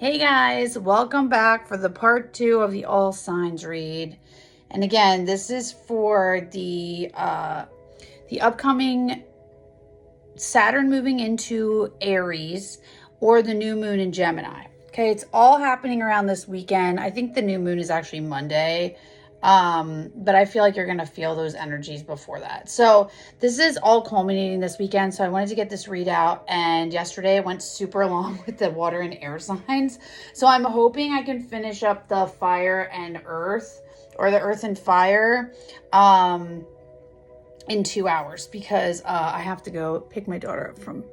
Hey guys, welcome back for the part 2 of the all signs read. And again, this is for the upcoming Saturn moving into Aries or the new moon in Gemini. Okay, it's all happening around this weekend. I think the new moon is actually Monday. But I feel like you're going to feel those energies before that. So this is all culminating this weekend. So I wanted to get this readout, and yesterday it went super long with the water and air signs. So I'm hoping I can finish up the fire and earth, or the earth and fire, in 2 hours, because I have to go pick my daughter up from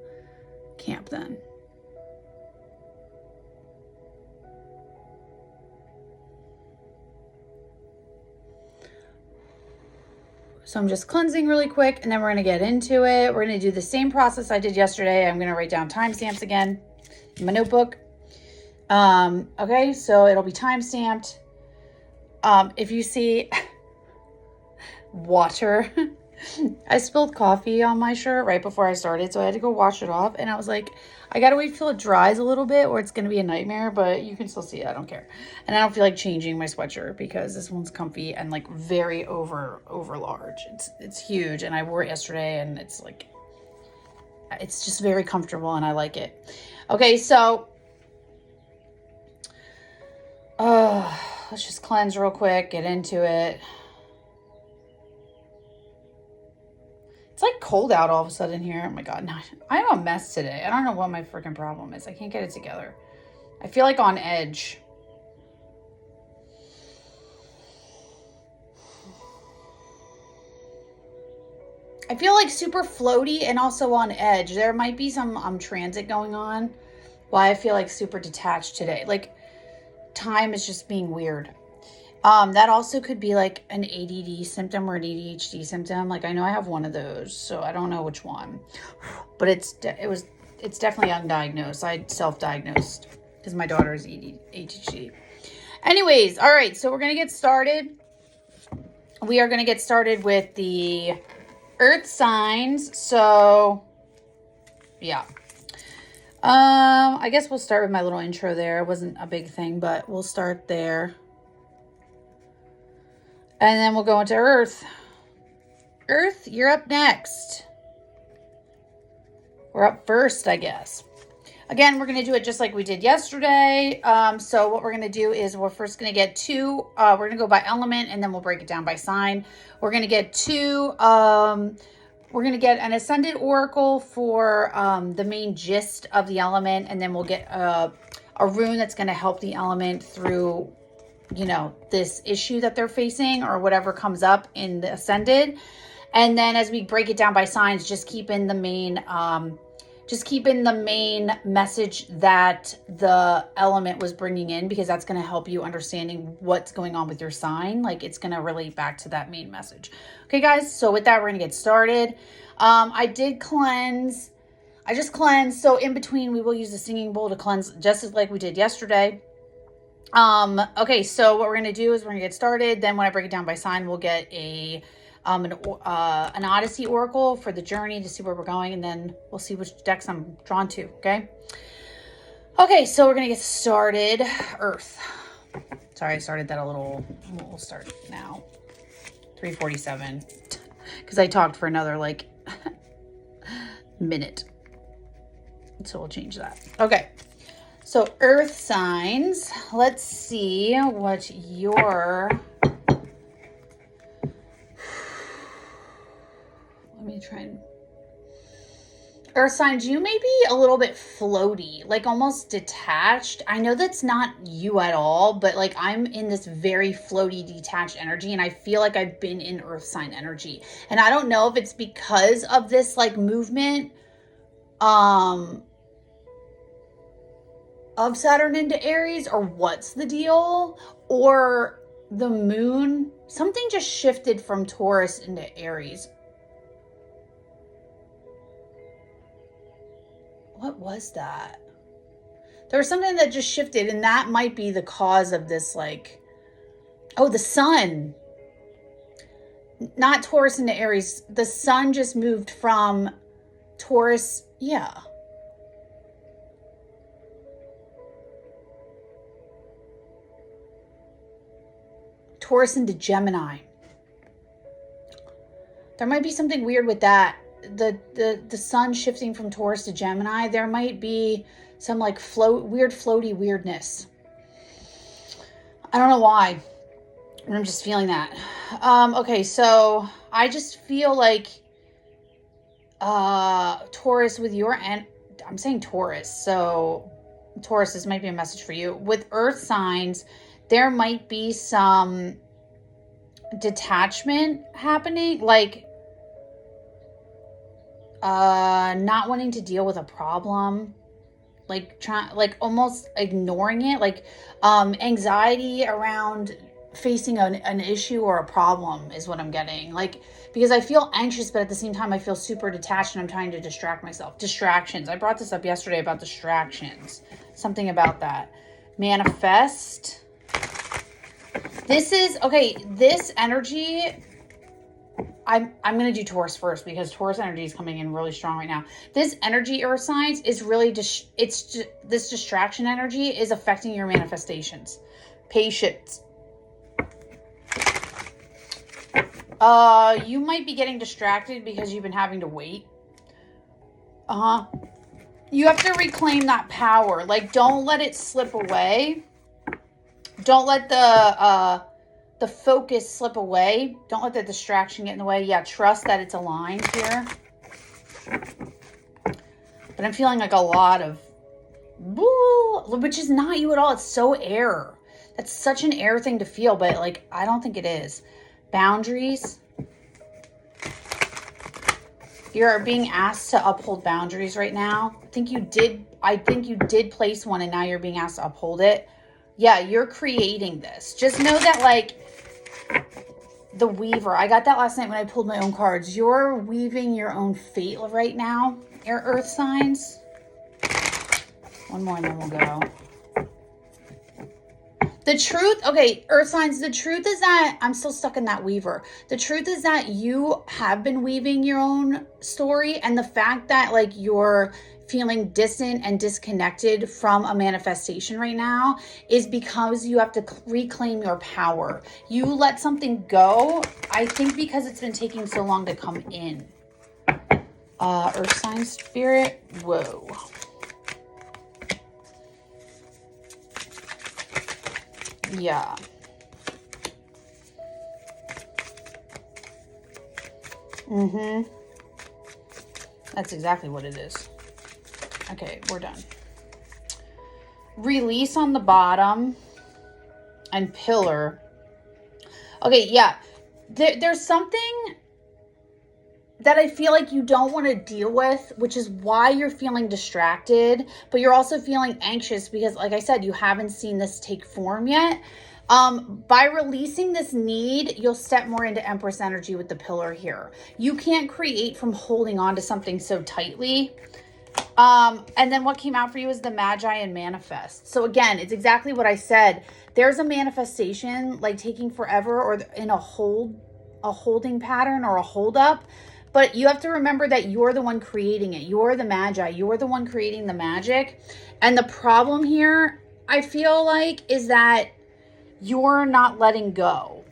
camp then. So I'm just cleansing really quick, and then we're going to get into it. We're going to do the same process I did yesterday. I'm going to write down timestamps again in my notebook. Okay, so it'll be timestamped. If you see water, I spilled coffee on my shirt right before I started, so I had to go wash it off. And I was like, I gotta wait till it dries a little bit, or it's gonna be a nightmare, but you can still see it. I don't care. And I don't feel like changing my sweatshirt because this one's comfy and like very over large. It's huge, and I wore it yesterday, and it's like, it's just very comfortable, and I like it. Okay, so let's just cleanse real quick, get into it. It's like cold out all of a sudden here. Oh my God. No, I'm a mess today. I don't know what my freaking problem is. I can't get it together. I feel like on edge. I feel like super floaty and also on edge. There might be some transit going on. Why I feel like super detached today. Like time is just being weird. That also could be like an ADD symptom or an ADHD symptom. Like I know I have one of those, so I don't know which one, but it's definitely undiagnosed. I self-diagnosed because my daughter is ADHD. Anyways, all right, so we're going to get started. We are going to get started with the earth signs. So yeah. I guess we'll start with my little intro there. It wasn't a big thing, but we'll start there. And then we'll go into Earth. Earth, you're up next. We're up first, I guess. Again, we're going to do it just like we did yesterday. So what we're going to do is we're first going to get two. We're going to go by element, and then we'll break it down by sign. We're going to get two. We're going to get an ascended oracle for the main gist of the element, and then we'll get a rune that's going to help the element through, you know, this issue that they're facing or whatever comes up in the ascended. And then as we break it down by signs, just keep in the main message that the element was bringing in, because that's going to help you understanding what's going on with your sign. Like it's going to relate back to that main message. Okay, guys. So with that, we're going to get started. I just cleansed. So in between, we will use the singing bowl to cleanse, just as like we did yesterday. Okay, so what we're going to do is we're going to get started. Then when I break it down by sign, we'll get an Odyssey Oracle for the journey to see where we're going. And then we'll see which decks I'm drawn to. Okay, so we're going to get started. Earth. Sorry, I started that a little. We'll start now. 3:47. Because I talked for another like minute. So we'll change that. Okay. So earth signs, let's see what let me try and, earth signs, you may be a little bit floaty, like almost detached. I know that's not you at all, but like I'm in this very floaty, detached energy, and I feel like I've been in earth sign energy. And I don't know if it's because of this like movement, of Saturn into Aries, or what's the deal, or the moon, something just shifted from Taurus into Aries. What was that? There was something that just shifted, and that might be the cause of this, like, oh, the sun, not Taurus into Aries. The sun just moved from Taurus. Yeah. Taurus into Gemini. There might be something weird with that. The sun shifting from Taurus to Gemini, there might be some like floaty weirdness. I don't know why, but I'm just feeling that. Okay, so I just feel like Taurus with your I'm saying Taurus, so Taurus, this might be a message for you. With earth signs, there might be some detachment happening, like not wanting to deal with a problem, like almost ignoring it, like anxiety around facing an issue or a problem is what I'm getting. Like, because I feel anxious, but at the same time I feel super detached and I'm trying to distract myself. Distractions. I brought this up yesterday about distractions. Something about that. Manifest. This is, okay, this energy, I'm going to do Taurus first because Taurus energy is coming in really strong right now. This energy, earth signs, is really, this distraction energy is affecting your manifestations. Patience. You might be getting distracted because you've been having to wait. You have to reclaim that power. Like, don't let it slip away. Don't let the focus slip away. Don't let the distraction get in the way. Yeah, trust that it's aligned here. But I'm feeling like a lot of, which is not you at all. It's so air. That's such an air thing to feel, but like, I don't think it is. Boundaries. You're being asked to uphold boundaries right now. I think you did place one and now you're being asked to uphold it. Yeah, you're creating this. Just know that, like, the weaver, I got that last night when I pulled my own cards. You're weaving your own fate right now, your earth signs. One more and then we'll go. The truth, okay, earth signs, the truth is that I'm still stuck in that weaver. The truth is that you have been weaving your own story, and the fact that, like, you're feeling distant and disconnected from a manifestation right now is because you have to reclaim your power. You let something go, I think, because it's been taking so long to come in. Earth sign spirit, whoa. Yeah. That's exactly what it is. Okay, we're done. Release on the bottom and pillar. Okay, yeah. There's something that I feel like you don't want to deal with, which is why you're feeling distracted, but you're also feeling anxious because, like I said, you haven't seen this take form yet. By releasing this need, you'll step more into Empress energy with the pillar here. You can't create from holding on to something so tightly. And then what came out for you is the Magi and manifest. So again, it's exactly what I said. There's a manifestation like taking forever or in a holding pattern or a hold up. But you have to remember that you're the one creating it. You're the Magi. You're the one creating the magic. And the problem here, I feel like, is that you're not letting go.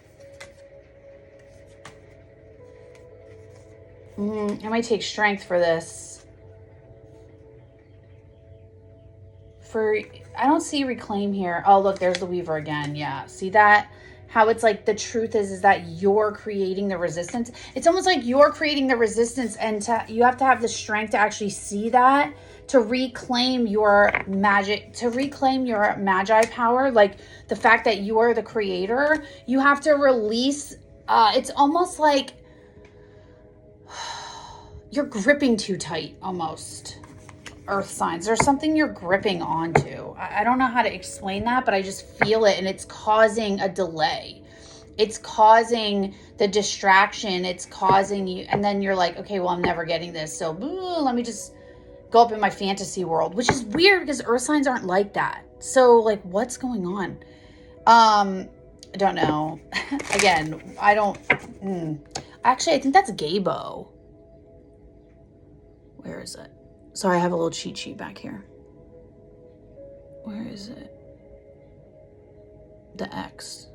It might take strength for this. I don't see reclaim here. Oh, look, there's the weaver again. Yeah, see that? How it's like the truth is that you're creating the resistance. It's almost like you're creating the resistance, and you have to have the strength to actually see that, to reclaim your magic, to reclaim your Magi power, like the fact that you are the creator. You have to release. It's almost like you're gripping too tight, almost. Earth signs, there's something you're gripping onto. I don't know how to explain that, but I just feel it, and it's causing a delay. It's causing the distraction. It's causing you, and then you're like, okay, well, I'm never getting this, so let me just go up in my fantasy world, which is weird because earth signs aren't like that. So, like, what's going on? I don't know. Again, I don't. Actually, I think that's Gabo. Where is it? Sorry, I have a little cheat sheet back here. Where is it? The X.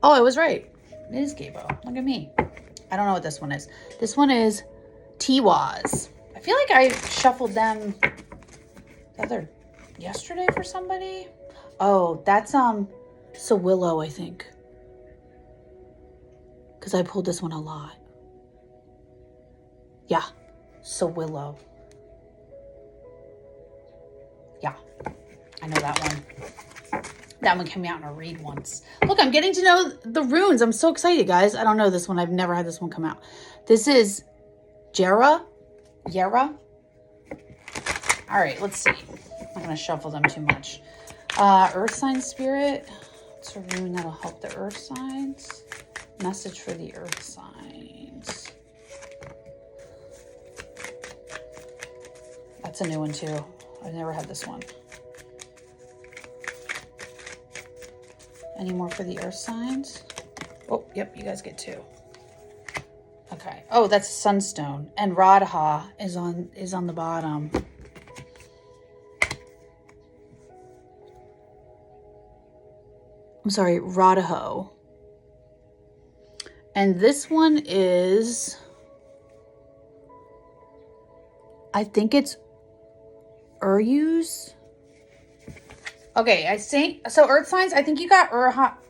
Oh, I was right. It is Gabo. Look at me. I don't know what this one is. This one is Tiwaz. I feel like I shuffled them yesterday for somebody. Oh, that's Sawillow, I think. Because I pulled this one a lot. Yeah, Sawillow. Yeah, I know that one. That one came me out in a read once. Look, I'm getting to know the runes. I'm so excited, guys. I don't know this one. I've never had this one come out. This is Yera. All right, let's see. I'm not going to shuffle them too much. Earth sign spirit. It's a rune that'll help the earth signs. Message for the earth signs. That's a new one, too. I've never had this one. Any more for the earth signs? Oh, yep, you guys get two. Okay. Oh, that's sunstone. And Radha is on the bottom. I'm sorry, Radha. And this one is, I think it's Uruz. Okay, I think, so earth signs, I think you got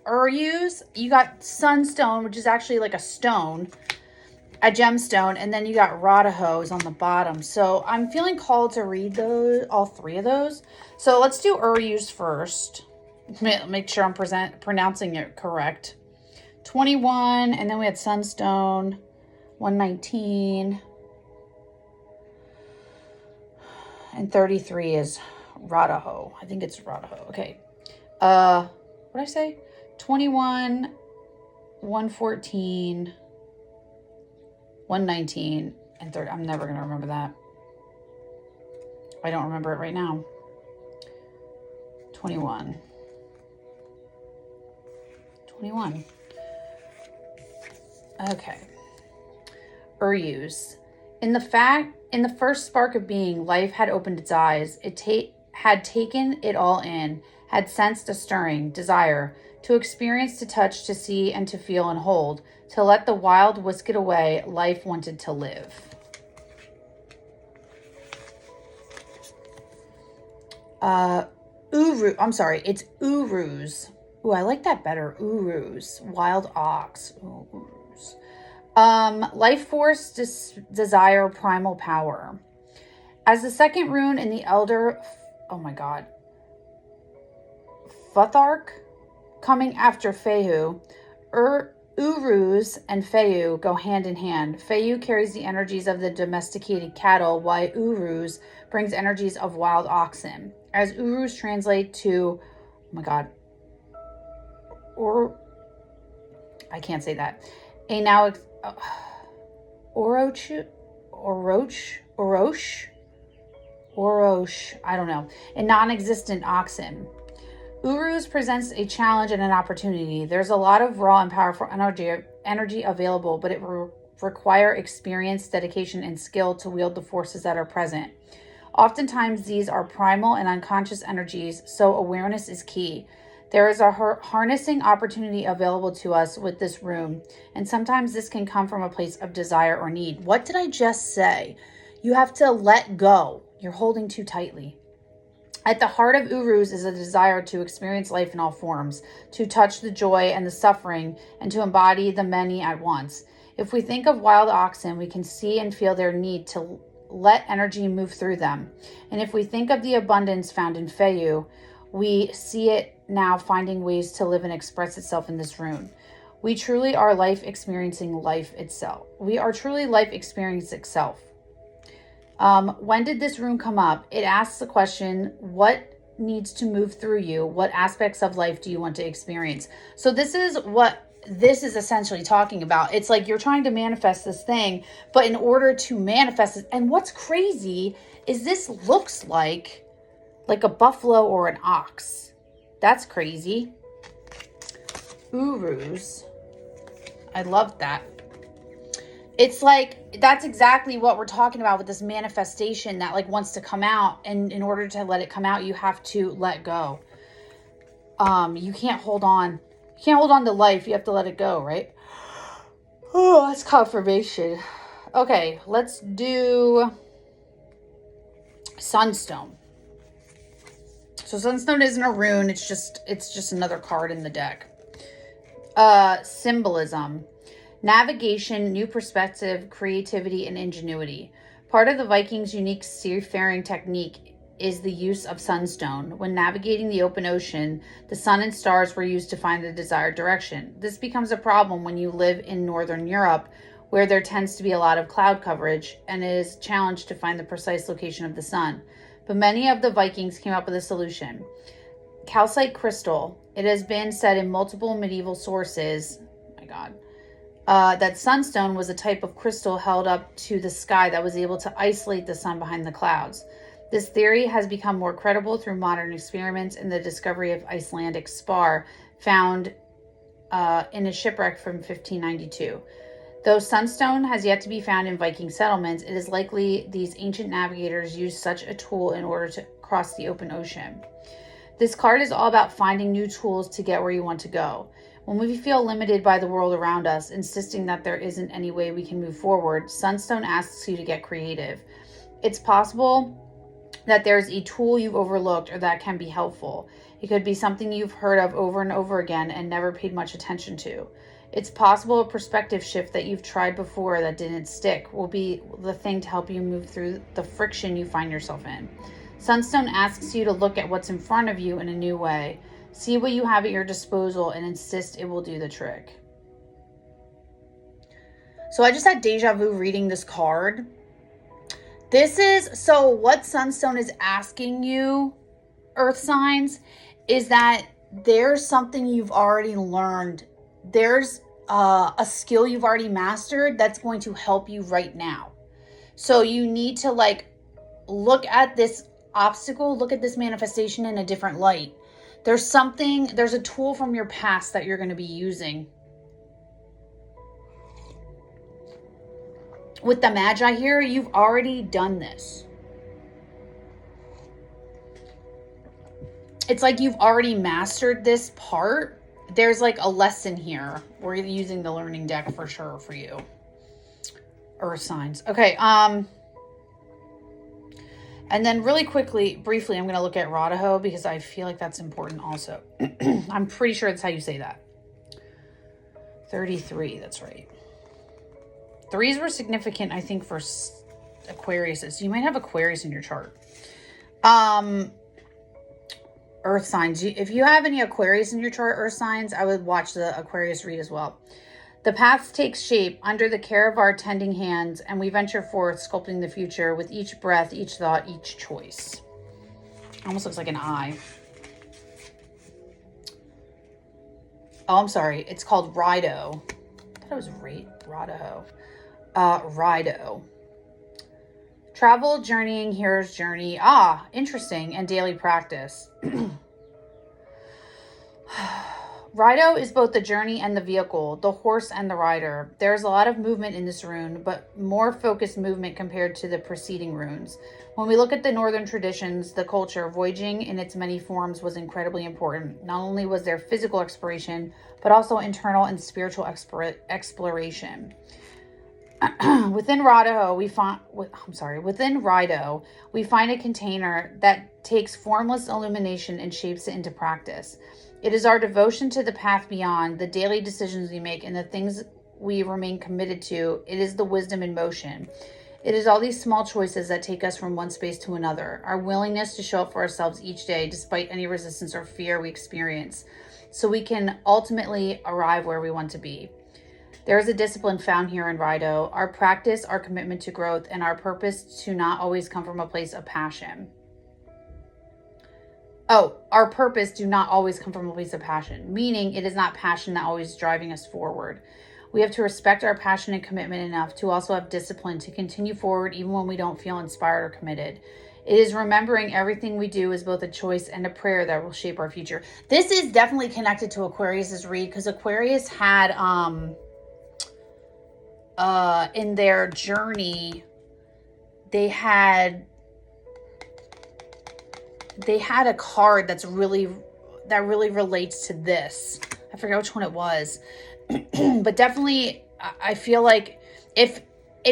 Uruz, you got sunstone, which is actually like a stone, a gemstone, and then you got Radha is on the bottom. So I'm feeling called to read those, all three of those. So let's do Uruz first. Make sure I'm pronouncing it correct. 21, and then we had sunstone, 119, and 33 is Radha. I think it's Radha. Okay. What did I say? 21, 114, 119, and 30. I'm never going to remember that. I don't remember it right now. 21. 21. Okay. Uruz. In the first spark of being, life had opened its eyes. It had taken it all in, had sensed a stirring desire to experience, to touch, to see, and to feel and hold, to let the wild whisk it away. Life wanted to live. It's Uruz. Ooh, I like that better. Uruz. Wild ox. Uruz. Life force, desire, primal power. As the second rune in the elder, oh my god, Futhark, coming after Fehu, Uruz and Fehu go hand in hand. Fehu carries the energies of the domesticated cattle, while Uruz brings energies of wild oxen. As Uruz translate to, oh my god, I can't say that. A now Oroch, I don't know, a non-existent oxen. Uruz presents a challenge and an opportunity. There's a lot of raw and powerful energy available, but it will require experience, dedication, and skill to wield the forces that are present. Oftentimes, these are primal and unconscious energies, so awareness is key. There is a harnessing opportunity available to us with this rune, and sometimes this can come from a place of desire or need. What did I just say? You have to let go. You're holding too tightly. At the heart of Uruz is a desire to experience life in all forms, to touch the joy and the suffering, and to embody the many at once. If we think of wild oxen, we can see and feel their need to let energy move through them. And if we think of the abundance found in Fehu, we see it now finding ways to live and express itself in this rune. We truly are life experiencing life itself. We are truly life experiencing itself. When did this rune come up? It asks the question, what needs to move through you? What aspects of life do you want to experience? So this is what this is essentially talking about. It's like you're trying to manifest this thing, but in order to manifest it, and what's crazy is this looks like a buffalo or an ox. That's crazy. Uruz. I love that. It's like, that's exactly what we're talking about with this manifestation that like wants to come out. And in order to let it come out, you have to let go. You can't hold on. You can't hold on to life. You have to let it go, right? Oh, that's confirmation. Okay, let's do Sunstone. So Sunstone isn't a rune. It's just another card in the deck. Symbolism. Navigation, new perspective, creativity, and ingenuity. Part of the Vikings' unique seafaring technique is the use of sunstone. When navigating the open ocean, the sun and stars were used to find the desired direction. This becomes a problem when you live in Northern Europe, where there tends to be a lot of cloud coverage and it is challenged to find the precise location of the sun. But many of the Vikings came up with a solution. Calcite crystal. It has been said in multiple medieval sources, oh my God, that sunstone was a type of crystal held up to the sky that was able to isolate the sun behind the clouds. This theory has become more credible through modern experiments and the discovery of Icelandic spar found in a shipwreck from 1592. Though sunstone has yet to be found in Viking settlements, it is likely these ancient navigators used such a tool in order to cross the open ocean. This card is all about finding new tools to get where you want to go. When we feel limited by the world around us, insisting that there isn't any way we can move forward, Sunstone asks you to get creative. It's possible that there's a tool you've overlooked or that can be helpful. It could be something you've heard of over and over again and never paid much attention to. It's possible a perspective shift that you've tried before that didn't stick will be the thing to help you move through the friction you find yourself in. Sunstone asks you to look at what's in front of you in a new way. See what you have at your disposal and insist it will do the trick. So I just had deja vu reading this card. So what Sunstone is asking you, Earth signs, is that there's something you've already learned. There's a skill you've already mastered that's going to help you right now. So you need to look at this obstacle, look at this manifestation in a different light. There's a tool from your past that you're going to be using. With the Magi here, you've already done this. It's like you've already mastered this part. There's a lesson here. We're using the learning deck for sure for you. Earth signs. Okay, and then really briefly, I'm going to look at Radaho because I feel like that's important also. I'm pretty sure that's how you say that. 33, that's right. Threes were significant, I think, for Aquariuses. You might have Aquarius in your chart. Earth signs. If you have any Aquarius in your chart, Earth signs, I would watch the Aquarius read as well. The path takes shape under the care of our tending hands, and we venture forth, sculpting the future with each breath, each thought, each choice. Almost looks like an eye. Oh, I'm sorry. It's called Rido. I thought it was Radaho. Rido. Travel, journeying, hero's journey. Ah, interesting. And daily practice. Rido is both the journey and the vehicle, the horse and the rider. There's a lot of movement in this rune, but more focused movement compared to the preceding runes. When we look at the northern traditions, the culture, voyaging in its many forms was incredibly important. Not only was there physical exploration, but also internal and spiritual exploration. Within Rido, we find a container that takes formless illumination and shapes it into practice. It is our devotion to the path beyond, the daily decisions we make, and the things we remain committed to. It is the wisdom in motion. It is all these small choices that take us from one space to another. Our willingness to show up for ourselves each day, despite any resistance or fear we experience, so we can ultimately arrive where we want to be. There is a discipline found here in Rido. Our practice, our commitment to growth, and our purpose to not always come from a place of passion. Our purpose do not always come from a place of passion, meaning it is not passion that always is driving us forward. We have to respect our passion and commitment enough to also have discipline to continue forward even when we don't feel inspired or committed. It is remembering everything we do is both a choice and a prayer that will shape our future. This is definitely connected to Aquarius's read because Aquarius had in their journey they had a card that really relates to this. I forget which one it was. But definitely, I feel like if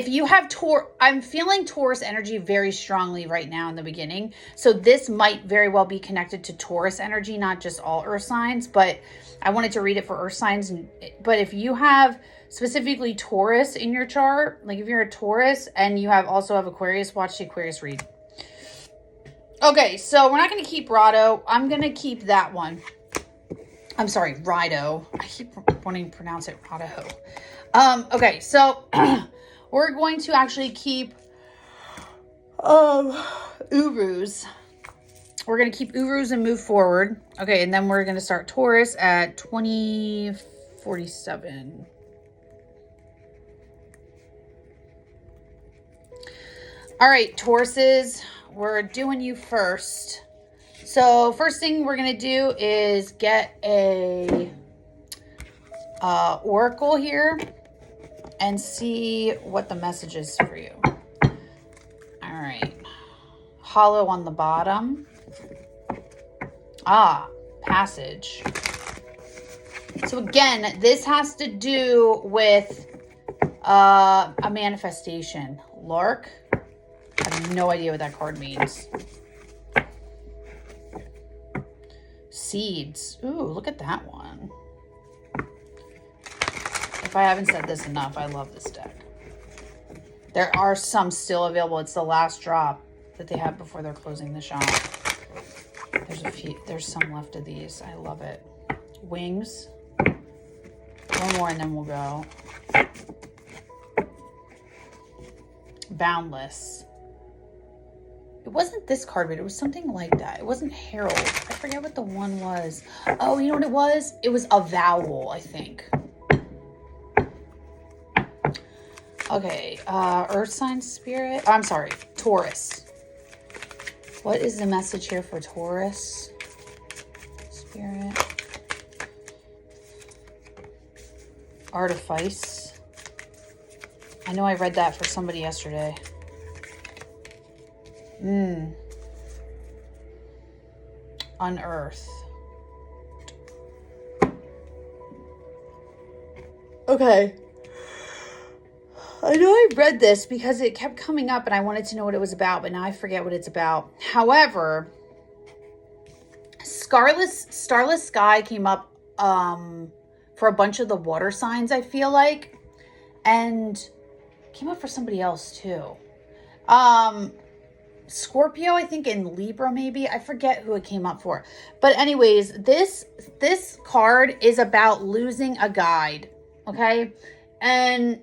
you have I'm feeling Taurus energy very strongly right now in the beginning. So this might very well be connected to Taurus energy, not just all earth signs, but I wanted to read it for earth signs. But if you have specifically Taurus in your chart, like if you're a Taurus and you also have Aquarius, watch the Aquarius read. Okay, so we're not going to keep Rado. I'm going to keep that one. I'm sorry, Rido. I keep wanting to pronounce it Rado. Okay, so we're going to actually keep Urus. We're going to keep Urus and move forward. Okay, and then we're going to start Taurus at 2047. All right, Tauruses, we're doing you first. So first thing we're going to do is get a oracle here and see what the message is for you. All right. Hollow on the bottom. Passage. So again, this has to do with a manifestation. Lark. I have no idea what that card means. Seeds. Ooh, look at that one. If I haven't said this enough, I love this deck. There are some still available. It's the last drop that they have before they're closing the shop. There's some left of these. I love it. Wings. One more and then we'll go. Boundless. It wasn't this card, but it was something like that. It wasn't Herald. I forget what the one was. Oh, you know what it was? It was Avowal, I think. Okay, Earth sign spirit. I'm sorry, Taurus. What is the message here for Taurus? Spirit. Artifice. I know I read that for somebody yesterday. Unearth. Okay. I know I read this because it kept coming up and I wanted to know what it was about, but now I forget what it's about. However, Starless Sky came up for a bunch of the water signs, I feel like. And came up for somebody else too. Scorpio, I think, in Libra maybe. I forget who it came up for. But anyways, this card is about losing a guide, okay? And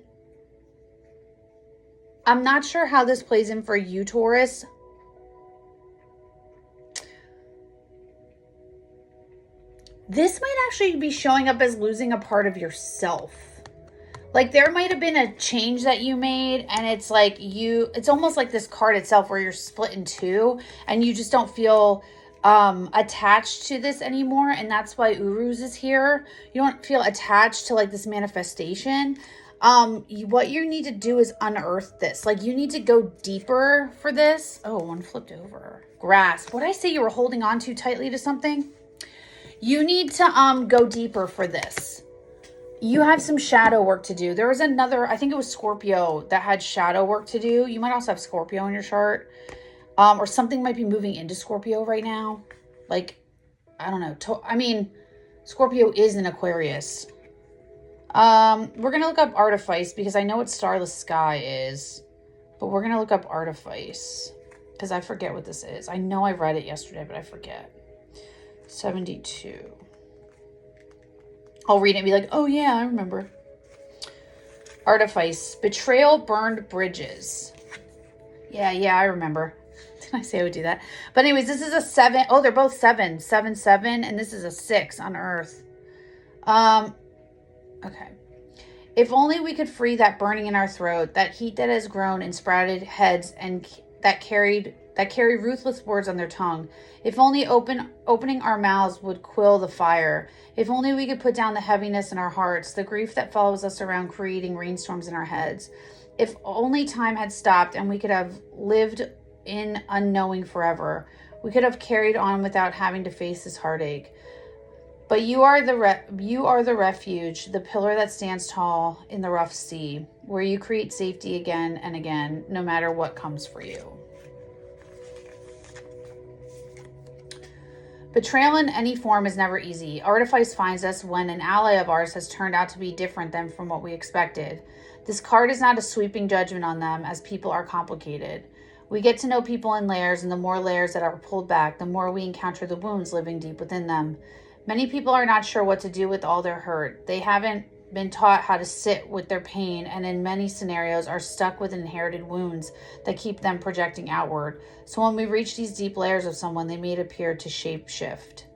I'm not sure how this plays in for you, Taurus. This might actually be showing up as losing a part of yourself. Like there might have been a change that you made and it's like it's almost like this card itself where you're split in two and you just don't feel attached to this anymore. And that's why Urus is here. You don't feel attached to like this manifestation. What you need to do is unearth this. Like you need to go deeper for this. Oh, one flipped over. Grasp. What did I say? You were holding on too tightly to something? You need to go deeper for this. You have some shadow work to do. There was another, I think it was Scorpio that had shadow work to do. You might also have Scorpio in your chart. Or something might be moving into Scorpio right now. Like, I don't know. Scorpio is an Aquarius. We're going to look up Artifice because I know what Starless Sky is. But we're going to look up Artifice because I forget what this is. I know I read it yesterday, but I forget. 72. I'll read it and be like, oh yeah, I remember. Artifice. Betrayal, burned bridges. Yeah, I remember. Did I say I would do that? But anyways, this is a 7. Oh, they're both 7. 7, 7. And this is a 6 on Earth. Okay. If only we could free that burning in our throat, that heat that has grown in sprouted heads and that carry ruthless words on their tongue. If only opening our mouths would quell the fire. If only we could put down the heaviness in our hearts, the grief that follows us around creating rainstorms in our heads. If only time had stopped and we could have lived in unknowing forever. We could have carried on without having to face this heartache. But you are the refuge, the pillar that stands tall in the rough sea, where you create safety again and again, no matter what comes for you. Betrayal in any form is never easy. Artifice finds us when an ally of ours has turned out to be different than from what we expected. This card is not a sweeping judgment on them, as people are complicated. We get to know people in layers, and the more layers that are pulled back, the more we encounter the wounds living deep within them. Many people are not sure what to do with all their hurt. They haven't been taught how to sit with their pain, and in many scenarios are stuck with inherited wounds that keep them projecting outward. So when we reach these deep layers of someone, they may appear to shape shift.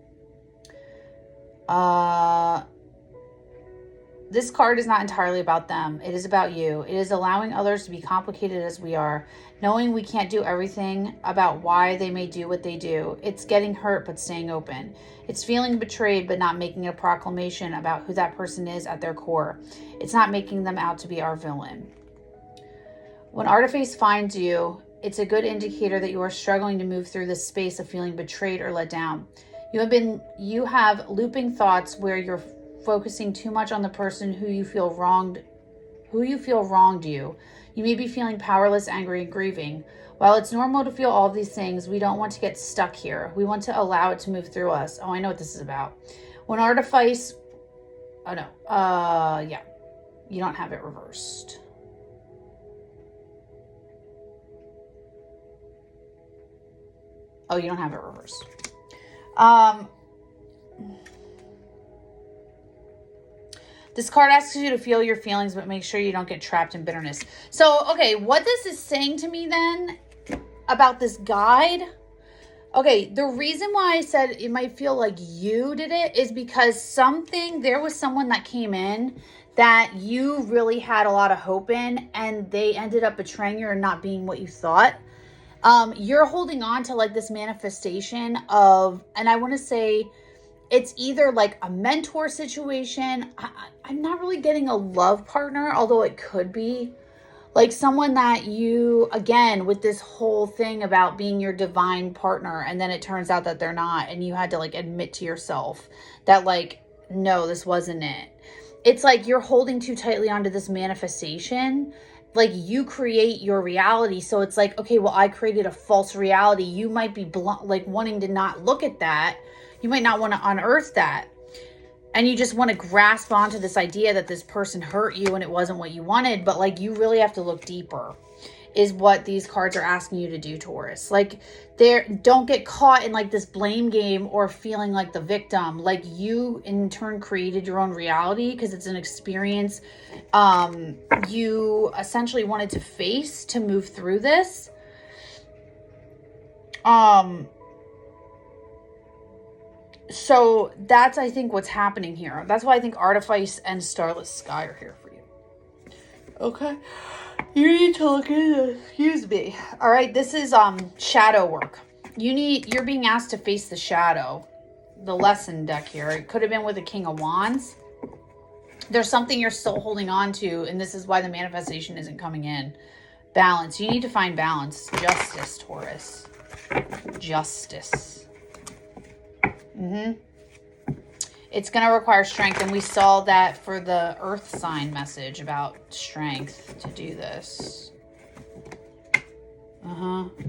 This card is not entirely about them. It is about you. It is allowing others to be complicated as we are, knowing we can't do everything about why they may do what they do. It's getting hurt but staying open. It's feeling betrayed but not making a proclamation about who that person is at their core. It's not making them out to be our villain. When Artifice finds you, it's a good indicator that you are struggling to move through this space of feeling betrayed or let down. You have looping thoughts where you're focusing too much on the person who you feel wronged you. You may be feeling powerless, angry, and grieving. While it's normal to feel all of these things, we don't want to get stuck here. We want to allow it to move through us. Oh, I know what this is about. When Artifice... Oh, no. Yeah. You don't have it reversed. Oh, you don't have it reversed. This card asks you to feel your feelings, but make sure you don't get trapped in bitterness. So, okay, what this is saying to me then about this guide, okay, the reason why I said it might feel like you did it is because there was someone that came in that you really had a lot of hope in, and they ended up betraying you or not being what you thought. You're holding on to like this manifestation of, and I want to say, it's either like a mentor situation. I'm not really getting a love partner, although it could be. Like someone that you, again, with this whole thing about being your divine partner, and then it turns out that they're not, and you had to like admit to yourself that like, no, this wasn't it. It's like you're holding too tightly onto this manifestation. Like you create your reality. So it's like, okay, well, I created a false reality. You might be like wanting to not look at that. You might not want to unearth that. And you just want to grasp onto this idea that this person hurt you and it wasn't what you wanted. But like, you really have to look deeper is what these cards are asking you to do, Taurus. Like don't get caught in like this blame game or feeling like the victim. Like you in turn created your own reality because it's an experience you essentially wanted to face to move through this. So that's, I think, what's happening here. That's why I think Artifice and Starless Sky are here for you. Okay. You need to look into this. Excuse me. All right. This is shadow work. You're being asked to face the shadow. The lesson deck here. It could have been with the King of Wands. There's something you're still holding on to, and this is why the manifestation isn't coming in. Balance. You need to find balance. Justice, Taurus. Justice. It's going to require strength, and we saw that for the earth sign message about strength to do this.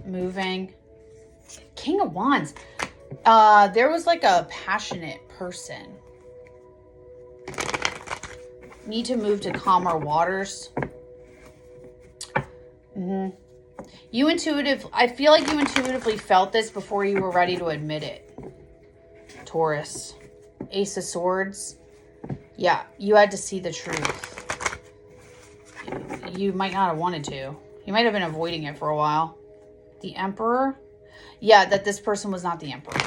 Moving. King of Wands. There was like a passionate person. Need to move to calmer waters. I feel like you intuitively felt this before you were ready to admit it. Taurus. Ace of Swords. Yeah, you had to see the truth. You might not have wanted to. You might have been avoiding it for a while. The Emperor. Yeah, that this person was not the Emperor.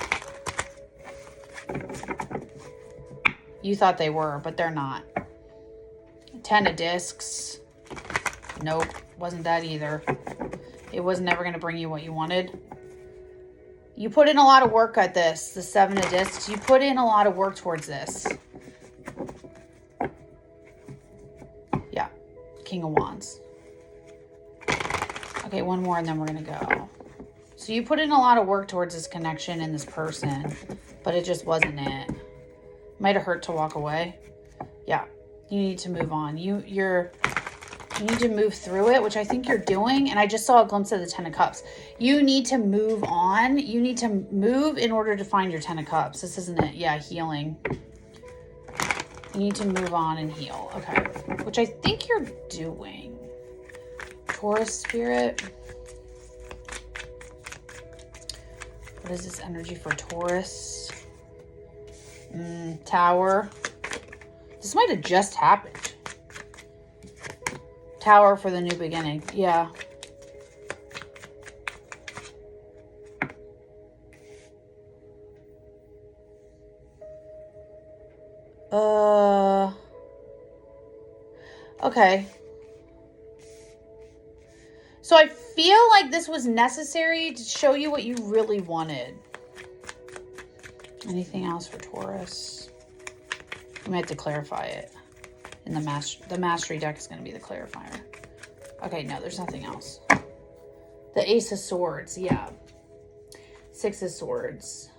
You thought they were, but they're not. 10 of Discs. Nope, wasn't that either. It was never going to bring you what you wanted. You put in a lot of work at this. The 7 of Discs. You put in a lot of work towards this. Yeah. King of Wands. Okay, one more and then we're going to go. So you put in a lot of work towards this connection and this person, but it just wasn't it. Might have hurt to walk away. Yeah, you need to move on. You need to move through it, which I think you're doing. And I just saw a glimpse of the Ten of Cups. You need to move on. You need to move in order to find your Ten of Cups. This isn't it. Yeah, healing. You need to move on and heal. Okay. Which I think you're doing. Taurus spirit. What is this energy for Taurus? Tower. This might have just happened. Tower for the new beginning. Yeah. Okay. So I feel like this was necessary to show you what you really wanted. Anything else for Taurus? You might have to clarify it. In the mastery deck is going to be the clarifier. Okay, no, there's nothing else. The Ace of Swords, yeah. Six of Swords.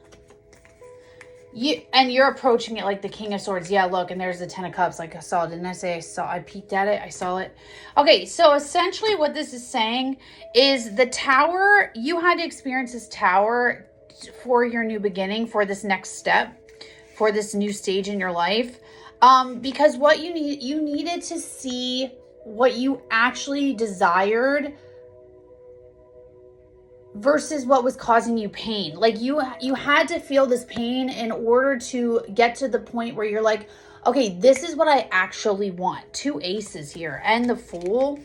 You're approaching it like the King of Swords. Yeah, look, and there's the Ten of Cups. Like I saw, didn't I say I peeked at it? I saw it. Okay, so essentially what this is saying is the Tower, you had to experience this Tower for your new beginning, for this next step, for this new stage in your life. Because what you needed to see what you actually desired versus what was causing you pain. Like you had to feel this pain in order to get to the point where you're like, okay, this is what I actually want. Two aces here and the Fool.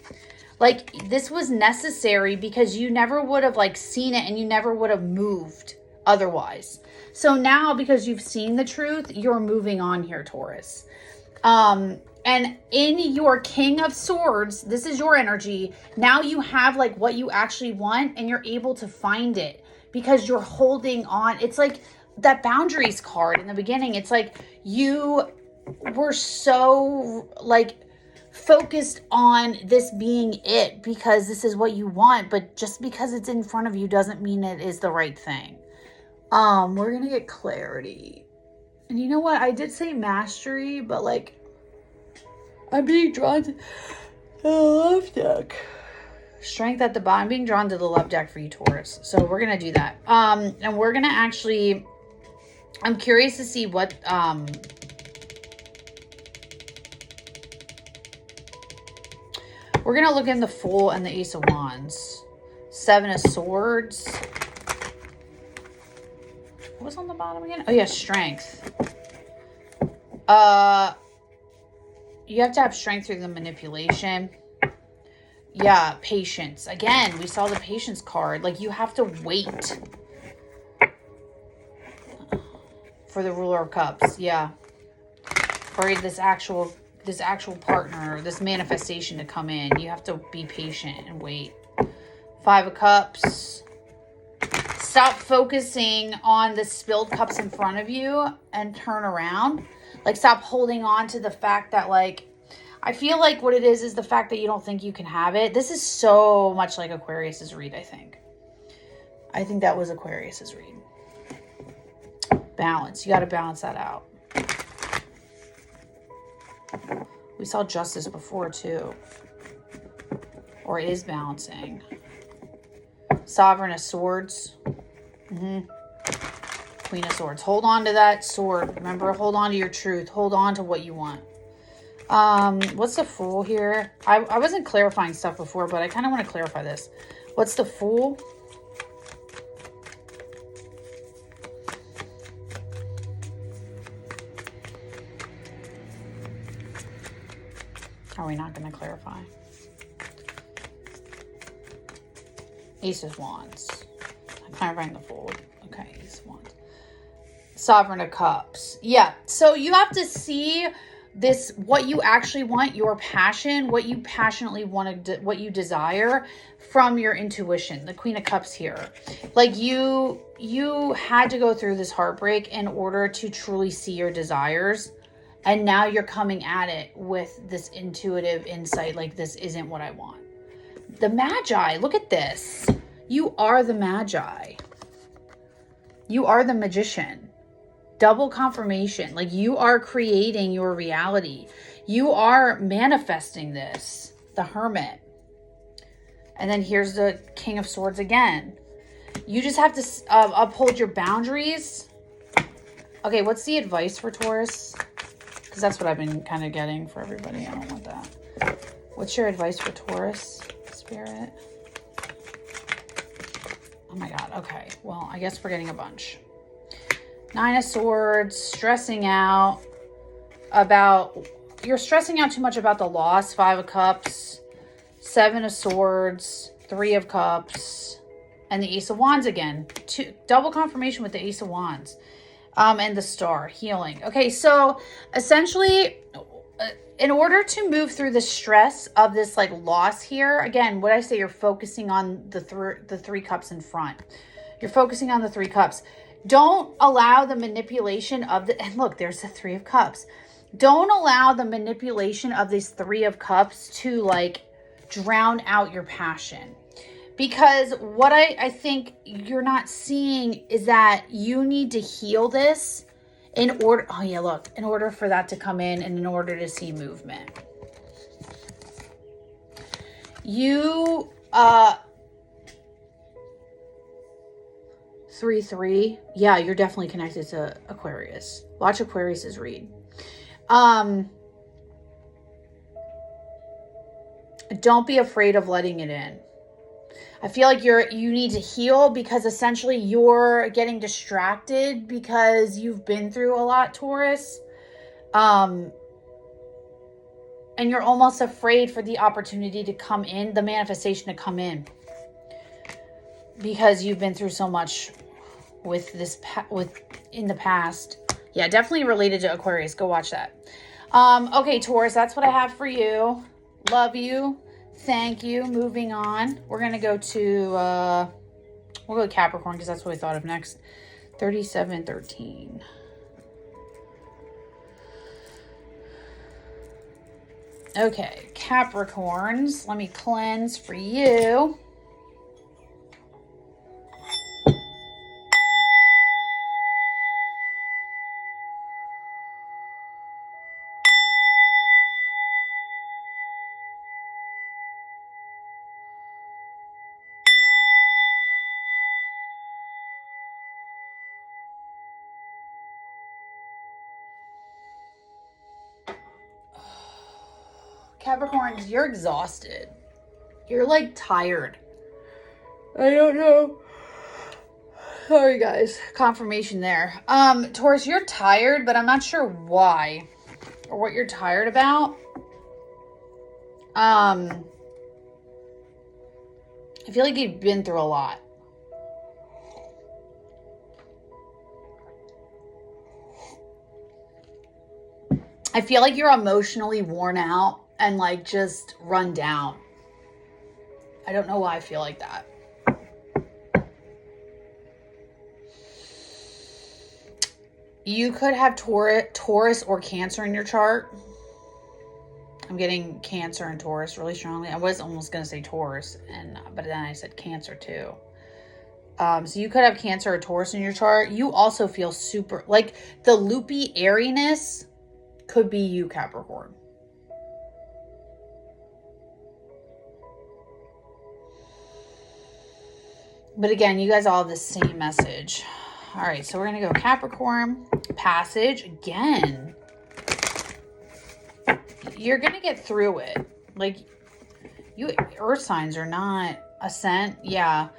Like this was necessary because you never would have like seen it and you never would have moved otherwise. So now because you've seen the truth, you're moving on here, Taurus. And in your King of Swords, this is your energy. Now you have like what you actually want and you're able to find it because you're holding on. It's like that boundaries card in the beginning. It's like you were so like focused on this being it because this is what you want. But just because it's in front of you doesn't mean it is the right thing. We're going to get clarity. And you know what? I did say mastery, but like I'm being drawn to the love deck. Strength at the bottom. I'm being drawn to the love deck for you, Taurus. So we're going to do that. And we're going to actually, I'm curious to see what, we're going to look in the Fool and the Ace of Wands. Seven of Swords. What was on the bottom again? Oh yeah, strength. You have to have strength through the manipulation. Yeah, patience. Again, we saw the patience card. Like you have to wait for the Ruler of Cups. Yeah. For this actual partner, this manifestation to come in. You have to be patient and wait. Five of Cups. Stop focusing on the spilled cups in front of you and turn around. Like, stop holding on to the fact that, like, I feel like what it is the fact that you don't think you can have it. This is so much like Aquarius's read, I think. I think that was Aquarius's read. Balance. You got to balance that out. We saw Justice before, too. Or is balancing. Sovereign of Swords. Queen of Swords. Hold on to that sword. Remember, hold on to your truth. Hold on to what you want. What's the Fool here? I wasn't clarifying stuff before, but I kind of want to clarify this. What's the Fool? Are we not going to clarify? Ace of Wands. I'm clarifying the Fool. Okay, Ace of Wands. Sovereign of Cups. Yeah, so you have to see this, what you actually want, your passion, what you passionately want to, what you desire from your intuition. The Queen of Cups here. Like you had to go through this heartbreak in order to truly see your desires. And now you're coming at it with this intuitive insight. Like, this isn't what I want. The Magi, look at this. You are the Magi. You are the magician. Double confirmation. Like, you are creating your reality. You are manifesting this. The Hermit. And then here's the King of Swords again. You just have to uphold your boundaries. Okay, what's the advice for Taurus? Because that's what I've been kind of getting for everybody. I don't want that. What's your advice for Taurus, Spirit? Oh my God. Okay. Well, I guess we're getting a bunch. Nine of Swords, stressing out about... You're stressing out too much about the loss. Five of Cups, Seven of Swords, Three of Cups, and the Ace of Wands again. Double confirmation with the Ace of Wands. And the Star, healing. Okay, so essentially, in order to move through the stress of this like loss here, again, what I say, you're focusing on the three cups in front. You're focusing on the Three Cups. Don't allow the manipulation of the, and look, there's the Three of Cups. Don't allow the manipulation of these Three of Cups to like drown out your passion. Because what I think you're not seeing is that you need to heal this in order, oh yeah, look, in order for that to come in and in order to see movement. You, 3-3. Yeah, you're definitely connected to Aquarius. Watch Aquarius's read. Don't be afraid of letting it in. I feel like you need to heal because essentially you're getting distracted because you've been through a lot, Taurus. And you're almost afraid for the opportunity to come in, the manifestation to come in. Because you've been through so much with this in the past. Yeah, definitely related to Aquarius. Go watch that. Okay, Taurus, that's what I have for you. Love you. Thank you. Moving on. We're going to go to, we'll go to Capricorn because that's what we thought of next. 3713. Okay, Capricorns. Let me cleanse for you. Capricorns, you're exhausted. You're like tired. I don't know. Sorry guys, confirmation there. Taurus, you're tired, but I'm not sure why or what you're tired about. I feel like you've been through a lot. I feel like you're emotionally worn out and like just run down. I don't know why I feel like that. You could have Taurus or Cancer in your chart. I'm getting Cancer and Taurus really strongly. I was almost going to say Taurus, but then I said Cancer too. So you could have Cancer or Taurus in your chart. You also feel super, like the loopy airiness could be you, Capricorn. But again, you guys all have the same message. All right, so we're going to go Capricorn, passage again. You're going to get through it. Like, you earth signs are not ascent. Yeah.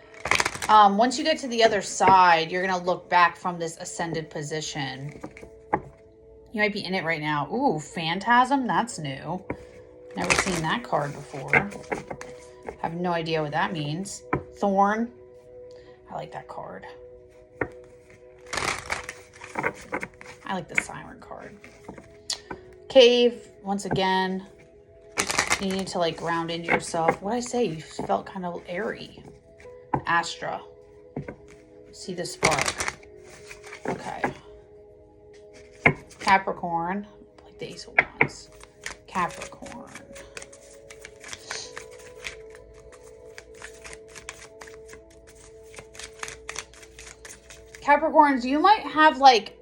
Once you get to the other side, you're going to look back from this ascended position. You might be in it right now. Ooh, Phantasm. That's new. Never seen that card before. Have no idea what that means. Thorn. I like that card. I like the Siren card. Cave. Once again, you need to like ground into yourself. What did I say? You felt kind of airy. Astra. See the spark. Okay. Capricorn. Like the Ace of Wands. Capricorn. Capricorns, you might have like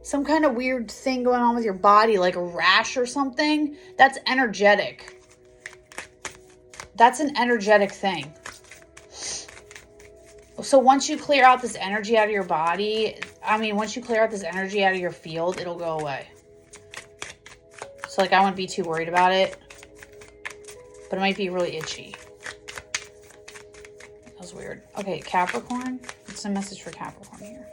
some kind of weird thing going on with your body, like a rash or something. That's energetic. That's an energetic thing. So once you clear out this energy out of your body, once you clear out this energy out of your field, it'll go away. So like, I wouldn't be too worried about it, but it might be really itchy. That was weird. Okay, Capricorn. What's the message for Capricorn here?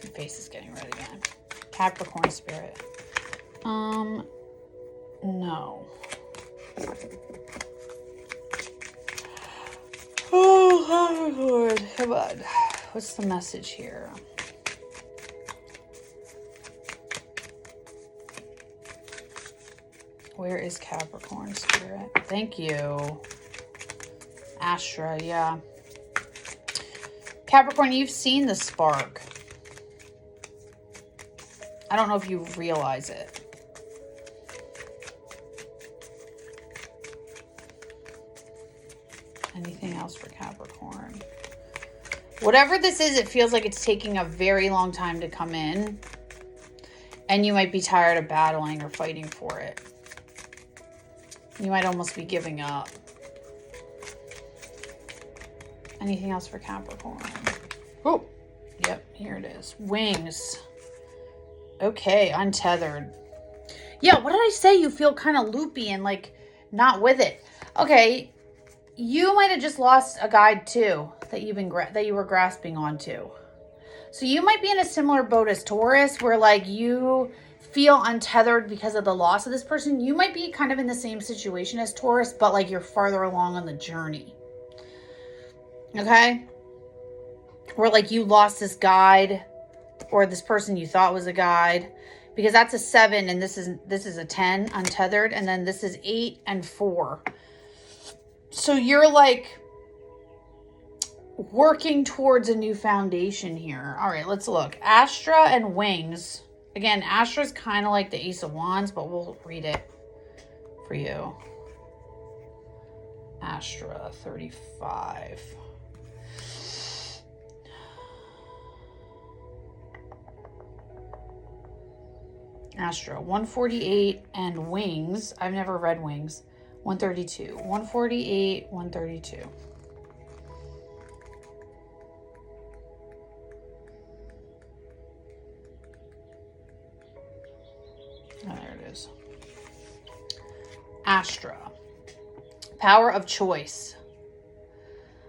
My face is getting red again. Capricorn spirit. No. Oh, Lord. Come on. What's the message here? Where is Capricorn spirit? Thank you. Astra, yeah. Capricorn, you've seen the spark. I don't know if you realize it. Anything else for Capricorn? Whatever this is, it feels like it's taking a very long time to come in. And you might be tired of battling or fighting for it. You might almost be giving up. Anything else for Capricorn? Oh, yep, here it is. Wings. Okay, untethered. Yeah, what did I say? You feel kind of loopy and like not with it. Okay, you might have just lost a guide too that you were grasping onto. So you might be in a similar boat as Taurus, where like you feel untethered because of the loss of this person. You might be kind of in the same situation as Taurus, but like you're farther along on the journey. Okay? Or like you lost this guide, or this person you thought was a guide, because that's a 7 and this is a 10, untethered, and then this is 8 and 4. So you're like working towards a new foundation here. All right, let's look. Astra and Wings. Again, Astra's kind of like the Ace of Wands, but we'll read it for you. Astra 35. Astra 148 and Wings. I've never read Wings. 132. 148, 132. Oh, there it is. Astra. Power of choice.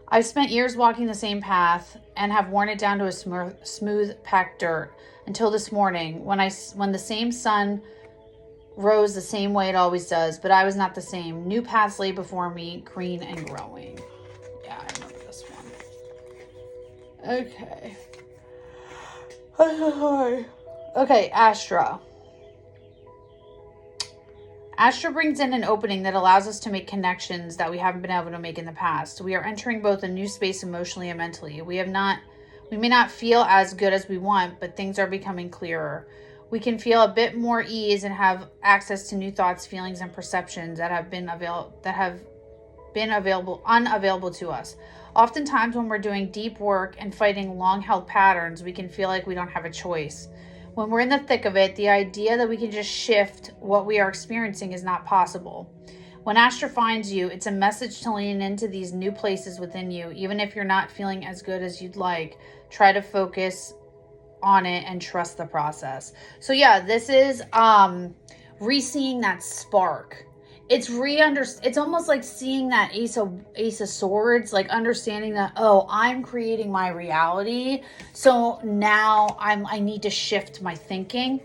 I've spent years walking the same path and have worn it down to a smooth packed dirt until this morning when the same sun rose the same way it always does, but I was not the same. New paths lay before me, green and growing. Yeah, I remember this one. Okay. Okay, Astra. Astra brings in an opening that allows us to make connections that we haven't been able to make in the past. We are entering both a new space emotionally and mentally. We may not feel as good as we want, but things are becoming clearer. We can feel a bit more ease and have access to new thoughts, feelings, and perceptions that have been unavailable to us. Oftentimes when we're doing deep work and fighting long-held patterns, we can feel like we don't have a choice. When we're in the thick of it, the idea that we can just shift what we are experiencing is not possible. When Astra finds you, it's a message to lean into these new places within you. Even if you're not feeling as good as you'd like, try to focus on it and trust the process. So yeah, this is re-seeing that spark. It's almost like seeing that Ace of Swords, like understanding that, oh, I'm creating my reality. So now I need to shift my thinking.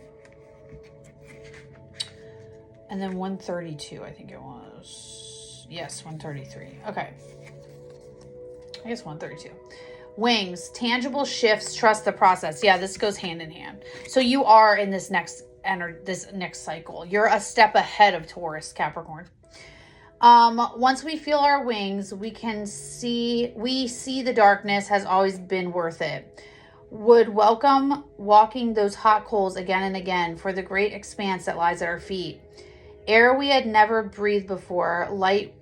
And then 132, I think it was. Yes, 133. Okay. I guess 132. Wings, tangible shifts, trust the process. Yeah, this goes hand in hand. So you are in this next cycle. You're a step ahead of Taurus, Capricorn. Once we feel our wings, we see the darkness has always been worth it. Would welcome walking those hot coals again and again for the great expanse that lies at our feet. Air we had never breathed before, light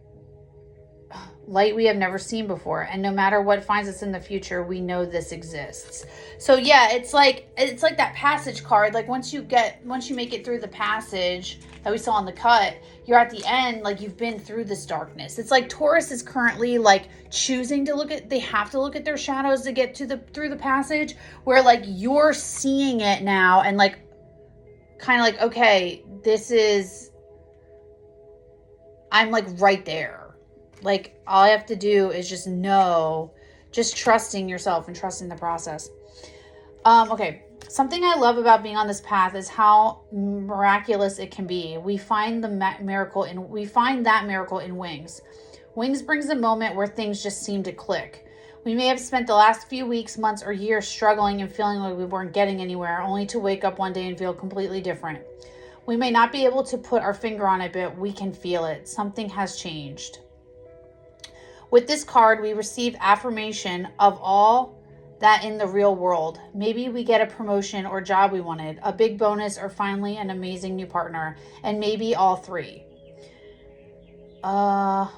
light we have never seen before. And no matter what finds us in the future, we know this exists. So yeah, it's like that passage card. Like once you make it through the passage that we saw on the cut, you're at the end, like you've been through this darkness. It's like Taurus is currently like choosing to they have to look at their shadows to get through the passage, where like you're seeing it now and like kind of like, okay, I'm like right there. Like all I have to do is just trusting yourself and trusting the process. Okay. Something I love about being on this path is how miraculous it can be. We find that miracle in Wings. Wings brings a moment where things just seem to click. We may have spent the last few weeks, months, or years struggling and feeling like we weren't getting anywhere, only to wake up one day and feel completely different. We may not be able to put our finger on it, but we can feel it. Something has changed. With this card, we receive affirmation of all that in the real world. Maybe we get a promotion or job we wanted, a big bonus, or finally an amazing new partner, and maybe all three.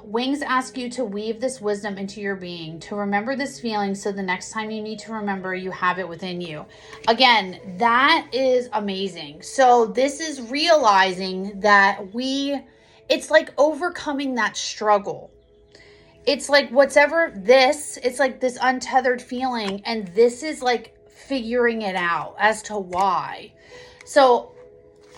Wings ask you to weave this wisdom into your being, to remember this feeling so the next time you need to remember, you have it within you. Again, that is amazing. So this is realizing that it's like overcoming that struggle. It's like it's like this untethered feeling, and this is like figuring it out as to why. So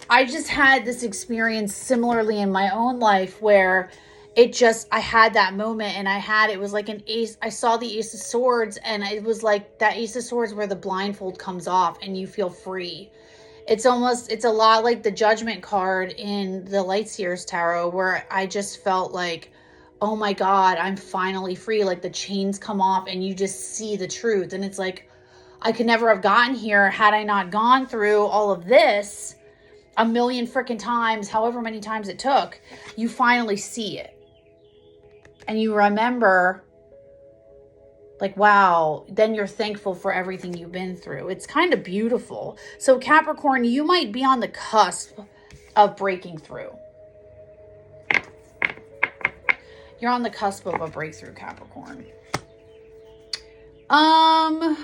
I just had this experience similarly in my own life where I had that moment, and it was like an ace. I saw the Ace of Swords, and it was like that Ace of Swords where the blindfold comes off and you feel free. It's a lot like the Judgment card in the Lightseers Tarot, where I just felt like, oh my God, I'm finally free. Like the chains come off and you just see the truth. And it's like, I could never have gotten here had I not gone through all of this a million freaking times, however many times it took. You finally see it. And you remember, like, wow, then you're thankful for everything you've been through. It's kind of beautiful. So Capricorn, you might be on the cusp of breaking through. You're on the cusp of a breakthrough, Capricorn. I've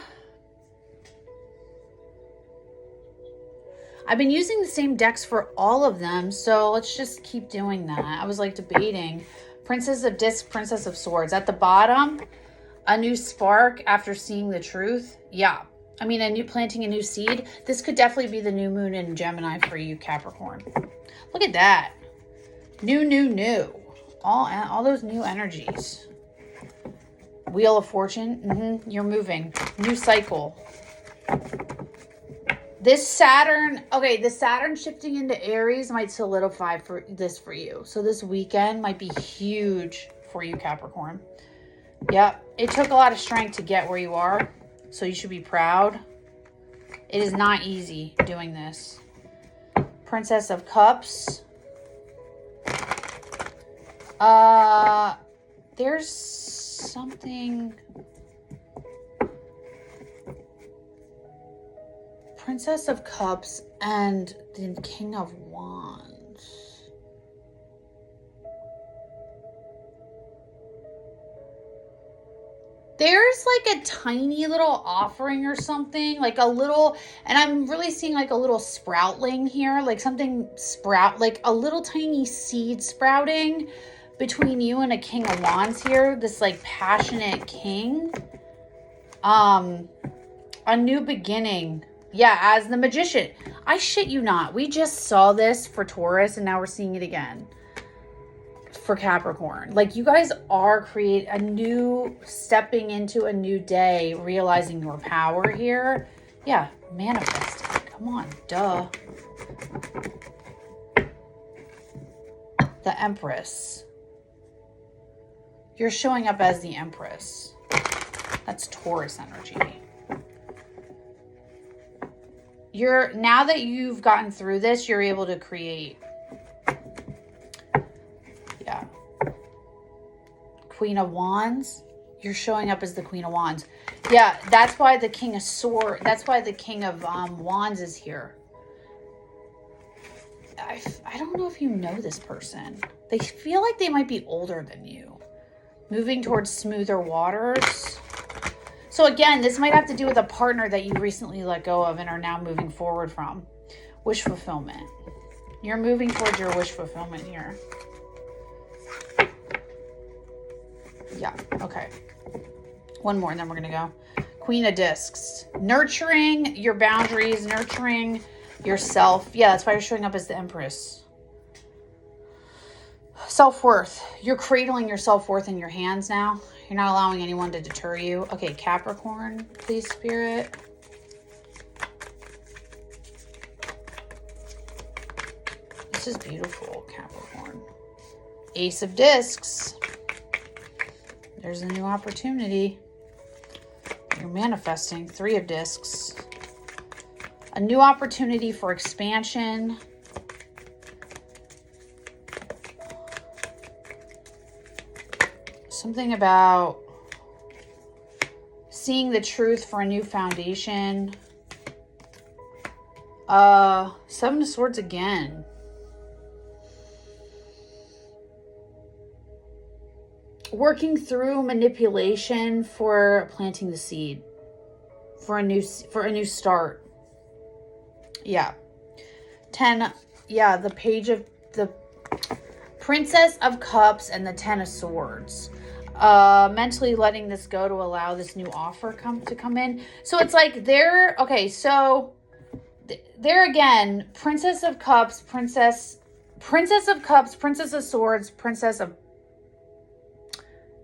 been using the same decks for all of them, so let's just keep doing that. I was like debating. Princess of Discs, Princess of Swords. At the bottom, a new spark after seeing the truth. Yeah. I mean, planting a new seed. This could definitely be the new moon in Gemini for you, Capricorn. Look at that. New. All those new energies. Wheel of Fortune. You're moving. New cycle. This Saturn, the Saturn shifting into Aries might solidify for you. So this weekend might be huge for you, Capricorn. Yep. It took a lot of strength to get where you are. So you should be proud. It is not easy doing this. Princess of Cups. There's something. Princess of Cups and the King of Wands. There's like a tiny little offering or something, like a little, and I'm really seeing like a little sproutling here, like something like a little tiny seed sprouting between you and a King of Wands here, this like passionate king. A new beginning. Yeah, as the Magician. I shit you not. We just saw this for Taurus, and now we're seeing it again for Capricorn. Like, you guys are stepping into a new day, realizing your power here. Yeah, manifesting. Come on, duh. The Empress. You're showing up as the Empress. That's Taurus energy. Now that you've gotten through this, you're able to create. Yeah. Queen of Wands. You're showing up as the Queen of Wands. Yeah, that's why the King of Swords, that's why the King of Wands is here. I don't know if you know this person. They feel like they might be older than you. moving towards smoother waters. So again, this might have to do with a partner that you recently let go of and are now moving forward from. Wish fulfillment. You're moving towards your wish fulfillment here. Yeah, okay. One more and then we're going to go. Queen of Discs. Nurturing your boundaries, nurturing yourself. Yeah, that's why you're showing up as the Empress. Self-worth. You're cradling your self-worth in your hands now. You're not allowing anyone to deter you. Okay, Capricorn, please, Spirit. This is beautiful, Capricorn. Ace of Discs. There's a new opportunity. You're manifesting. Three of Discs. A new opportunity for expansion. Something about seeing the truth for a new foundation. Seven of Swords again. Working through manipulation for planting the seed. For a new start. Yeah. 10. Yeah, the Page of the Princess of Cups and the 10 of Swords. Mentally letting this go to allow this new offer to come in. So it's like there. Okay, so there again, Princess of Cups, Princess of Cups, Princess of Swords, Princess of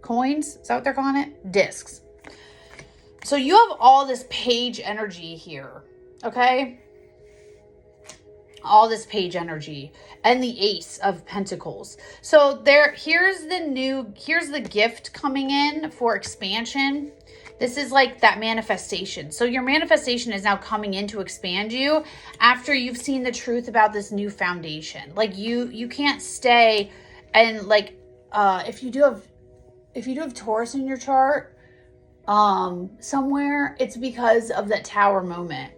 Coins. Is that what they're calling it? Discs. So you have all this page energy here. Okay. All this page energy and the Ace of Pentacles. So here's the gift coming in for expansion. This is like that manifestation. So your manifestation is now coming in to expand you after you've seen the truth about this new foundation. Like you can't stay and like, if you do have Taurus in your chart, somewhere, it's because of that Tower moment.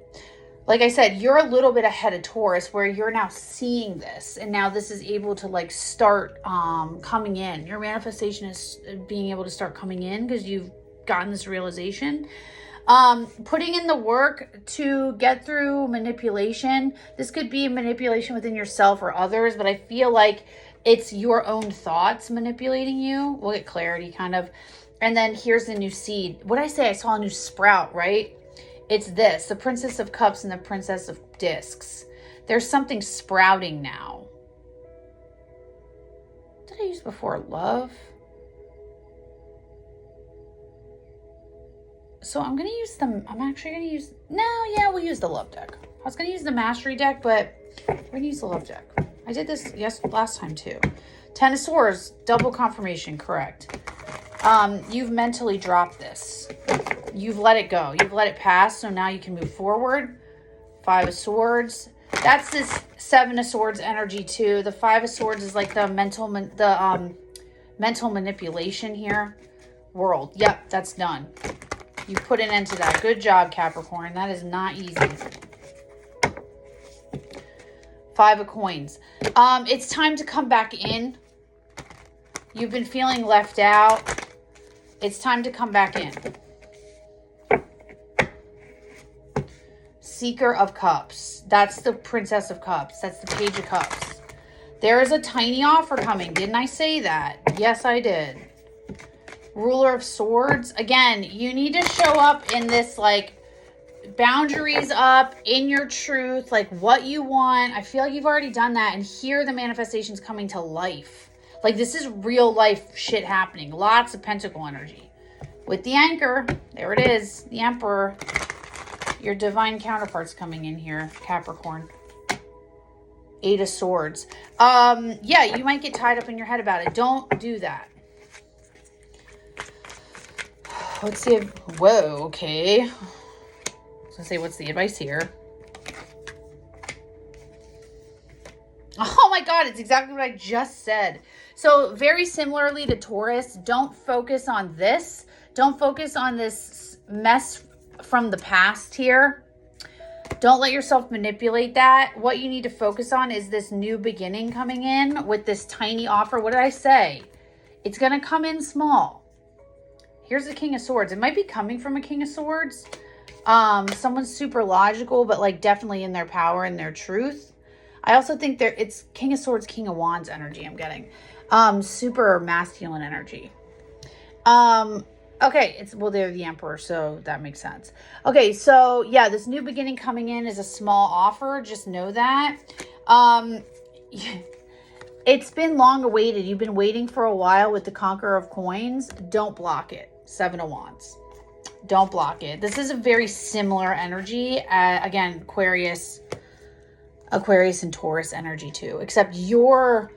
Like I said, you're a little bit ahead of Taurus where you're now seeing this. And now this is able to like start coming in. Your manifestation is being able to start coming in because you've gotten this realization. Putting in the work to get through manipulation. This could be manipulation within yourself or others. But I feel like it's your own thoughts manipulating you. We'll get clarity kind of. And then here's the new seed. What did I say? I saw a new sprout, right? It's this, the Princess of Cups and the Princess of Discs. There's something sprouting now. What did I use before? Love? So I'm going to use we'll use the love deck. I was going to use the mastery deck, but we're going to use the love deck. I did this last time too. 10 of Swords, double confirmation, correct. You've mentally dropped this. You've let it go. You've let it pass. So now you can move forward. 5 of Swords. That's this 7 of Swords energy too. The 5 of Swords is like the mental manipulation here. World. Yep, that's done. You put an end to that. Good job, Capricorn. That is not easy. 5 of Coins. It's time to come back in. You've been feeling left out. It's time to come back in. Seeker of Cups. That's the Princess of Cups. That's the Page of Cups. There is a tiny offer coming. Didn't I say that? Yes, I did. Ruler of Swords. Again, you need to show up in this, like, boundaries up, in your truth, like what you want. I feel like you've already done that. And here the manifestation's coming to life. Like, this is real life shit happening. Lots of pentacle energy. With the Anchor. There it is. The Emperor. Your divine counterpart's coming in here, Capricorn. 8 of Swords. Yeah, you might get tied up in your head about it. Don't do that. Let's see. Whoa, okay. I was going to say, what's the advice here? Oh my God, it's exactly what I just said. So very similarly to Taurus, don't focus on this. Don't focus on this mess from the past here. Don't let yourself manipulate that. What you need to focus on is this new beginning coming in with this tiny offer. What did I say? It's going to come in small. Here's the King of Swords. It might be coming from a King of Swords. Someone's super logical, but like definitely in their power and their truth. I also think it's King of Swords, King of Wands energy I'm getting. Super masculine energy. Okay, they're the Emperor, so that makes sense. Okay, so yeah, this new beginning coming in is a small offer. Just know that. It's been long awaited. You've been waiting for a while with the Conqueror of Coins. Don't block it. 7 of Wands. Don't block it. This is a very similar energy. Again, Aquarius and Taurus energy too, except you're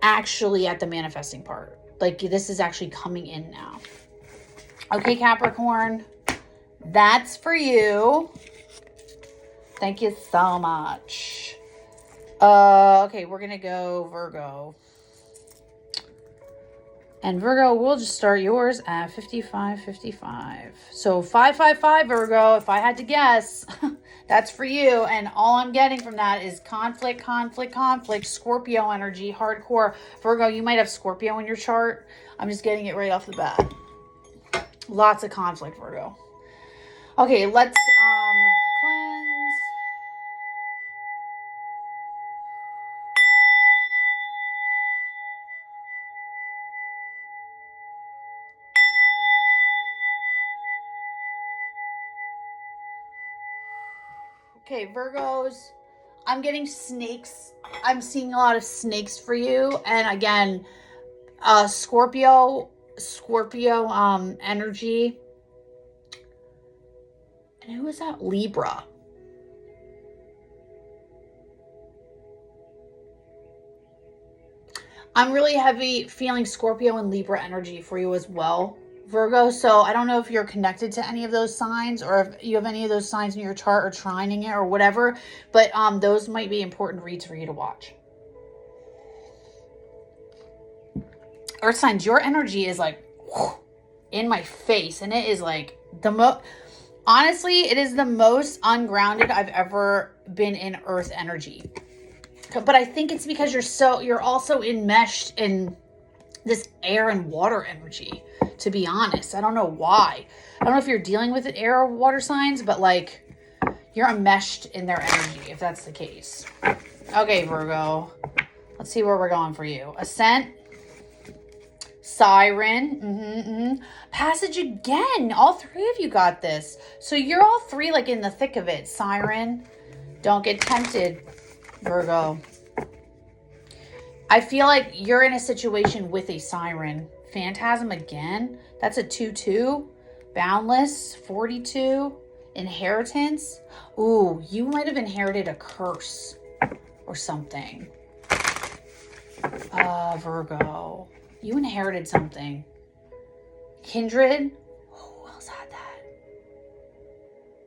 actually at the manifesting part. Like this is actually coming in now. Okay, Capricorn, that's for you. Thank you so much. Okay, we're going to go Virgo. And Virgo, we'll just start yours at 5555. So 555, Virgo, if I had to guess, that's for you. And all I'm getting from that is conflict, Scorpio energy, hardcore. Virgo, you might have Scorpio in your chart. I'm just getting it right off the bat. Lots of conflict, Virgo. Okay, let's cleanse. Okay, Virgos, I'm getting snakes. I'm seeing a lot of snakes for you. And again, Scorpio energy. And who is that? Libra. I'm really heavy feeling Scorpio and Libra energy for you as well, Virgo. So I don't know if you're connected to any of those signs or if you have any of those signs in your chart or trining it or whatever, but those might be important reads for you to watch. Earth signs, your energy is like in my face, and it is like honestly, it is the most ungrounded I've ever been in Earth energy. But I think it's because you're also enmeshed in this air and water energy, to be honest. I don't know why. I don't know if you're dealing with air or water signs, but like you're enmeshed in their energy, if that's the case. Okay, Virgo. Let's see where we're going for you. Ascent. Siren. Passage again. All three of you got this. So you're all three like in the thick of it. Siren. Don't get tempted, Virgo. I feel like you're in a situation with a siren. Phantasm again. That's a 2-2. Boundless. 42. Inheritance. Ooh, you might have inherited a curse or something. Virgo. You inherited something. Kindred. Who else had that?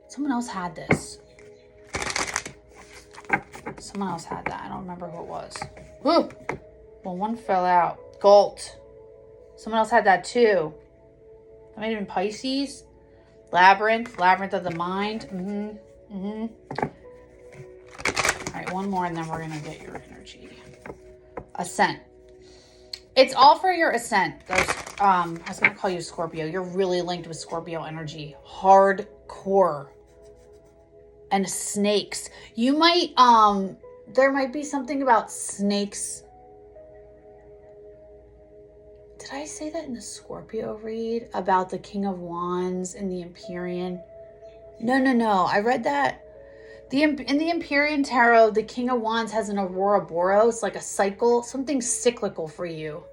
Someone else had this. Someone else had that. I don't remember who it was. Whew. Well, one fell out. Galt. Someone else had that too. That might have been Pisces. Labyrinth. Labyrinth of the mind. All right, one more and then we're going to get your energy. Ascent. It's all for your ascent. Those, I was going to call you Scorpio. You're really linked with Scorpio energy. Hardcore. And snakes. You might, there might be something about snakes. Did I say that in the Scorpio read? About the King of Wands and the Empyrean? No. I read that. In the Empyrean Tarot, the King of Wands has an Ouroboros, like a cycle, something cyclical for you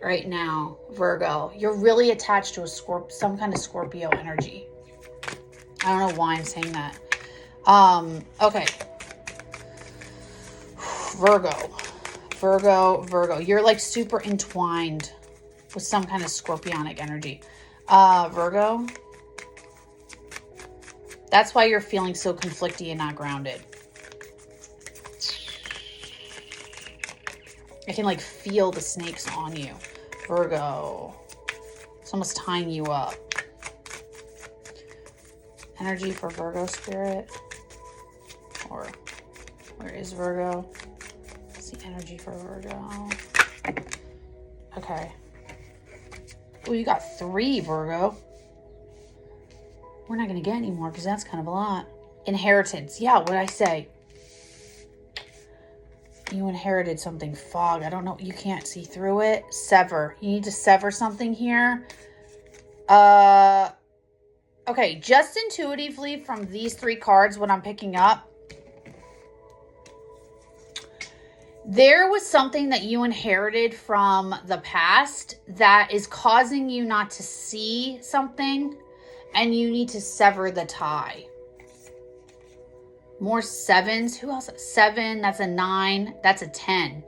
right now, Virgo. You're really attached to some kind of Scorpio energy. I don't know why I'm saying that. Okay. Virgo. You're like super entwined with some kind of scorpionic energy. Virgo. That's why you're feeling so conflicty and not grounded. I can like feel the snakes on you. Virgo. It's almost tying you up. Energy for Virgo spirit. Or where is Virgo? What's the energy for Virgo? Okay. Oh, you got 3, Virgo. We're not going to get any more because that's kind of a lot. Inheritance. Yeah, what did I say? You inherited something. Fog. I don't know. You can't see through it. Sever. You need to sever something here. Okay, just intuitively from these 3 cards, what I'm picking up, there was something that you inherited from the past that is causing you not to see something, and you need to sever the tie. More 7s. Who else? 7, that's a 9, that's a 10.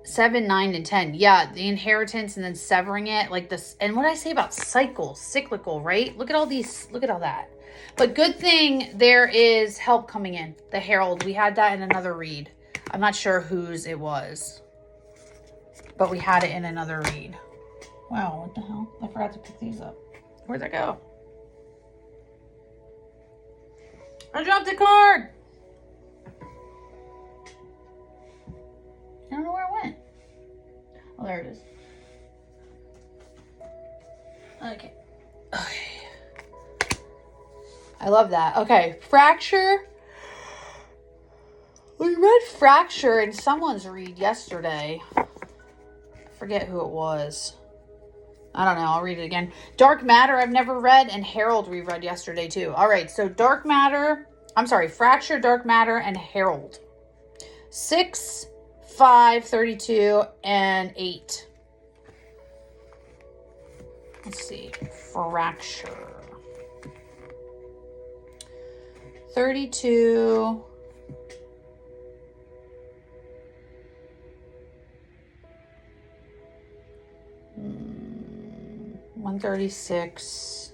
7, 9, and 10. Yeah, the inheritance and then severing it like this. And what did I say about cyclical, right? Look at all these, look at all that. But good thing there is help coming in. The Herald, we had that in another read. I'm not sure whose it was, but we had it in another read. Wow, what the hell? I forgot to pick these up. Where'd that go? I dropped a card. I don't know where it went. Oh, there it is. Okay. I love that. Okay, fracture. We read fracture in someone's read yesterday. I forget who it was. I don't know. I'll read it again. Dark matter I've never read, and Herald we read yesterday too. All right, so dark matter. I'm sorry, fracture, dark matter, and Herald. 6, 5, 32, and 8. Let's see. Fracture. 32. Hmm, 136.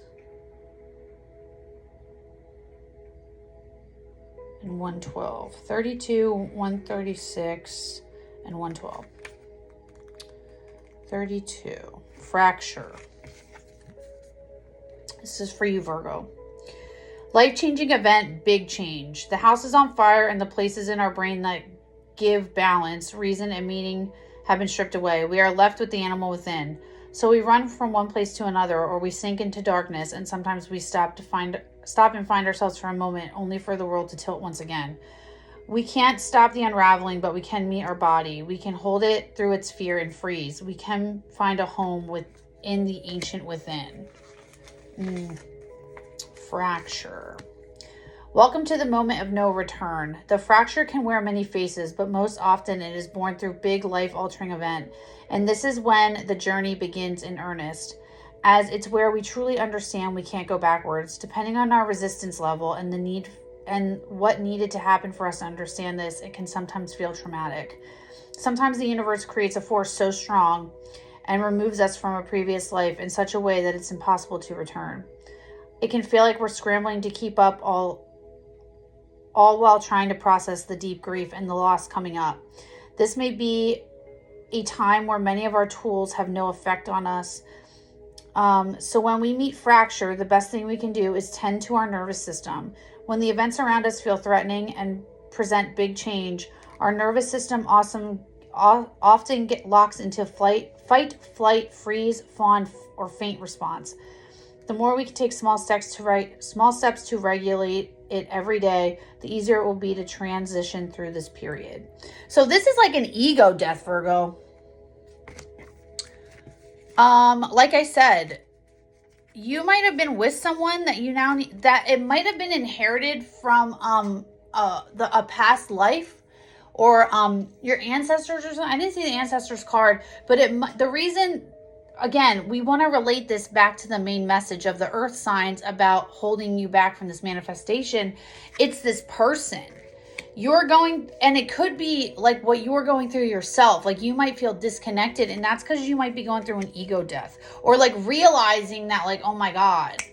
And 112. 32, 136, and 112. 32. Fracture. This is for you, Virgo. Life-changing event, big change. The house is on fire and the places in our brain that give balance, reason, and meaning have been stripped away. We are left with the animal within. So we run from one place to another, or we sink into darkness, and sometimes we stop and find ourselves for a moment, only for the world to tilt once again. We can't stop the unraveling, but we can meet our body. We can hold it through its fear and freeze. We can find a home within the ancient within. Fracture. Welcome to the moment of no return. The fracture can wear many faces, but most often it is born through big life-altering event. And this is when the journey begins in earnest, as it's where we truly understand we can't go backwards. Depending on our resistance level and the need and what needed to happen for us to understand this, it can sometimes feel traumatic. Sometimes the universe creates a force so strong and removes us from a previous life in such a way that it's impossible to return. It can feel like we're scrambling to keep up all while trying to process the deep grief and the loss coming up. This may be a time where many of our tools have no effect on us. So when we meet fracture, the best thing we can do is tend to our nervous system. When the events around us feel threatening and present big change, our nervous system often locks into fight, flight, freeze, fawn, or faint response. The more we can take small steps to regulate it every day, the easier it will be to transition through this period. So this is like an ego death, Virgo. Like I said, you might have been with someone that you now need, that it might have been inherited from a past life, or your ancestors or something. I didn't see the ancestors card, but the reason, again, we want to relate this back to the main message of the earth signs about holding you back from this manifestation. It's this person. You're going, and it could be like what you're going through yourself. Like you might feel disconnected, and that's because you might be going through an ego death, or like realizing that like, oh my God,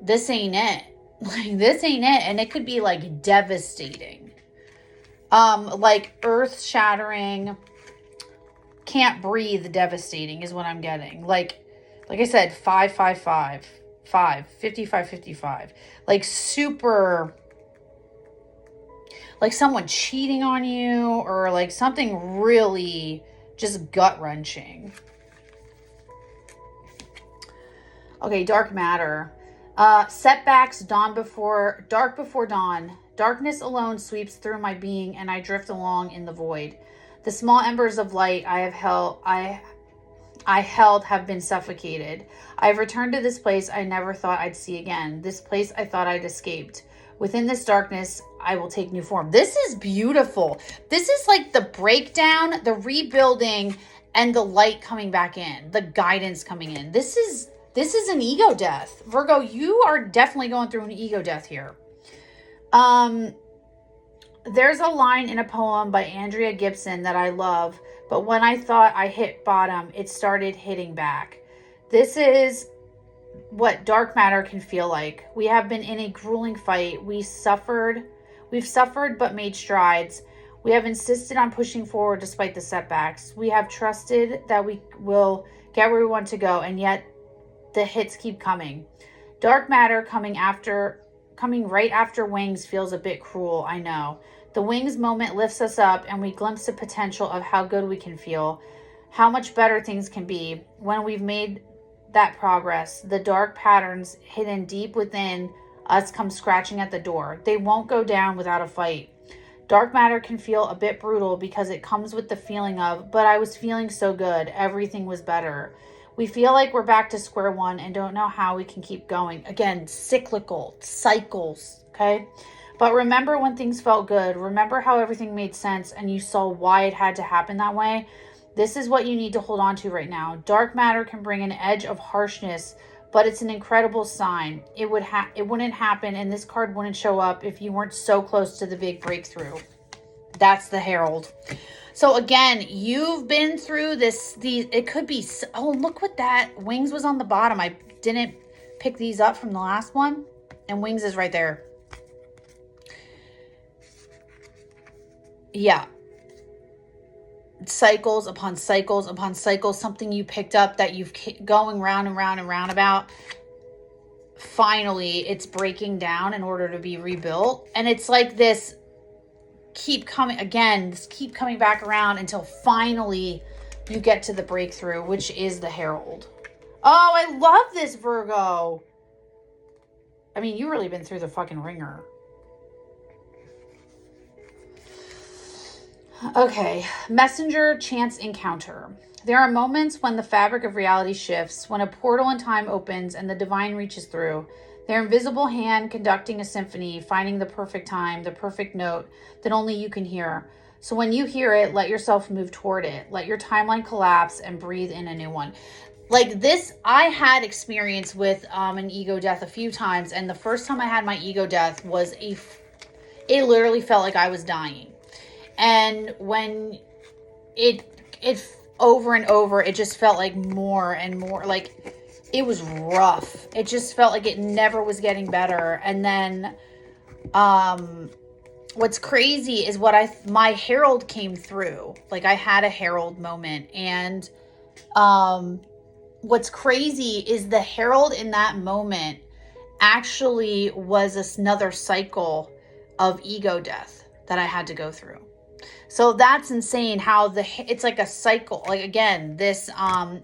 this ain't it. Like this ain't it. And it could be like devastating. Like earth shattering, can't breathe, devastating is what I'm getting. Like I said, 555, 55. Like super, like someone cheating on you, or like something really just gut-wrenching. Okay, dark matter. Setbacks, dark before dawn. Darkness alone sweeps through my being, and I drift along in the void. The small embers of light I held have been suffocated. I have returned to this place I never thought I'd see again. This place I thought I'd escaped. Within this darkness, I will take new form. This is beautiful. This is like the breakdown, the rebuilding, and the light coming back in, the guidance coming in. This is an ego death. Virgo, you are definitely going through an ego death here. There's a line in a poem by Andrea Gibson that I love, but when I thought I hit bottom, it started hitting back. This is what dark matter can feel like. We have been in a grueling fight. We've suffered but made strides. We have insisted on pushing forward despite the setbacks. We have trusted that we will get where we want to go, and yet the hits keep coming. Dark matter coming right after wings feels a bit cruel, I know. The wings moment lifts us up, and we glimpse the potential of how good we can feel, how much better things can be when we've made that progress. The dark patterns hidden deep within us come scratching at the door. They won't go down without a fight. Dark matter can feel a bit brutal because it comes with the feeling of, but I was feeling so good, everything was better. We feel like we're back to square one and don't know how we can keep going. Again, cyclical, cycles, okay? But remember when things felt good. Remember how everything made sense and you saw why it had to happen that way. This is what you need to hold on to right now. Dark matter can bring an edge of harshness, but it's an incredible sign. It wouldn't happen, and this card wouldn't show up if you weren't so close to the big breakthrough. That's the Herald. So again, you've been through this. It could be. Oh, look what that wings was on the bottom. I didn't pick these up from the last one, and wings is right there. Yeah. Cycles upon cycles upon cycles, something you picked up that you've going round and round and round about. Finally, it's breaking down in order to be rebuilt. And it's like this keep coming back around until finally you get to the breakthrough, which is the Herald. Oh, I love this, Virgo. I mean, you really been through the fucking ringer. Okay, messenger chance encounter. There are moments when the fabric of reality shifts, when a portal in time opens and the divine reaches through. Their invisible hand conducting a symphony, finding the perfect time, the perfect note that only you can hear. So when you hear it, let yourself move toward it. Let your timeline collapse and breathe in a new one. Like this, I had experience with an ego death a few times, and the first time I had my ego death was it literally felt like I was dying. And when it over and over, it just felt like more and more, like it was rough. It just felt like it never was getting better. And then what's crazy is my Herald came through. Like I had a Herald moment. And what's crazy is the Herald in that moment actually was another cycle of ego death that I had to go through. So that's insane how it's like a cycle. Like again, this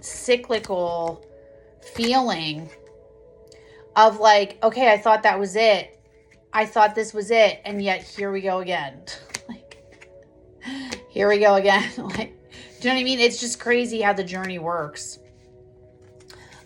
cyclical feeling of like, okay, I thought that was it. I thought this was it. And yet here we go again. Like, here we go again. Like, do you know what I mean? It's just crazy how the journey works.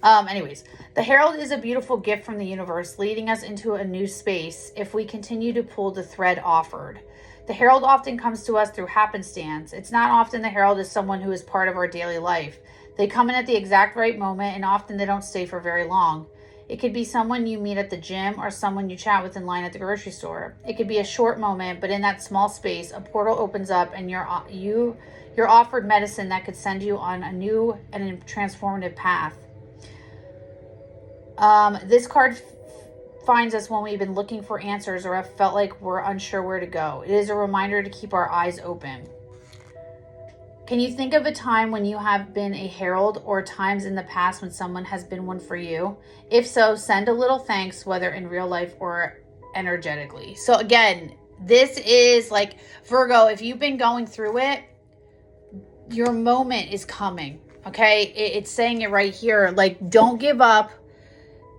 Anyways, the Herald is a beautiful gift from the universe, leading us into a new space if we continue to pull the thread offered. The Herald often comes to us through happenstance. It's not often the Herald is someone who is part of our daily life. They come in at the exact right moment, and often they don't stay for very long. It could be someone you meet at the gym or someone you chat with in line at the grocery store. It could be a short moment, but in that small space, a portal opens up and you're offered medicine that could send you on a new and transformative path. This card finds us when we've been looking for answers or have felt like we're unsure where to go. It is a reminder to keep our eyes open. Can you think of a time when you have been a herald or times in the past when someone has been one for you? If so, send a little thanks, whether in real life or energetically. So again, this is like Virgo, if you've been going through it, your moment is coming. Okay. It's saying it right here. Like, don't give up.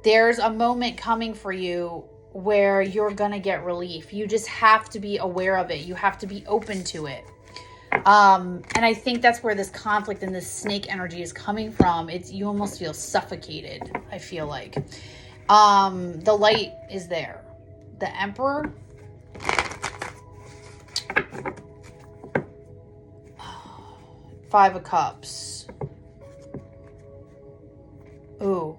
There's a moment coming for you where you're going to get relief. You just have to be aware of it. You have to be open to it. And I think that's where this conflict and this snake energy is coming from. You almost feel suffocated, I feel like. The light is there. The Emperor. Five of Cups. Ooh.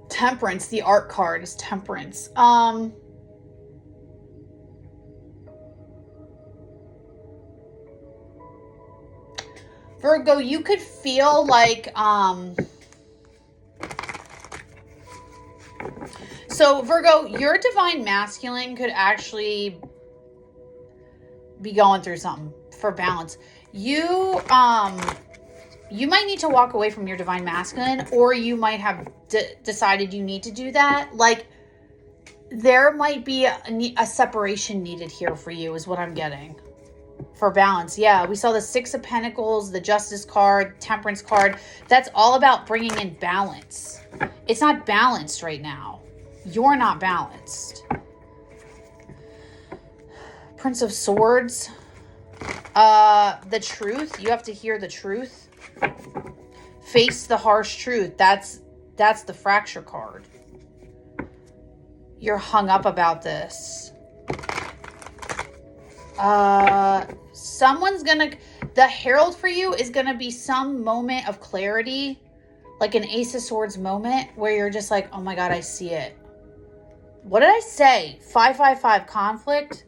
Temperance. The art card is Temperance. Virgo, you could feel like, so Virgo, your divine masculine could actually be going through something for balance. You might need to walk away from your divine masculine, or you might have decided you need to do that. Like, there might be a separation needed here for you, is what I'm getting. For balance. Yeah, we saw the Six of Pentacles, the Justice card, Temperance card. That's all about bringing in balance. It's not balanced right now. You're not balanced. Prince of Swords. The truth. You have to hear the truth. Face the harsh truth. That's the fracture card. You're hung up about this. The Herald for you is gonna be some moment of clarity, like an Ace of Swords moment where you're just like, oh my God, I see it. What did I say? 555 conflict.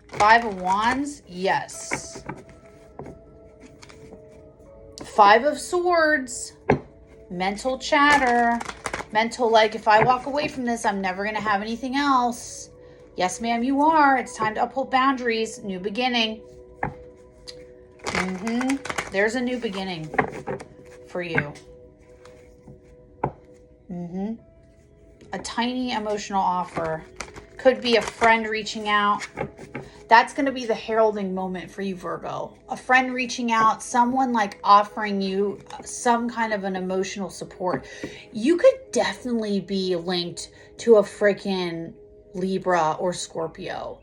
5 of Wands. Yes. 5 of Swords. Mental chatter. Mental, like, if I walk away from this, I'm never gonna have anything else. Yes, ma'am, you are. It's time to uphold boundaries. New beginning. There's a new beginning for you. A tiny emotional offer. Could be a friend reaching out. That's going to be the heralding moment for you, Virgo. A friend reaching out, someone like offering you some kind of an emotional support. You could definitely be linked to a freaking Libra or Scorpio.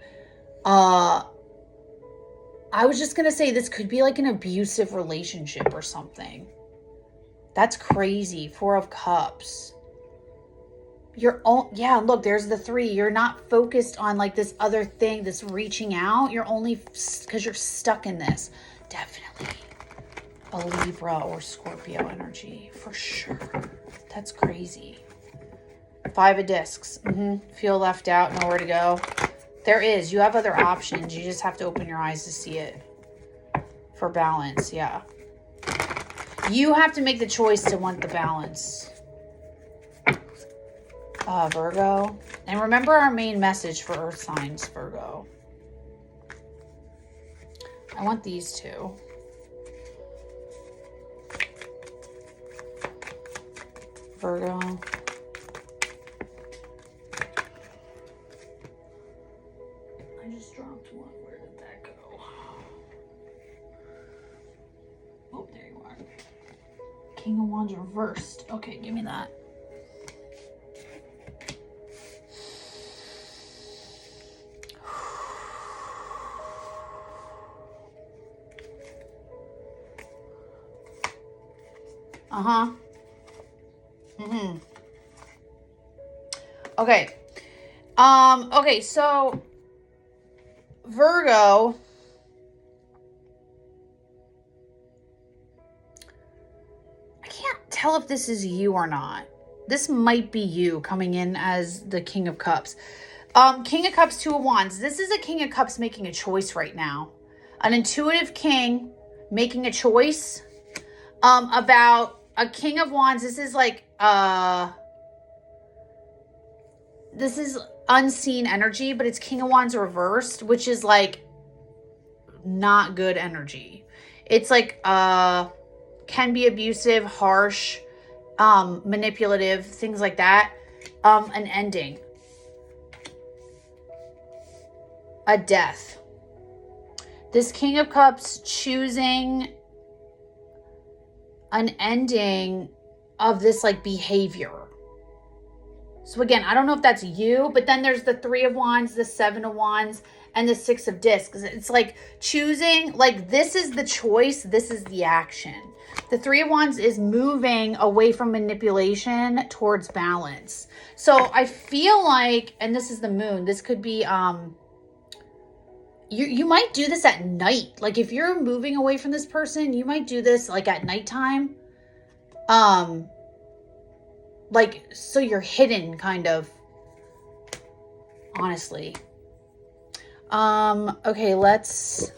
I was just going to say this could be like an abusive relationship or something. That's crazy. 4 of Cups. Yeah, look, there's the 3. You're not focused on like this other thing, this reaching out. You're only because you're stuck in this. Definitely a Libra or Scorpio energy for sure. That's crazy. 5 of Discs. Feel left out, nowhere to go. There is. You have other options. You just have to open your eyes to see it. For balance, yeah. You have to make the choice to want the balance. Virgo. And remember our main message for Earth signs, Virgo. I want these two. Virgo. I just dropped one. Where did that go? Oh, there you are. King of Wands reversed. Okay, give me that. Okay. Okay, so Virgo, I can't tell if this is you or not. This might be you coming in as the King of Cups. King of Cups, 2 of Wands. This is a King of Cups making a choice right now. An intuitive king making a choice about a King of Wands. This is like this is unseen energy, but it's King of Wands reversed, which is like not good energy. It's like can be abusive, harsh, manipulative, things like that. An ending. A death. This King of Cups choosing an ending of this like behavior. So again, I don't know if that's you, but then there's the 3 of Wands, the 7 of Wands, and the 6 of Discs. It's like choosing, like this is the choice, this is the action. The 3 of Wands is moving away from manipulation towards balance. So I feel like, and this is the Moon, this could be, you might do this at night. Like if you're moving away from this person, you might do this like at nighttime. Like, so you're hidden kind of, honestly. Okay, let's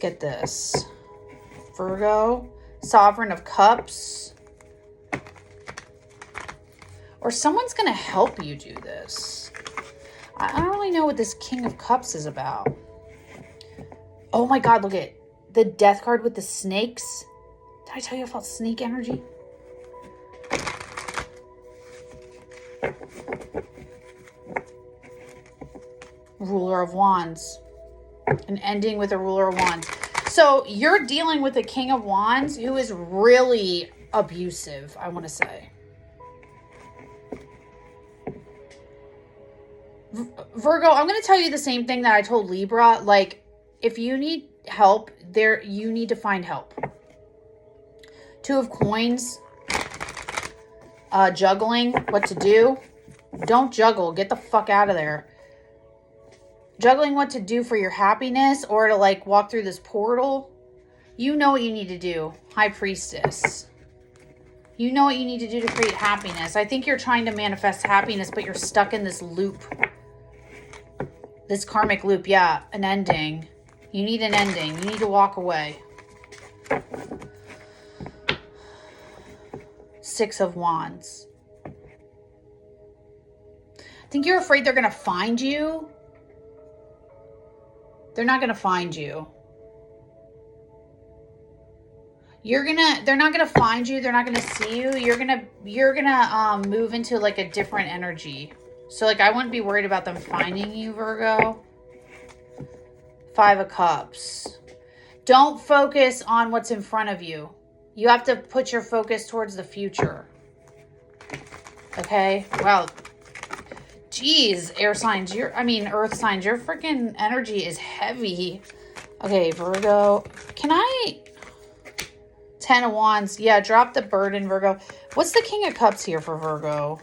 get this. Virgo, Sovereign of Cups. Or someone's going to help you do this. I don't really know what this King of Cups is about. Oh my God, look at the Death card with the snakes. Did I tell you I felt snake energy? Ruler of Wands. An ending with a Ruler of Wands. So you're dealing with a King of Wands who is really abusive, I want to say. Virgo, I'm going to tell you the same thing that I told Libra. Like, if you need help, you need to find help. 2 of Coins. Juggling, what to do. Don't juggle. Get the fuck out of there. Juggling what to do for your happiness or to like walk through this portal. You know what you need to do. High Priestess. You know what you need to do to create happiness. I think you're trying to manifest happiness, but you're stuck in this loop. This karmic loop. Yeah, an ending. You need an ending. You need to walk away. 6 of Wands. I think you're afraid they're going to find you. They're not going to find you. They're not going to find you. They're not going to see you. You're going to move into like a different energy. So like, I wouldn't be worried about them finding you, Virgo. 5 of Cups. Don't focus on what's in front of you. You have to put your focus towards the future. Okay? Well, geez, air signs, earth signs, your freaking energy is heavy. Okay, Virgo. Can I... 10 of Wands. Yeah, drop the burden, Virgo. What's the King of Cups here for Virgo?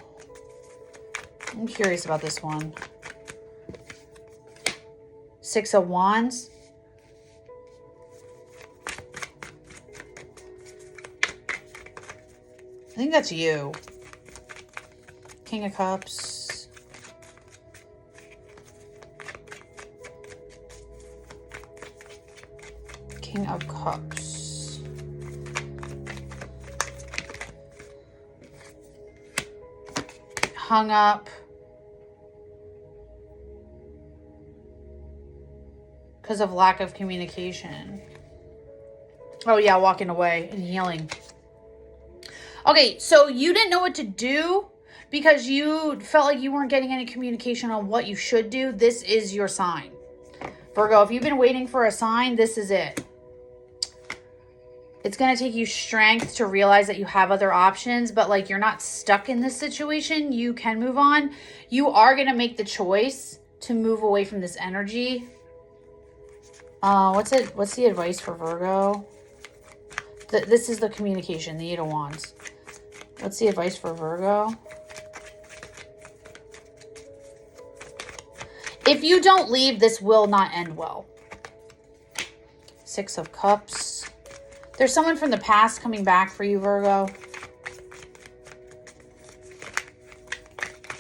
I'm curious about this one. 6 of Wands. I think that's you. King of Cups. King of Cups. Hung up. Because of lack of communication. Oh yeah, walking away and healing. Okay, so you didn't know what to do because you felt like you weren't getting any communication on what you should do. This is your sign. Virgo, if you've been waiting for a sign, this is it. It's going to take you strength to realize that you have other options, but like you're not stuck in this situation. You can move on. You are going to make the choice to move away from this energy. What's the advice for Virgo? This is the communication, the 8 of Wands. What's the advice for Virgo? If you don't leave, this will not end well. 6 of Cups. There's someone from the past coming back for you, Virgo.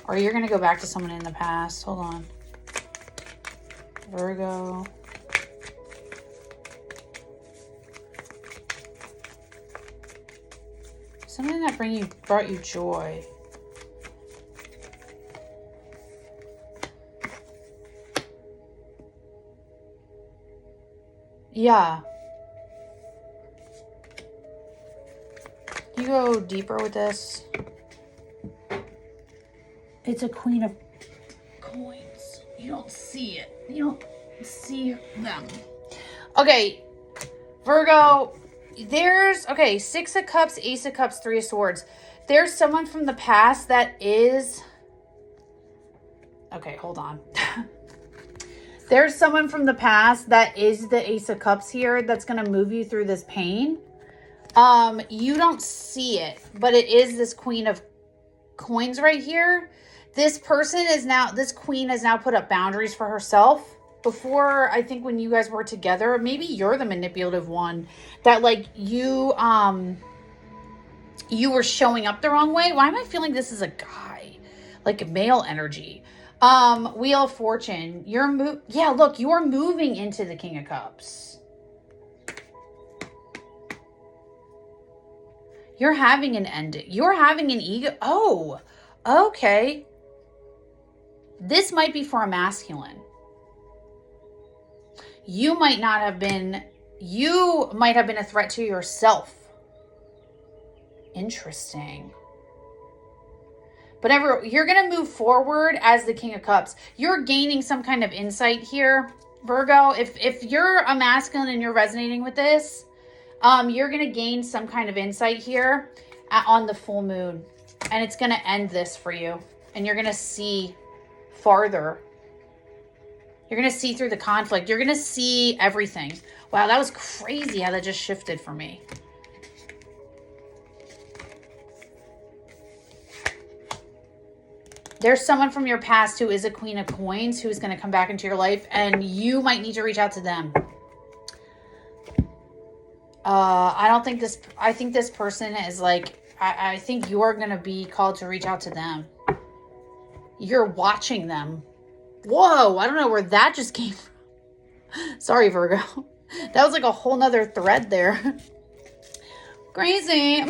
Or you're going to go back to someone in the past. Hold on. Virgo. Something that brought you joy. Yeah. You go deeper with this. It's a Queen of Coins. You don't see it. You see them. Okay, Virgo, there's, okay, Six of Cups, Ace of Cups, Three of Swords. There's someone from the past that is, okay, hold on. There's someone from the past that is the Ace of Cups here that's going to move you through this pain. You don't see it, but it is this Queen of Coins right here. This person is now, this queen has now put up boundaries for herself. Before, I think when you guys were together, maybe you're the manipulative one that like you were showing up the wrong way. Why am I feeling this is a guy? Like male energy. Wheel of Fortune. Yeah, look, you're moving into the King of Cups. You're having an ending. You're having an ego. Oh, okay. This might be for a masculine. You might have been a threat to yourself. Interesting. But you're going to move forward as the King of Cups. You're gaining some kind of insight here, Virgo. If you're a masculine and you're resonating with this, you're going to gain some kind of insight here on the full moon. And it's going to end this for you. And you're going to see farther. You're going to see through the conflict. You're going to see everything. Wow, that was crazy how that just shifted for me. There's someone from your past who is a Queen of Coins who is going to come back into your life, and you might need to reach out to them. I think this person is like, I think you're going to be called to reach out to them. You're watching them. Whoa, I don't know where that just came from. Sorry, Virgo. That was like a whole nother thread there. Crazy.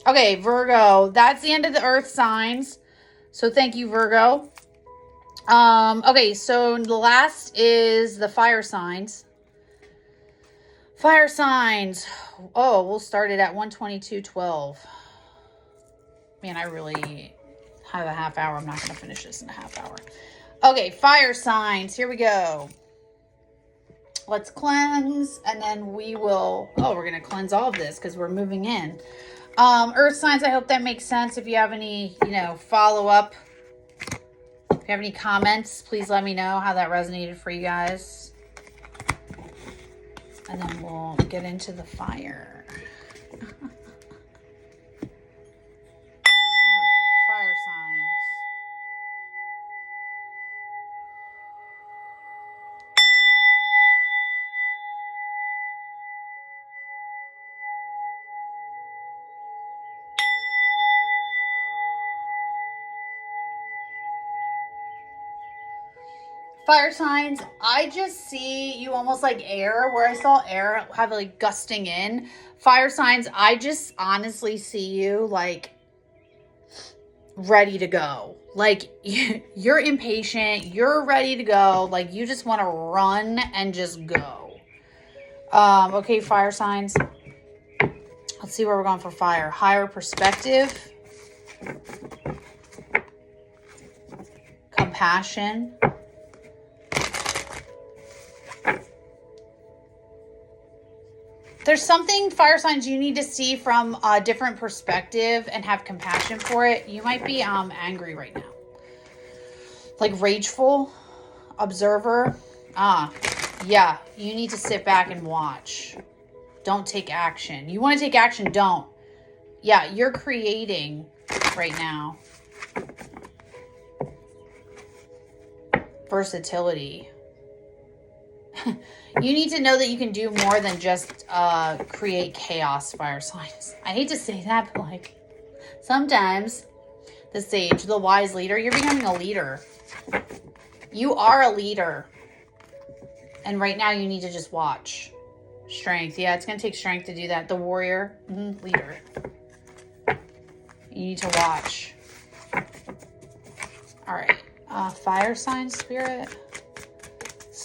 Okay, Virgo, that's the end of the earth signs. So thank you, Virgo. Okay, so the last is the fire signs. Fire signs. Oh, we'll start it at 122:12. Man, I really have a half hour. I'm not going to finish this in a half hour. Okay, fire signs. Here we go. Let's cleanse, and then we will... Oh, we're going to cleanse all of this because we're moving in. Earth signs, I hope that makes sense. If you have any, follow-up, if you have any comments, please let me know how that resonated for you guys. And then we'll get into the fire. Fire signs. Fire signs, I just see you almost like air, where I saw air have like gusting in. Fire signs, I just honestly see you like ready to go. Like you're impatient, you're ready to go. Like you just want to run and just go. Okay, fire signs. Let's see where we're going for fire. Higher perspective. Compassion. There's something, fire signs, you need to see from a different perspective and have compassion for it. You might be angry right now. Like rageful, observer. Yeah, you need to sit back and watch. Don't take action. You want to take action, don't. Yeah, you're creating right now. Versatility. You need to know that you can do more than just create chaos, fire signs. I hate to say that, but like sometimes the sage, the wise leader, you're becoming a leader. You are a leader. And right now you need to just watch. Strength. Yeah, it's going to take strength to do that. The warrior, leader. You need to watch. All right. Fire sign spirit.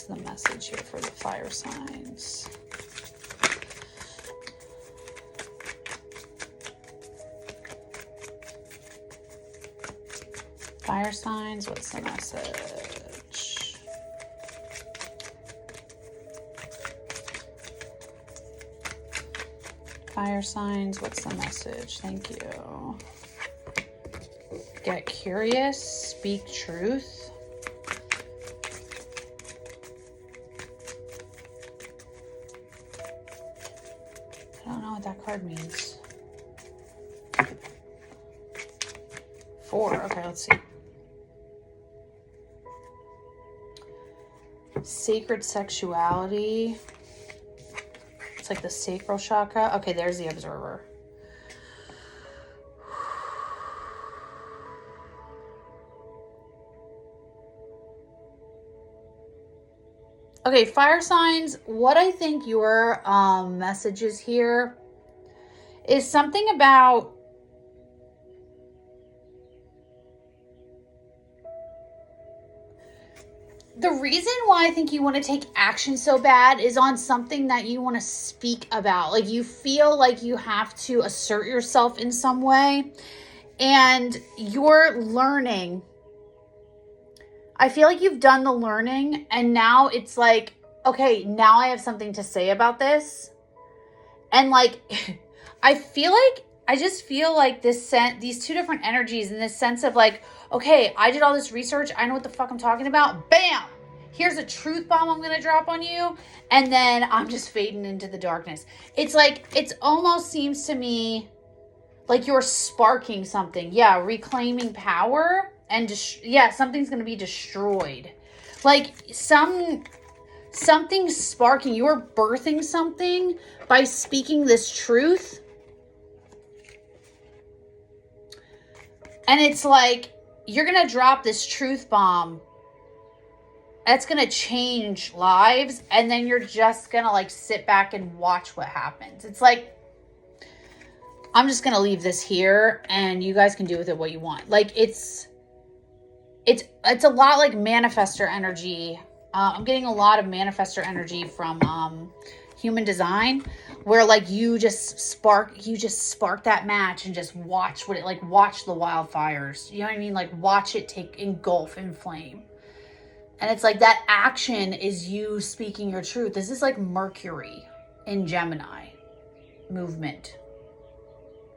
The message here for the fire signs. Fire signs, what's the message? Fire signs, what's the message? Thank you. Get curious, speak truth. I don't know what that card means. 4, okay, let's see. Sacred sexuality. It's like the sacral chakra. Okay, there's the observer. Okay, fire signs, what I think your message is here is something about the reason why I think you want to take action so bad is on something that you want to speak about. Like you feel like you have to assert yourself in some way, and you're learning. I feel like you've done the learning, and now it's like, okay, now I have something to say about this. And like, I just feel like these two different energies in this sense of like, okay, I did all this research. I know what the fuck I'm talking about. Bam! Here's a truth bomb I'm going to drop on you. And then I'm just fading into the darkness. It's like, it almost seems to me like you're sparking something. Yeah, reclaiming power. And something's going to be destroyed. Like something's sparking. You're birthing something by speaking this truth. And it's like, you're going to drop this truth bomb. That's going to change lives. And then you're just going to like sit back and watch what happens. It's like, I'm just going to leave this here and you guys can do with it what you want. Like it's a lot like manifestor energy. I'm getting a lot of manifestor energy from human design, where like you just spark that match and just watch what it like, watch the wildfires. You know what I mean? Like watch it engulf in flame. And it's like that action is you speaking your truth. This is like Mercury in Gemini movement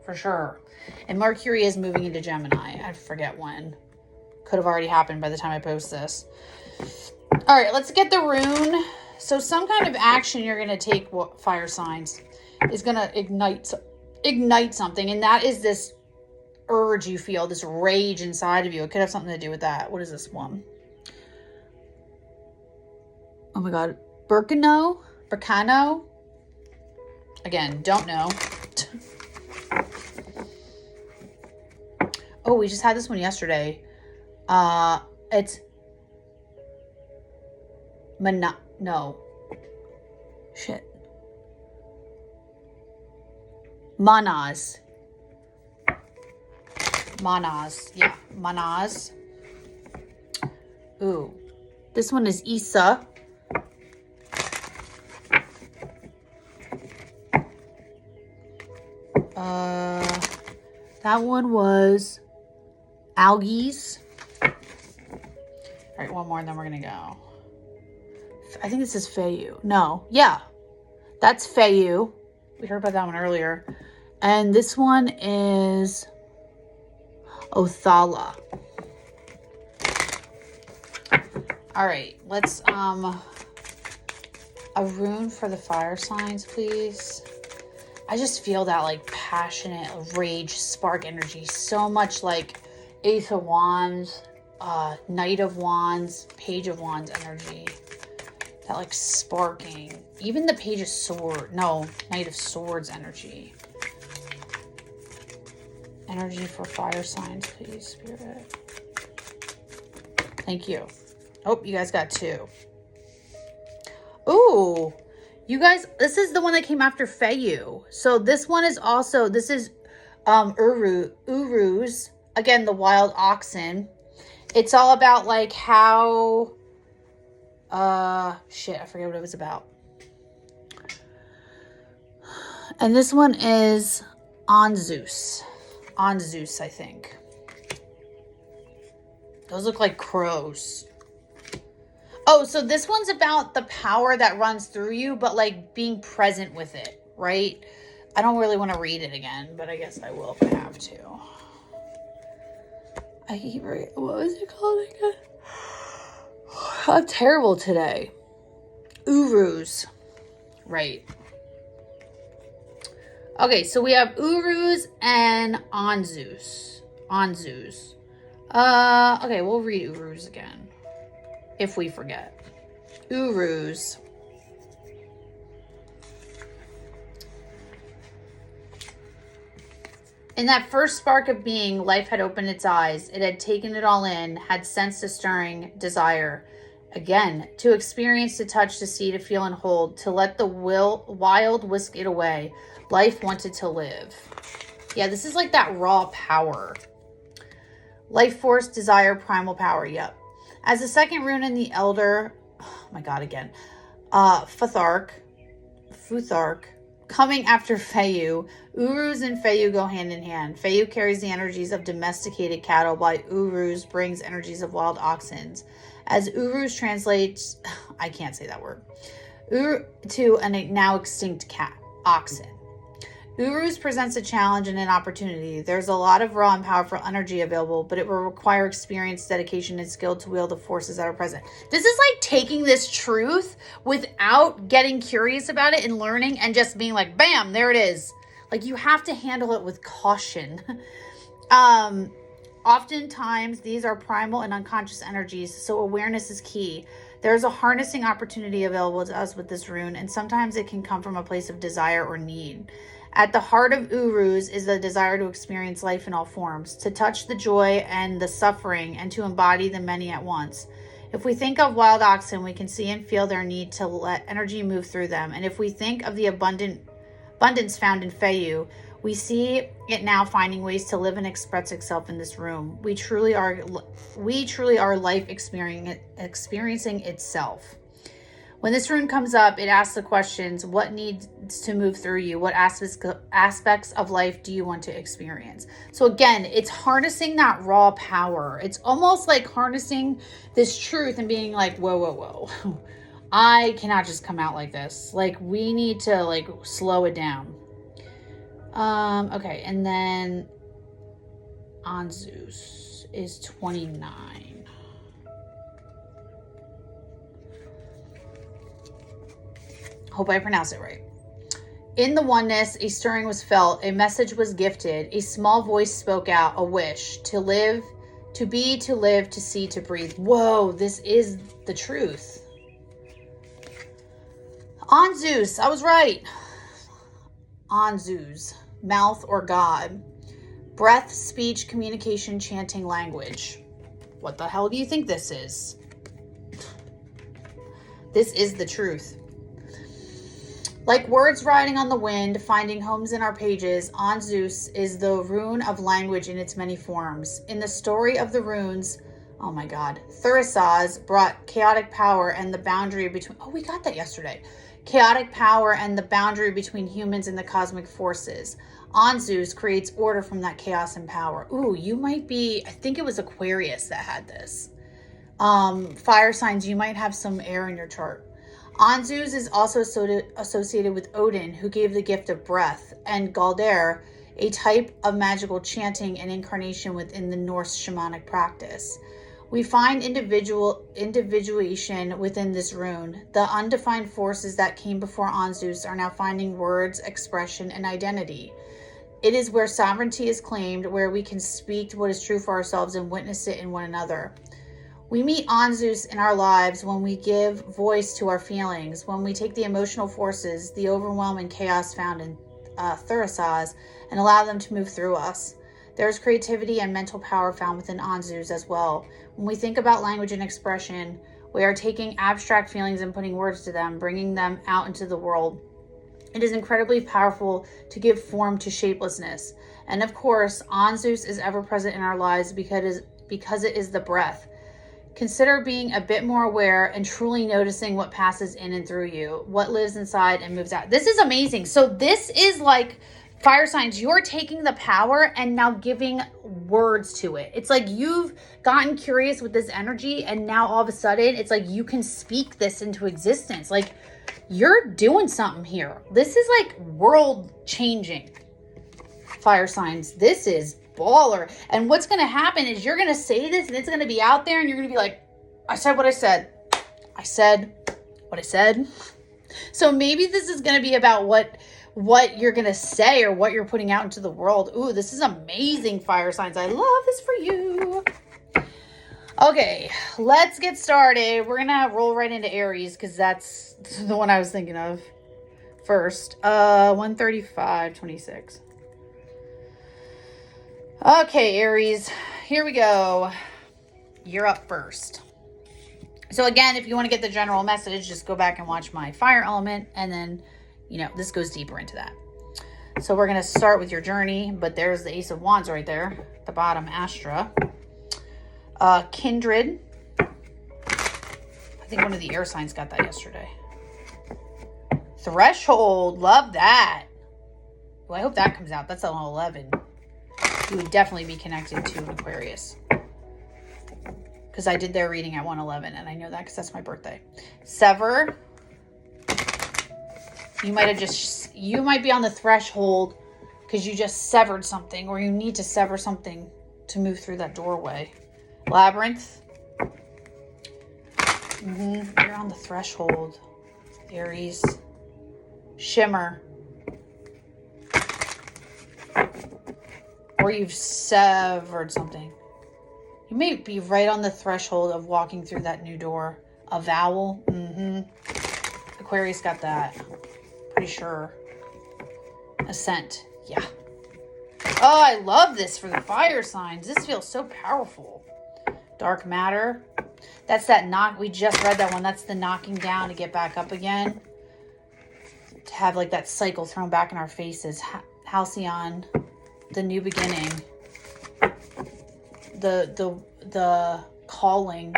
for sure. And Mercury is moving into Gemini. I forget when. Could have already happened by the time I post this. All right, let's get the rune. So some kind of action you're going to take, fire signs, is going to ignite something. And that is this urge you feel, this rage inside of you. It could have something to do with that. What is this one? Oh my God. Burkano. Again, don't know. Oh, we just had this one yesterday. It's no. Shit. Manas. Yeah, Manas. Ooh. This one is Isa. That one was Algies. All right, one more and then we're going to go. I think this is Feyu. No, yeah. That's Feyu. We heard about that one earlier. And this one is Othala. All right, let's, a rune for the fire signs, please. I just feel that like passionate rage, spark energy. So much like Ace of Wands, Knight of Wands, Page of Wands energy. That like sparking. Even the Page of Swords. No, Knight of Swords energy. Energy for fire signs, please, Spirit. Thank you. Oh, you guys got 2. Ooh. You guys, this is the one that came after Feyu. So this one is also, this is Urus. Again, the wild oxen. It's all about like how, shit, I forget what it was about. And this one is Zeus, I think. Those look like crows. Oh, so this one's about the power that runs through you, but like being present with it, right? I don't really want to read it again, but I guess I will if I have to. I keep reading. What was it called again? I'm terrible today. Urus. Right. Okay, so we have Urus and Anzus. Okay, we'll read Urus again. If we forget. Urus. In that first spark of being, life had opened its eyes. It had taken it all in, had sensed a stirring desire. Again, to experience, to touch, to see, to feel and hold, to let the wild whisk it away. Life wanted to live. Yeah, this is like that raw power. Life force, desire, primal power. Yep. As the second rune in the Elder, oh my God, again. Futhark, coming after Feyu. Urus and Feyu go hand in hand. Feyu carries the energies of domesticated cattle, while Urus brings energies of wild oxen. As Urus translates, I can't say that word, to a now extinct oxen. Urus presents a challenge and an opportunity. There's a lot of raw and powerful energy available, but it will require experience, dedication, and skill to wield the forces that are present. This is like taking this truth without getting curious about it and learning and just being like, bam, there it is. Like, you have to handle it with caution. Oftentimes, these are primal and unconscious energies, so awareness is key. There's a harnessing opportunity available to us with this rune, and sometimes it can come from a place of desire or need. At the heart of Urus is the desire to experience life in all forms, to touch the joy and the suffering, and to embody the many at once. If we think of wild oxen, we can see and feel their need to let energy move through them. And if we think of the abundance found in Feyu, we see it now finding ways to live and express itself in this room. We truly are life experiencing itself. When this rune comes up, it asks the questions: what needs to move through you? What aspects of life do you want to experience? So again, it's harnessing that raw power. It's almost like harnessing this truth and being like, whoa. I cannot just come out like this. Like, we need to like slow it down. Okay, and then Anzus is 29. Hope I pronounced it right. In the oneness, a stirring was felt, a message was gifted, a small voice spoke out, a wish to live, to be, to live, to see, to breathe. Whoa, this is the truth. Anzus, I was right. Anzus, mouth or God. Breath, speech, communication, chanting, language. What the hell do you think this is? This is the truth. Like words riding on the wind, finding homes in our pages, Anzus is the rune of language in its many forms. In the story of the runes, oh my God, Thurisaz brought chaotic power and the boundary between, we got that yesterday. Chaotic power and the boundary between humans and the cosmic forces. Anzus creates order from that chaos and power. Ooh, you might be, I think it was Aquarius that had this. Fire signs, you might have some air in your chart. Anzus is also associated with Odin, who gave the gift of breath, and Galder, a type of magical chanting and incarnation within the Norse shamanic practice. We find individuation within this rune. The undefined forces that came before Anzus are now finding words, expression, and identity. It is where sovereignty is claimed, where we can speak what is true for ourselves and witness it in one another. We meet Anzus in our lives when we give voice to our feelings, when we take the emotional forces, the overwhelming chaos found in Thurisaz, and allow them to move through us. There is creativity and mental power found within Anzus as well. When we think about language and expression, we are taking abstract feelings and putting words to them, bringing them out into the world. It is incredibly powerful to give form to shapelessness. And of course, Anzus is ever present in our lives because it is the breath. Consider being a bit more aware and truly noticing what passes in and through you, what lives inside and moves out. This is amazing. So this is like fire signs. You're taking the power and now giving words to it. It's like you've gotten curious with this energy and now all of a sudden it's like you can speak this into existence. Like You're doing something here. This is like world changing, fire signs. This is baller. And what's going to happen is you're going to say this and it's going to be out there and you're going to be like, I said what I said. I said what I said. So maybe this is going to be about what you're going to say or what you're putting out into the world. Ooh, this is amazing, fire signs. I love this for you. Okay, let's get started. We're going to roll right into Aries because that's the one I was thinking of first. 135.26. Okay, Aries, here we go. You're up first. So again, if you want to get the general message, just go back and watch my fire element, and then, this goes deeper into that. So we're going to start with your journey, but there's the Ace of Wands right there at the bottom, Astra. Kindred. I think one of the air signs got that yesterday. Threshold. Love that. Well, I hope that comes out. That's on 11. You would definitely be connected to an Aquarius. Because I did their reading at 111, and I know that because that's my birthday. Sever. You might be on the threshold because you just severed something, or you need to sever something to move through that doorway. Labyrinth. You're on the threshold, Aries. Shimmer. Or you've severed something. You may be right on the threshold of walking through that new door. Avowal. Aquarius got that. Pretty sure. Ascent. Yeah. Oh, I love this for the fire signs. This feels so powerful. Dark matter. That's that knock. We just read that one. That's the knocking down to get back up again. To have like that cycle thrown back in our faces. Halcyon. The new beginning. The calling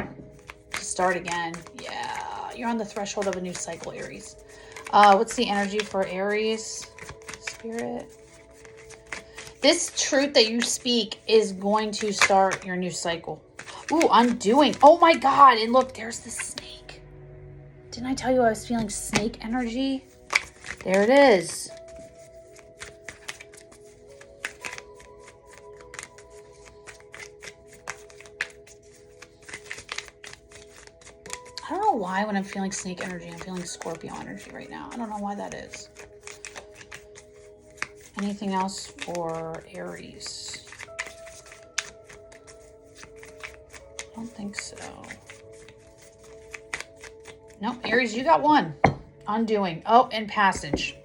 to start again. Yeah. You're on the threshold of a new cycle, Aries. What's the energy for Aries? Spirit. This truth that you speak is going to start your new cycle. Ooh, undoing. Oh my God. And look, there's the snake. Didn't I tell you I was feeling snake energy? There it is. I don't know why when I'm feeling snake energy, I'm feeling Scorpio energy right now. I don't know why that is. Anything else for Aries? I don't think so. Nope, Aries, you got one. Undoing. Oh, and passage.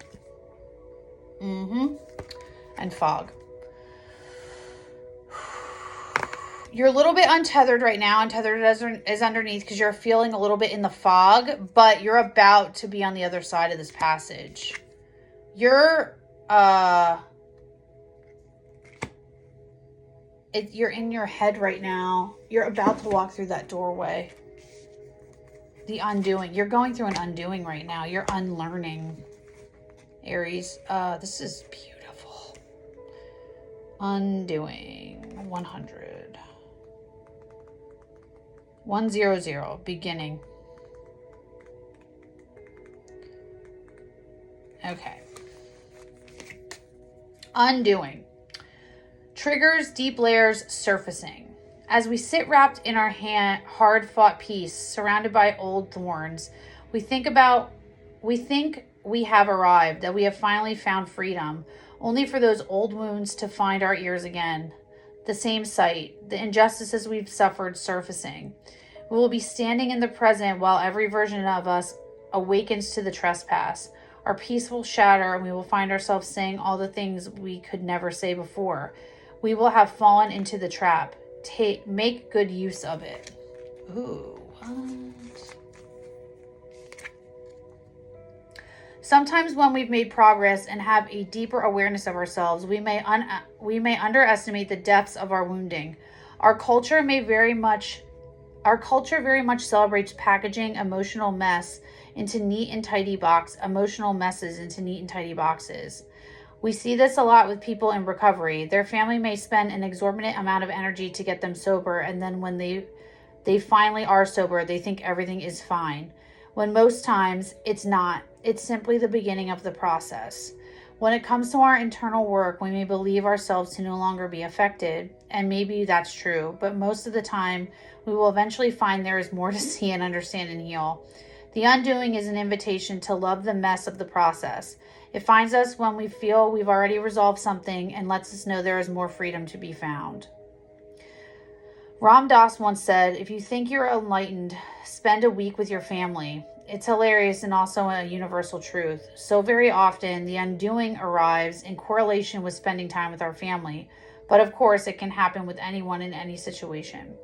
And fog. You're a little bit untethered right now. Untethered is underneath because you're feeling a little bit in the fog, but you're about to be on the other side of this passage. You're in your head right now. You're about to walk through that doorway. The undoing. You're going through an undoing right now. You're unlearning, Aries. This is beautiful. Undoing. 100. 100. Beginning. Okay. Undoing. Triggers, deep layers, surfacing. As we sit wrapped in our hard-fought peace, surrounded by old thorns, we think we have arrived, that we have finally found freedom, only for those old wounds to find our ears again. The same sight, the injustices we've suffered surfacing. We will be standing in the present while every version of us awakens to the trespass. Our peace will shatter, and we will find ourselves saying all the things we could never say before. We will have fallen into the trap. Make good use of it. Ooh, what? Sometimes when we've made progress and have a deeper awareness of ourselves, we may underestimate the depths of our wounding. Our culture very much celebrates packaging emotional messes into neat and tidy boxes. We see this a lot with people in recovery. Their family may spend an exorbitant amount of energy to get them sober, and then when they finally are sober, they think everything is fine. when most times it's not. It's simply the beginning of the process. When it comes to our internal work, we may believe ourselves to no longer be affected, and maybe that's true, but most of the time, we will eventually find there is more to see and understand and heal. The undoing is an invitation to love the mess of the process. It finds us when we feel we've already resolved something and lets us know there is more freedom to be found. Ram Dass once said, if you think you're enlightened, spend a week with your family. It's hilarious and also a universal truth. So very often, the undoing arrives in correlation with spending time with our family. But of course, it can happen with anyone in any situation.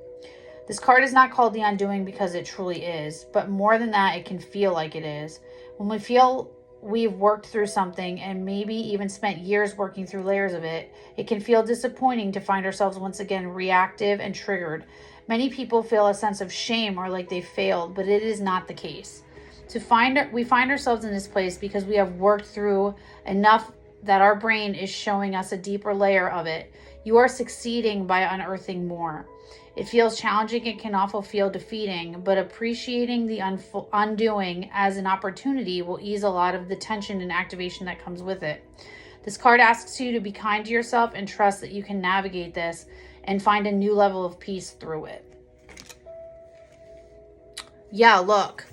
This card is not called the undoing because it truly is, but more than that, it can feel like it is. When we feel we've worked through something and maybe even spent years working through layers of it, it can feel disappointing to find ourselves once again reactive and triggered. Many people feel a sense of shame or like they failed, but it is not the case. We find ourselves in this place because we have worked through enough that our brain is showing us a deeper layer of it. You are succeeding by unearthing more. It feels challenging and can also feel defeating, but appreciating the undoing as an opportunity will ease a lot of the tension and activation that comes with it. This card asks you to be kind to yourself and trust that you can navigate this and find a new level of peace through it. Yeah, look.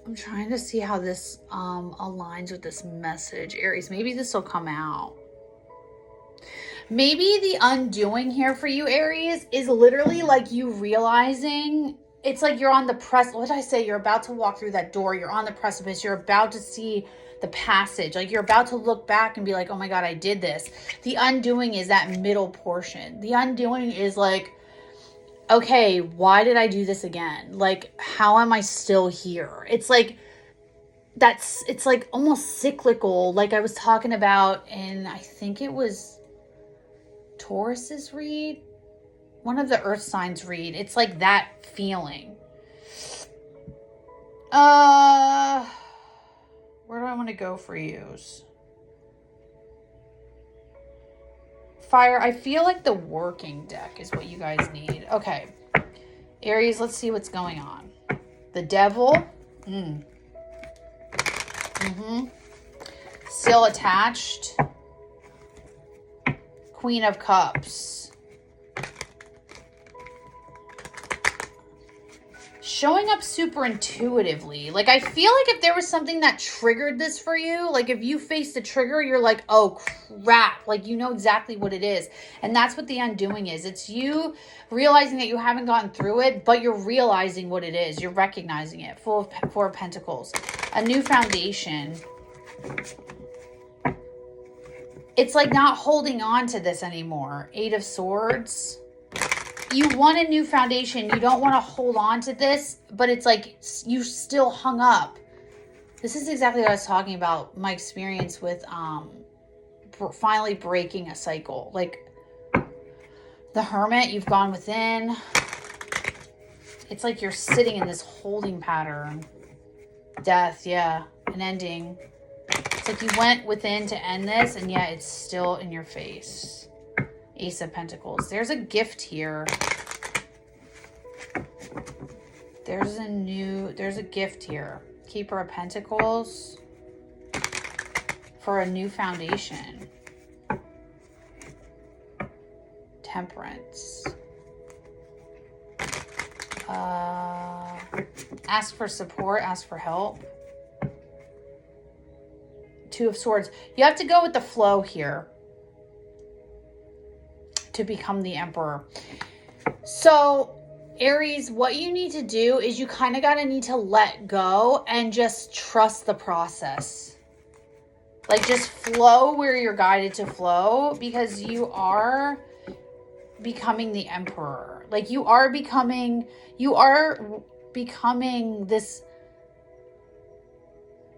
I'm trying to see how this aligns with this message. Aries, maybe this will come out. Maybe the undoing here for you, Aries, is literally like you realizing it's like you're on the what did I say? You're about to walk through that door. You're on the precipice. You're about to see the passage. Like you're about to look back and be like, oh my God, I did this. The undoing is that middle portion. The undoing is like, okay, why did I do this again? Like, how am I still here? It's like, it's like almost cyclical. Like I was talking about in, I think it was Taurus's read, one of the earth signs read. It's like that feeling. Where do I want to go for yous? Fire, I feel like the working deck is what you guys need. Okay. Aries, let's see what's going on. The Devil. Still attached. Queen of Cups. Showing up super intuitively. Like, I feel like if there was something that triggered this for you, like if you faced a trigger, you're like, oh crap, like you know exactly what it is. And that's what the undoing is. It's you realizing that you haven't gotten through it, but you're realizing what it is. You're recognizing it. Four of Pentacles. A new foundation. It's like not holding on to this anymore. Eight of Swords. You want a new foundation. You don't want to hold on to this, but it's like you still hung up. This is exactly what I was talking about. My experience with finally breaking a cycle. Like the Hermit, you've gone within. It's like you're sitting in this holding pattern. Death, yeah, an ending. It's like you went within to end this, and yet it's still in your face. Ace of Pentacles. There's a gift here. There's a gift here. Keeper of Pentacles for a new foundation. Temperance. Ask for support, ask for help. Two of Swords. You have to go with the flow here to become the Emperor. So, Aries, what you need to do is you kind of need to let go and just trust the process. Like just flow where you're guided to flow, because you are becoming the Emperor. Like you are becoming this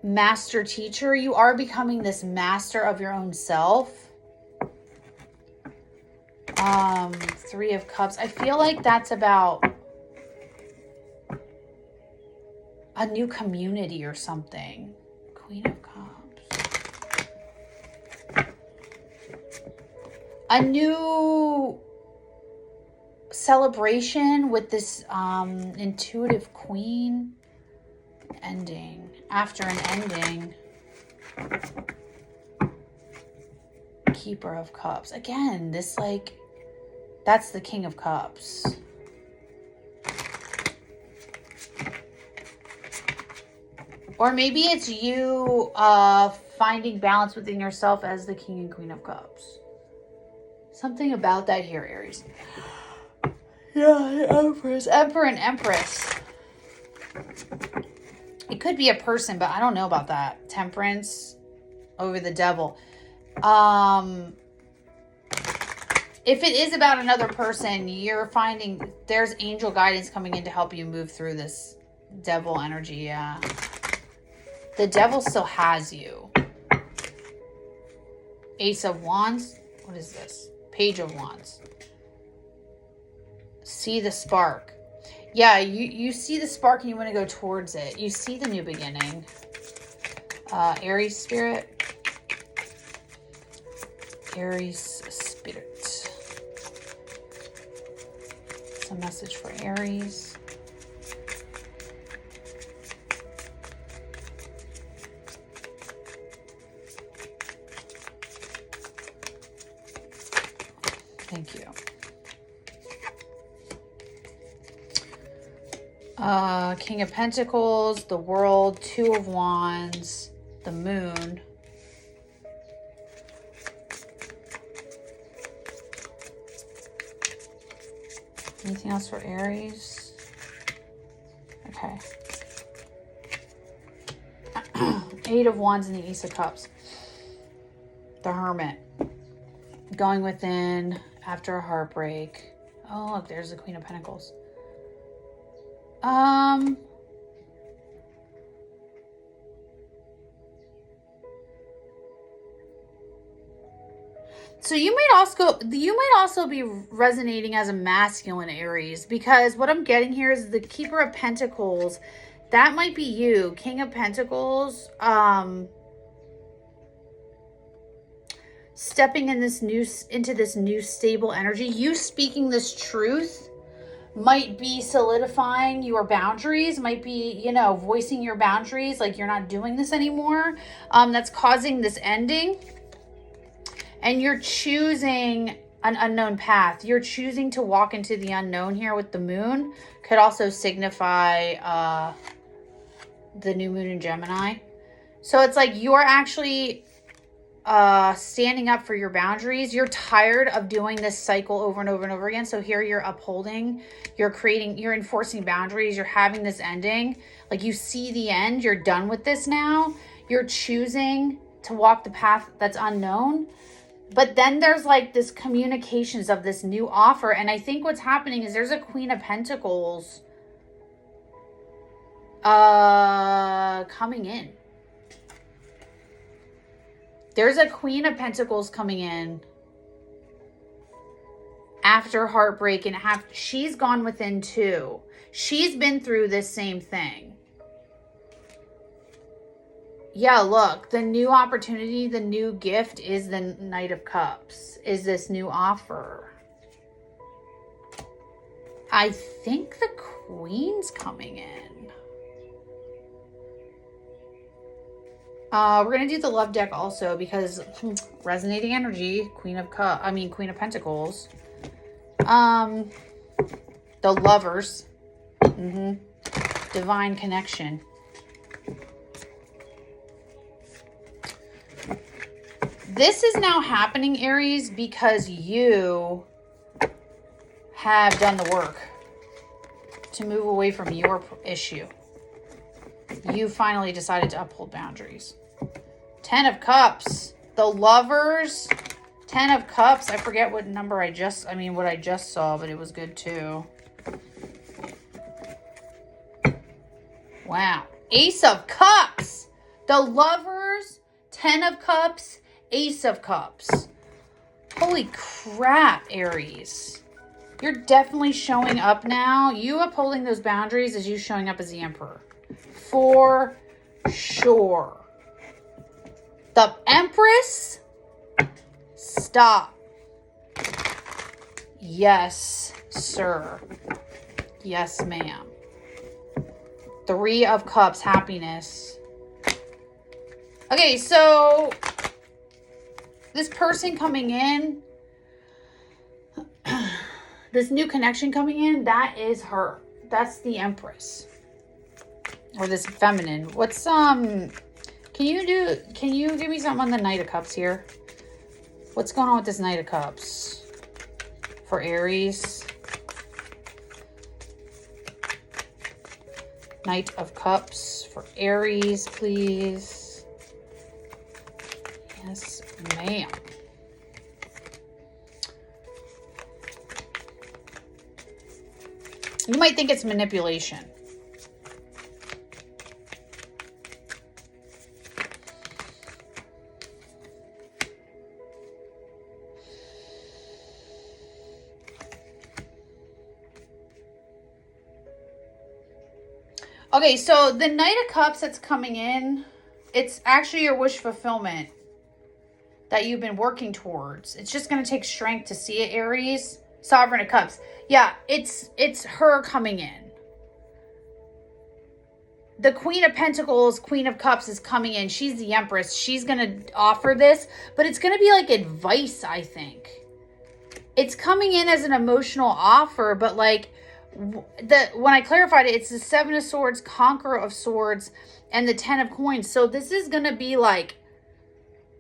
master teacher. You are becoming this master of your own self. Three of Cups. I feel like that's about a new community or something. Queen of Cups. A new celebration with this intuitive queen. Ending. After an ending. Keeper of Cups. Again, this like, that's the King of Cups. Or maybe it's you finding balance within yourself as the King and Queen of Cups. Something about that here, Aries. Yeah, Empress. Emperor and Empress. It could be a person, but I don't know about that. Temperance over the Devil. If it is about another person, you're finding there's angel guidance coming in to help you move through this Devil energy. Yeah. The Devil still has you. Ace of Wands. What is this? Page of Wands. See the spark. Yeah, you see the spark and you want to go towards it. You see the new beginning. Aries spirit. Aries spirit. It's a message for Aries. Thank you. King of Pentacles, the World, Two of Wands, the Moon. Anything else for Aries? Okay. Eight of Wands and the Ace of Cups. The Hermit. Going within after a heartbreak. Oh, look, there's the Queen of Pentacles. So you might also be resonating as a masculine Aries, because what I'm getting here is the Keeper of Pentacles. That might be you, King of Pentacles. Stepping in into this new stable energy. You speaking this truth might be solidifying your boundaries, might be, voicing your boundaries, like you're not doing this anymore. That's causing this ending. And you're choosing an unknown path. You're choosing to walk into the unknown here with the moon. Could also signify the new moon in Gemini. So it's like you're actually standing up for your boundaries. You're tired of doing this cycle over and over and over again. So here you're upholding, you're enforcing boundaries. You're having this ending. Like you see the end. You're done with this now. You're choosing to walk the path that's unknown. But then there's like this communications of this new offer. And I think what's happening is there's a Queen of Pentacles coming in. There's a Queen of Pentacles coming in after heartbreak, and she's gone within too. She's been through this same thing. Yeah, look, the new opportunity, the new gift is the Knight of Cups, is this new offer. I think the Queen's coming in. We're going to do the love deck also because resonating energy, Queen of Pentacles. The Lovers. Divine connection. This is now happening, Aries, because you have done the work to move away from your issue. You finally decided to uphold boundaries. 10 of Cups. The Lovers. 10 of Cups. I forget what number what I just saw, but it was good too. Wow. Ace of Cups. The Lovers. 10 of Cups. Ace of Cups. Holy crap, Aries. You're definitely showing up now. You upholding those boundaries is you showing up as the Emperor. For sure. The Empress. Stop. Yes, sir. Yes, ma'am. Three of Cups, happiness. Okay, so this person coming in, this new connection coming in, that is her. That's the Empress. Or this feminine. What's, can you give me something on the Knight of Cups here? What's going on with this Knight of Cups? For Aries. Knight of Cups for Aries, please. Yes, ma'am. You might think it's manipulation. Okay, so the Knight of Cups that's coming in, it's actually your wish fulfillment that you've been working towards. It's just going to take strength to see it, Aries. Sovereign of Cups. Yeah, it's her coming in. The Queen of Pentacles, Queen of Cups is coming in. She's the Empress. She's going to offer this, but it's going to be like advice, I think. It's coming in as an emotional offer, but like, when I clarified it, it's the Seven of Swords, Conqueror of Swords, and the Ten of Coins. So this is going to be like,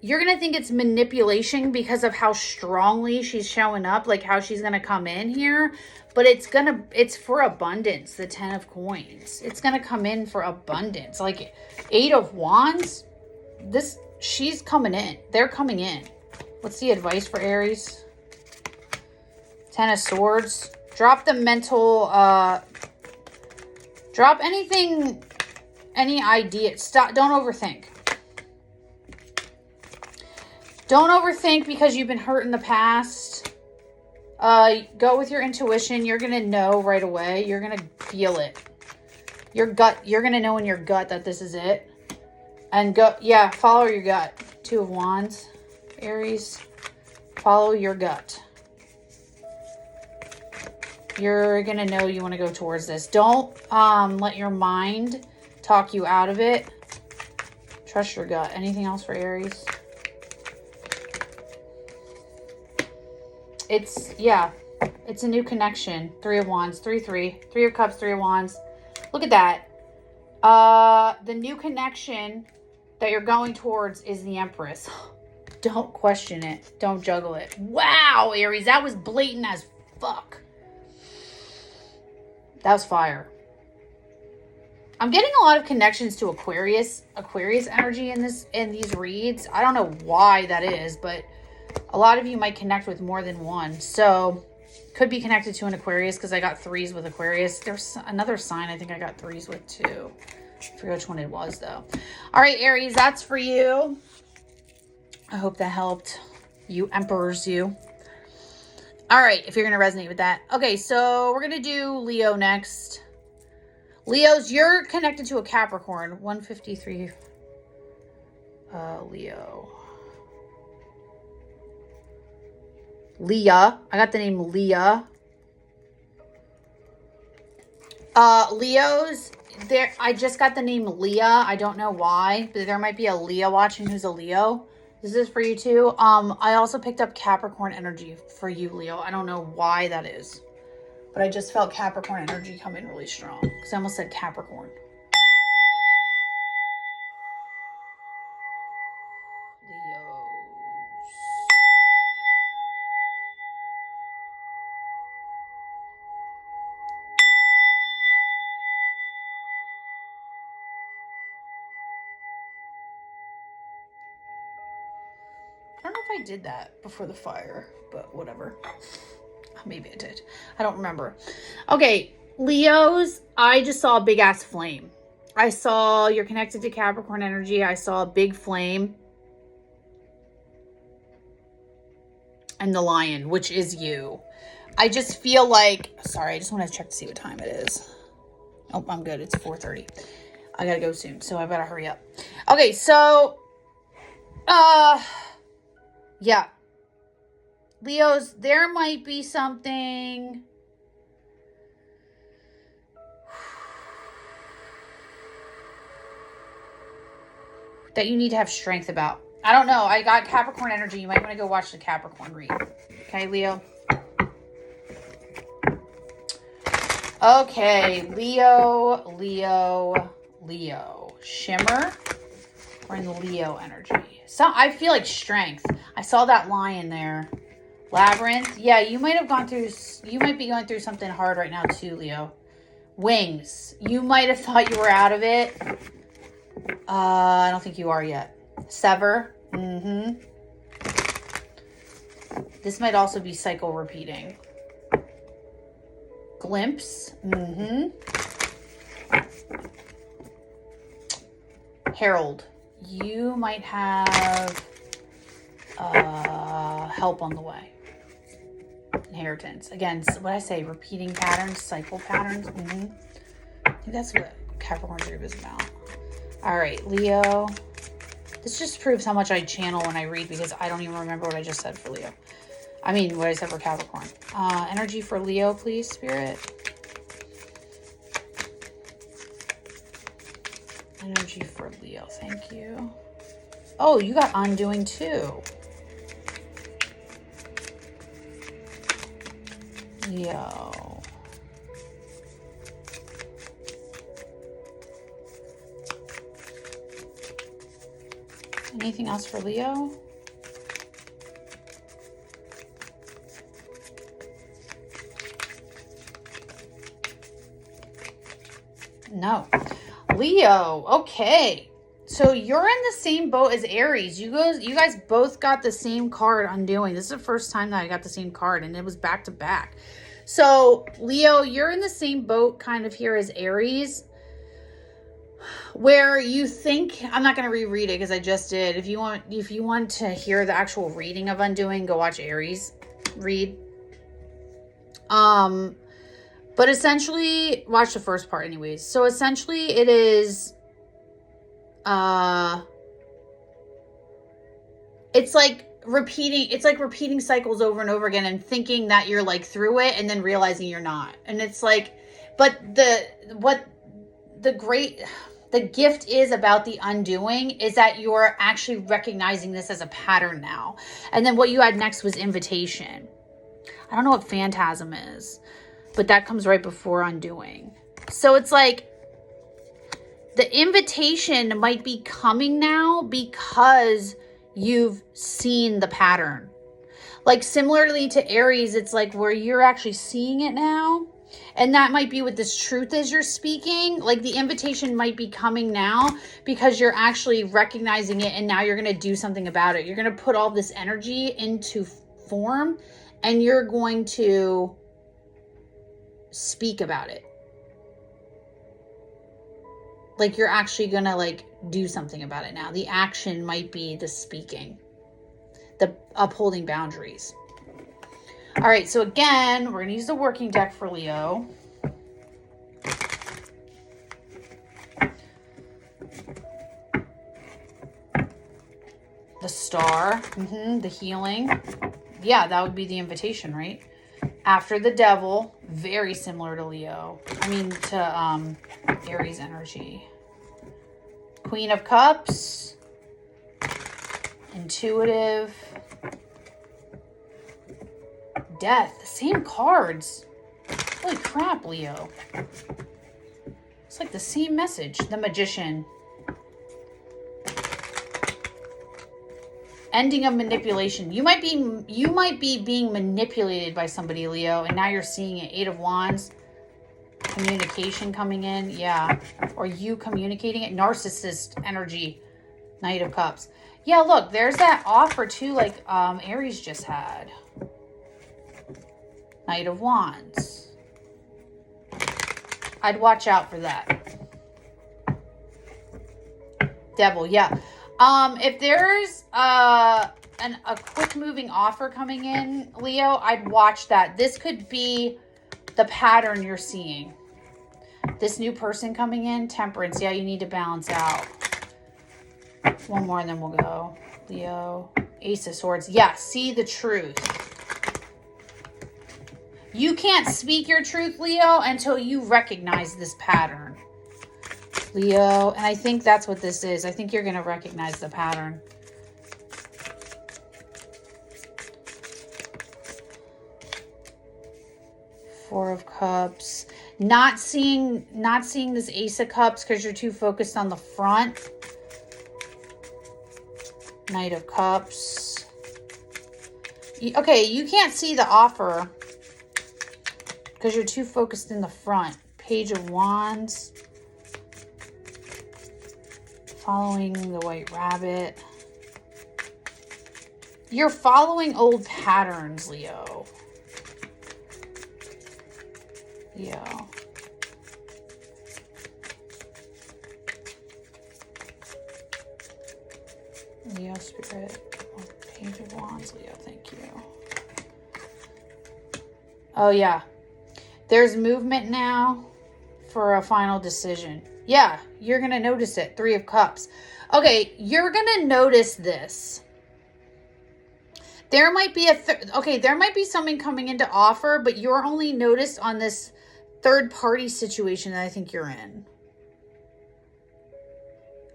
you're going to think it's manipulation because of how strongly she's showing up, like how she's going to come in here. But it's for abundance, the Ten of Coins. It's going to come in for abundance. Like Eight of Wands, she's coming in. They're coming in. What's the advice for Aries? Ten of Swords. Drop the mental, drop anything, any idea. Stop, don't overthink. Don't overthink because you've been hurt in the past. Go with your intuition. You're going to know right away. You're going to feel it. Your gut, you're going to know in your gut that this is it. And go, yeah, follow your gut. Two of Wands, Aries. Follow your gut. You're going to know you want to go towards this. Don't let your mind talk you out of it. Trust your gut. Anything else for Aries? It's a new connection. Three of Wands, 3-3. Three of Cups, Three of Wands. Look at that. The new connection that you're going towards is the Empress. Don't question it. Don't juggle it. Wow, Aries, that was blatant as fuck. That was fire. I'm getting a lot of connections to Aquarius energy in these reads. I don't know why that is, but a lot of you might connect with more than one. So could be connected to an Aquarius because I got threes with Aquarius. There's another sign I think I got threes with too. I forget which one it was though. All right, Aries, that's for you. I hope that helped you, Emperors, you. All right, if you're going to resonate with that. Okay, so we're going to do Leo next. Leos, you're connected to a Capricorn. 153. Leo. Leah. I got the name Leah. Leos, I just got the name Leah. I don't know why, but there might be a Leah watching who's a Leo. This is for you too. I also picked up Capricorn energy for you, Leo. I don't know why that is, but I just felt Capricorn energy come in really strong because I almost said Capricorn. Leos. I don't know if I did that before the fire, but whatever. Maybe I did. I don't remember. Okay, Leos, I just saw a big ass flame. I saw you're connected to Capricorn energy. I saw a big flame. And the lion, which is you. I just feel like, sorry, I just want to check to see what time it is. Oh, I'm good. It's 4:30. I gotta go soon, so I better hurry up. Okay, so Yeah. Leos, there might be something that you need to have strength about. I don't know. I got Capricorn energy. You might want to go watch the Capricorn read. Okay, Leo? Okay, Leo, Leo, Leo. Shimmer. We're in the Leo energy. So I feel like strength. I saw that lion there. Labyrinth. Yeah, you might be going through something hard right now too, Leo. Wings. You might have thought you were out of it. I don't think you are yet. Sever. This might also be cycle repeating. Glimpse. Herald. You might have help on the way. Inheritance. Again, what did I say? Repeating patterns, cycle patterns. I think that's what Capricorn group is about. All right, Leo. This just proves how much I channel when I read because I don't even remember what I just said for Leo. I mean, what I said for Capricorn. Energy for Leo, please, Spirit. Energy for Leo. Thank you. Oh, you got undoing too. Leo. Anything else for Leo? No. Leo. Okay. So you're in the same boat as Aries. You guys both got the same card undoing. This is the first time that I got the same card and it was back to back. So Leo, you're in the same boat kind of here as Aries, where you think, I'm not going to reread it because I just did. If you want to hear the actual reading of undoing, go watch Aries read. But essentially, watch the first part anyways. So essentially it is, it's like repeating cycles over and over again and thinking that you're like through it and then realizing you're not. And it's like, but the gift is about the undoing is that you're actually recognizing this as a pattern now. And then what you had next was invitation. I don't know what phantasm is, but that comes right before undoing. So it's like the invitation might be coming now because you've seen the pattern. Like similarly to Aries, it's like where you're actually seeing it now. And that might be what this truth is you're speaking. Like the invitation might be coming now because you're actually recognizing it and now you're going to do something about it. You're going to put all this energy into form and you're going to speak about it. Like you're actually going to like do something about it now. The action might be the speaking, the upholding boundaries. All right, so again, we're going to use the working deck for Leo. The star, the healing. Yeah, that would be the invitation, right? After the devil, very similar to Leo. I mean, to Aries energy. Queen of Cups. Intuitive. Death. The same cards. Holy crap, Leo. It's like the same message. The Magician. Ending of manipulation. You might be being manipulated by somebody, Leo, and now you're seeing it. 8 of Wands. Communication coming in. Yeah. Or you communicating it. Narcissist energy. Knight of Cups. Yeah, look, there's that offer too, like Aries just had. Knight of Wands. I'd watch out for that. Devil, yeah. If there's a quick moving offer coming in, Leo, I'd watch that. This could be the pattern you're seeing. This new person coming in, Temperance. Yeah, you need to balance out. One more and then we'll go. Leo. Ace of Swords. Yeah, see the truth. You can't speak your truth, Leo, until you recognize this pattern. Leo, and I think that's what this is. I think you're going to recognize the pattern. Four of Cups. Not seeing this Ace of Cups because you're too focused on the front. Knight of Cups. Okay, you can't see the offer because you're too focused in the front. Page of Wands. Following the White Rabbit. You're following old patterns, Leo. Leo. Leo Spirit. Page of Wands, Leo. Thank you. Oh, yeah. There's movement now for a final decision. Yeah, you're going to notice it. Three of Cups. Okay, you're going to notice this. There might be there might be something coming into offer, but you're only noticed on this third party situation that I think you're in.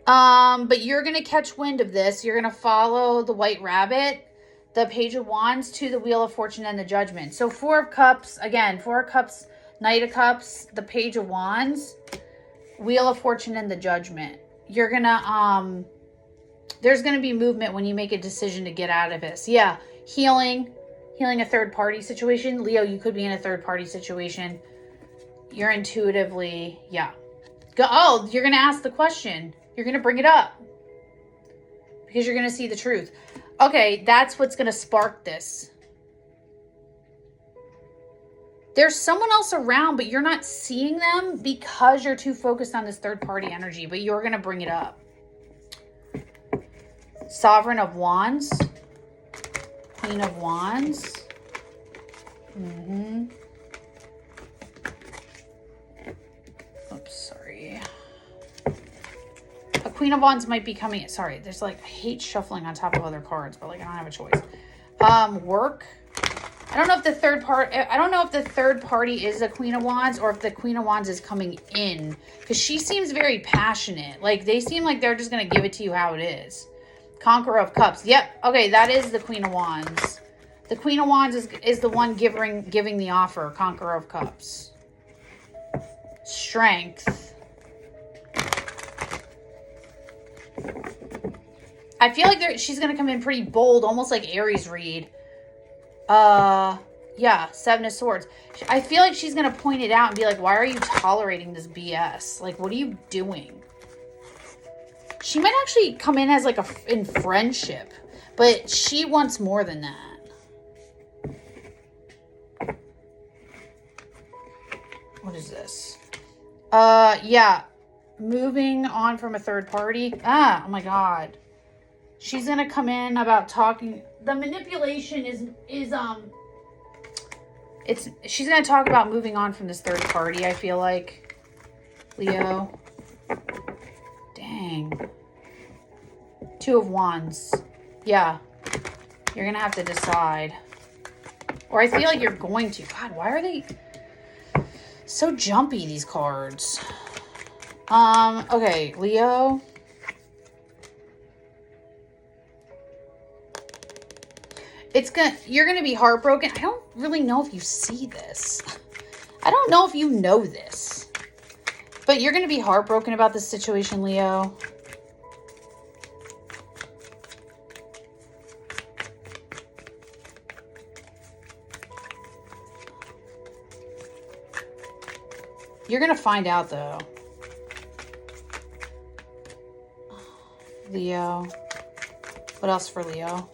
But you're going to catch wind of this. You're going to follow the White Rabbit, the Page of Wands, to the Wheel of Fortune and the Judgment. So Four of Cups, again, Four of Cups, Knight of Cups, the Page of Wands, Wheel of Fortune and the Judgment. You're going to, there's going to be movement when you make a decision to get out of this. Yeah, healing a third party situation. Leo, you could be in a third party situation. You're intuitively, yeah. You're going to ask the question. You're going to bring it up because you're going to see the truth. Okay, that's what's going to spark this. There's someone else around, but you're not seeing them because you're too focused on this third party energy, but you're going to bring it up. Sovereign of Wands. Queen of Wands. Oops, sorry. A Queen of Wands might be coming. Sorry, there's like, I hate shuffling on top of other cards, but like I don't have a choice. Work. I don't know if the third party is a Queen of Wands or if the Queen of Wands is coming in, because she seems very passionate. Like they seem like they're just going to give it to you how it is. Conqueror of Cups. Yep. Okay, that is the Queen of Wands. The Queen of Wands is the one giving the offer. Conqueror of Cups. Strength. I feel like she's going to come in pretty bold, almost like Aries read. Yeah, Seven of Swords. I feel like she's going to point it out and be like, why are you tolerating this BS? Like, what are you doing? She might actually come in as like in friendship, but she wants more than that. What is this? Yeah. Moving on from a third party. Oh my God. She's going to come in about talking. The manipulation she's going to talk about moving on from this third party, I feel like. Leo. Dang. Two of Wands. Yeah. You're going to have to decide. Or I feel like you're going to. God, why are they so jumpy, these cards? Okay, Leo. You're gonna be heartbroken. I don't really know if you see this. I don't know if you know this. But you're gonna be heartbroken about this situation, Leo. You're gonna find out though. Leo. What else for Leo?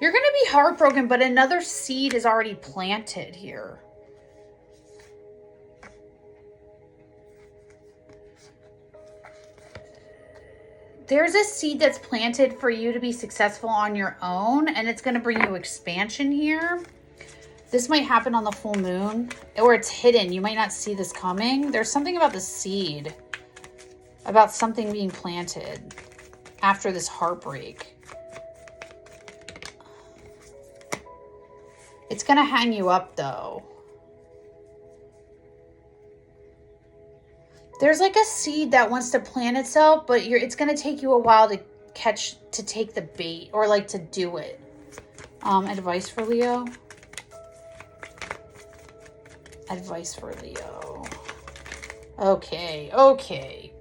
You're going to be heartbroken, but another seed is already planted here. There's a seed that's planted for you to be successful on your own, and it's going to bring you expansion here. This might happen on the full moon, or it's hidden. You might not see this coming. There's something about the seed, about something being planted after this heartbreak. It's going to hang you up, though. There's like a seed that wants to plant itself, but it's going to take you a while to take the bait, or like to do it. Advice for Leo. Advice for Leo. Okay.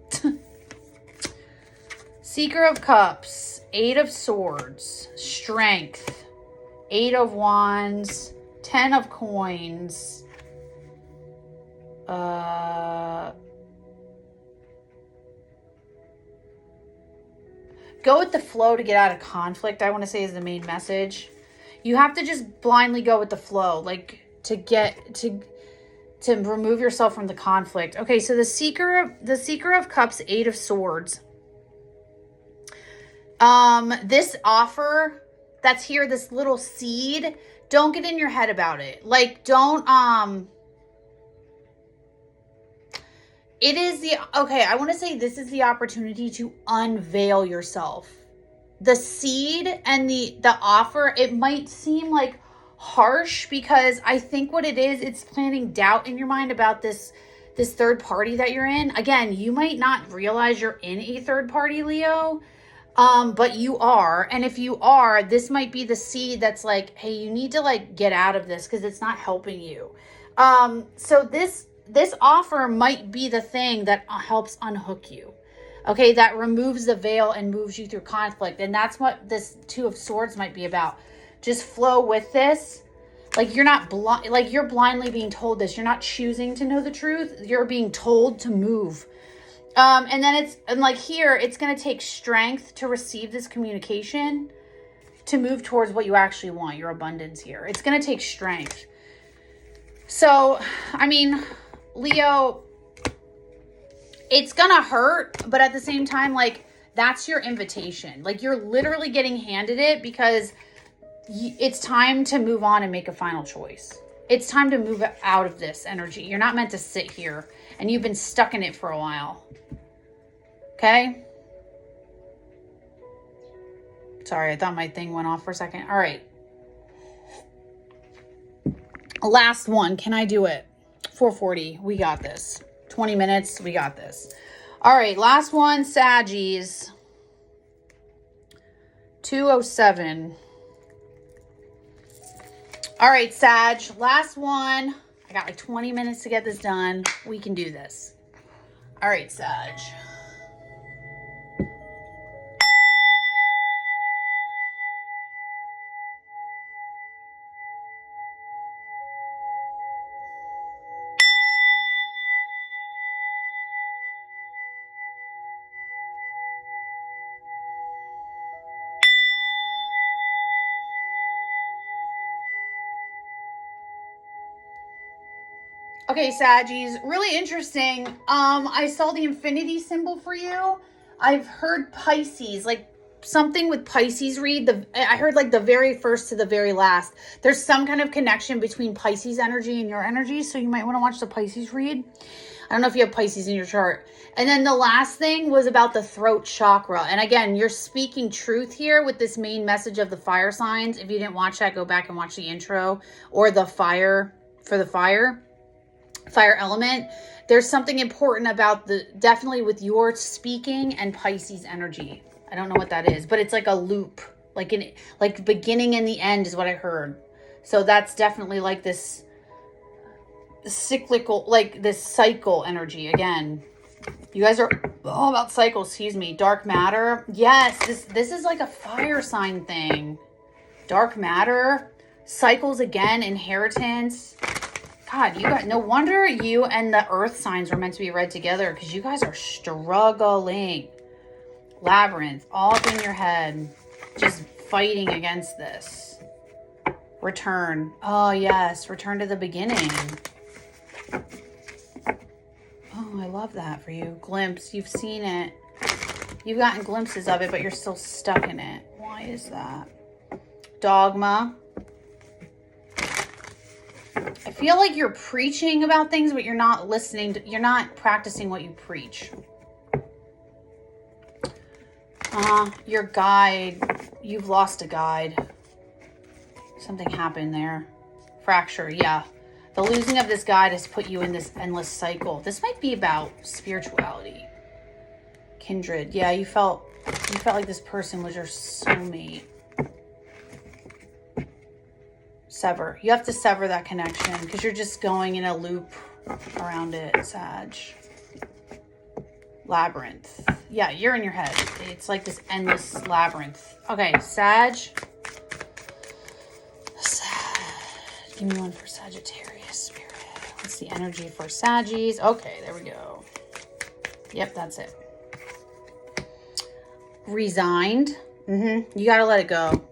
Seeker of Cups, 8 of Swords, Strength, 8 of Wands, 10 of Coins, go with the flow to get out of conflict, I want to say, is the main message. You have to just blindly go with the flow, like to remove yourself from the conflict. Okay, so the Seeker of Cups, 8 of Swords. This offer that's here, this little seed, don't get in your head about it. Like, don't, it is I want to say this is the opportunity to unveil yourself. The seed and the offer, it might seem like harsh, because I think what it is, it's planting doubt in your mind about this third party that you're in. Again, you might not realize you're in a third party, Leo, but you are. And if you are, this might be the seed that's like, hey, you need to like get out of this because it's not helping you. So this offer might be the thing that helps unhook you. Okay, that removes the veil and moves you through conflict. And that's what this 2 of Swords might be about. Just flow with this. Like, you're not blind, like you're blindly being told this. You're not choosing to know the truth. You're being told to move. And then like here, it's going to take strength to receive this communication, to move towards what you actually want, your abundance here. It's going to take strength. So, I mean, Leo, it's going to hurt, but at the same time, like, that's your invitation. Like, you're literally getting handed it because it's time to move on and make a final choice. It's time to move out of this energy. You're not meant to sit here, and you've been stuck in it for a while. Okay? Sorry, I thought my thing went off for a second. All right. Last one. Can I do it? 4:40. We got this. 20 minutes. We got this. All right. Last one. Saggies. 207. All right, Sag. Last one. I got like 20 minutes to get this done. We can do this. All right, Sag. Okay, Saggies, really interesting. I saw the infinity symbol for you. I've heard Pisces, like something with Pisces read. I heard like the very first to the very last. There's some kind of connection between Pisces energy and your energy, so you might want to watch the Pisces read. I don't know if you have Pisces in your chart. And then the last thing was about the throat chakra. And again, you're speaking truth here with this main message of the fire signs. If you didn't watch that, go back and watch the intro, or the fire for the fire element. There's something important about definitely with your speaking and Pisces energy. I don't know what that is, but it's like a loop, like beginning and the end is what I heard. So that's definitely like this cyclical, like this cycle energy. Again, you guys are all about cycles. Excuse me. Dark matter. Yes, this is like a fire sign thing. Dark matter, cycles again, inheritance. God, you got no wonder you and the earth signs were meant to be read together, because you guys are struggling. Labyrinth, all up in your head, just fighting against this. Return. Oh, yes. Return to the beginning. Oh, I love that for you. Glimpse. You've seen it. You've gotten glimpses of it, but you're still stuck in it. Why is that? Dogma. I feel like you're preaching about things, but you're not listening. You're not practicing what you preach. Your guide, you've lost a guide. Something happened there. Fracture, yeah. The losing of this guide has put you in this endless cycle. This might be about spirituality. Kindred, yeah, you felt like this person was your soulmate. Sever. You have to sever that connection because you're just going in a loop around it, Sag. Labyrinth. Yeah, you're in your head. It's like this endless labyrinth. Okay, Sag. Give me one for Sagittarius spirit. What's the energy for Saggies? Okay, there we go. Yep, that's it. Resigned. You got to let it go.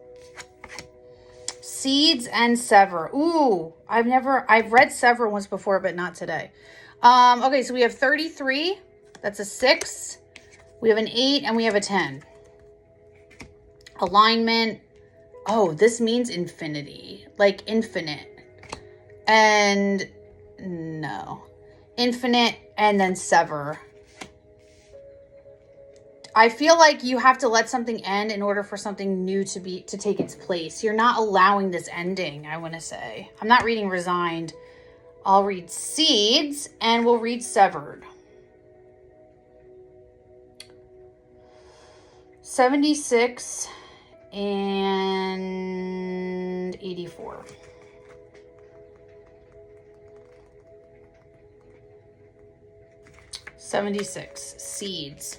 Seeds and sever. Ooh, I've read sever once before, but not today. Okay, so we have 33. That's a 6. We have an 8 and we have a 10. Alignment. Oh, this means infinity. Like infinite. And no. Infinite and then sever. I feel like you have to let something end in order for something new to take its place. You're not allowing this ending, I want to say. I'm not reading resigned. I'll read seeds and we'll read severed. 76 and 84. $76. Seeds.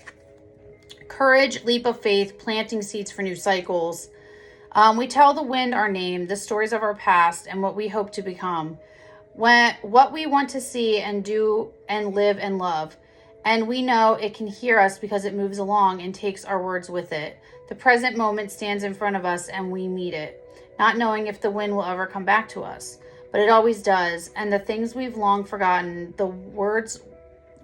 Courage, leap of faith, planting seeds for new cycles. We tell the wind our name, the stories of our past, and what we hope to become. What we want to see and do and live and love. And we know it can hear us because it moves along and takes our words with it. The present moment stands in front of us and we meet it, not knowing if the wind will ever come back to us. But it always does, and the things we've long forgotten, the words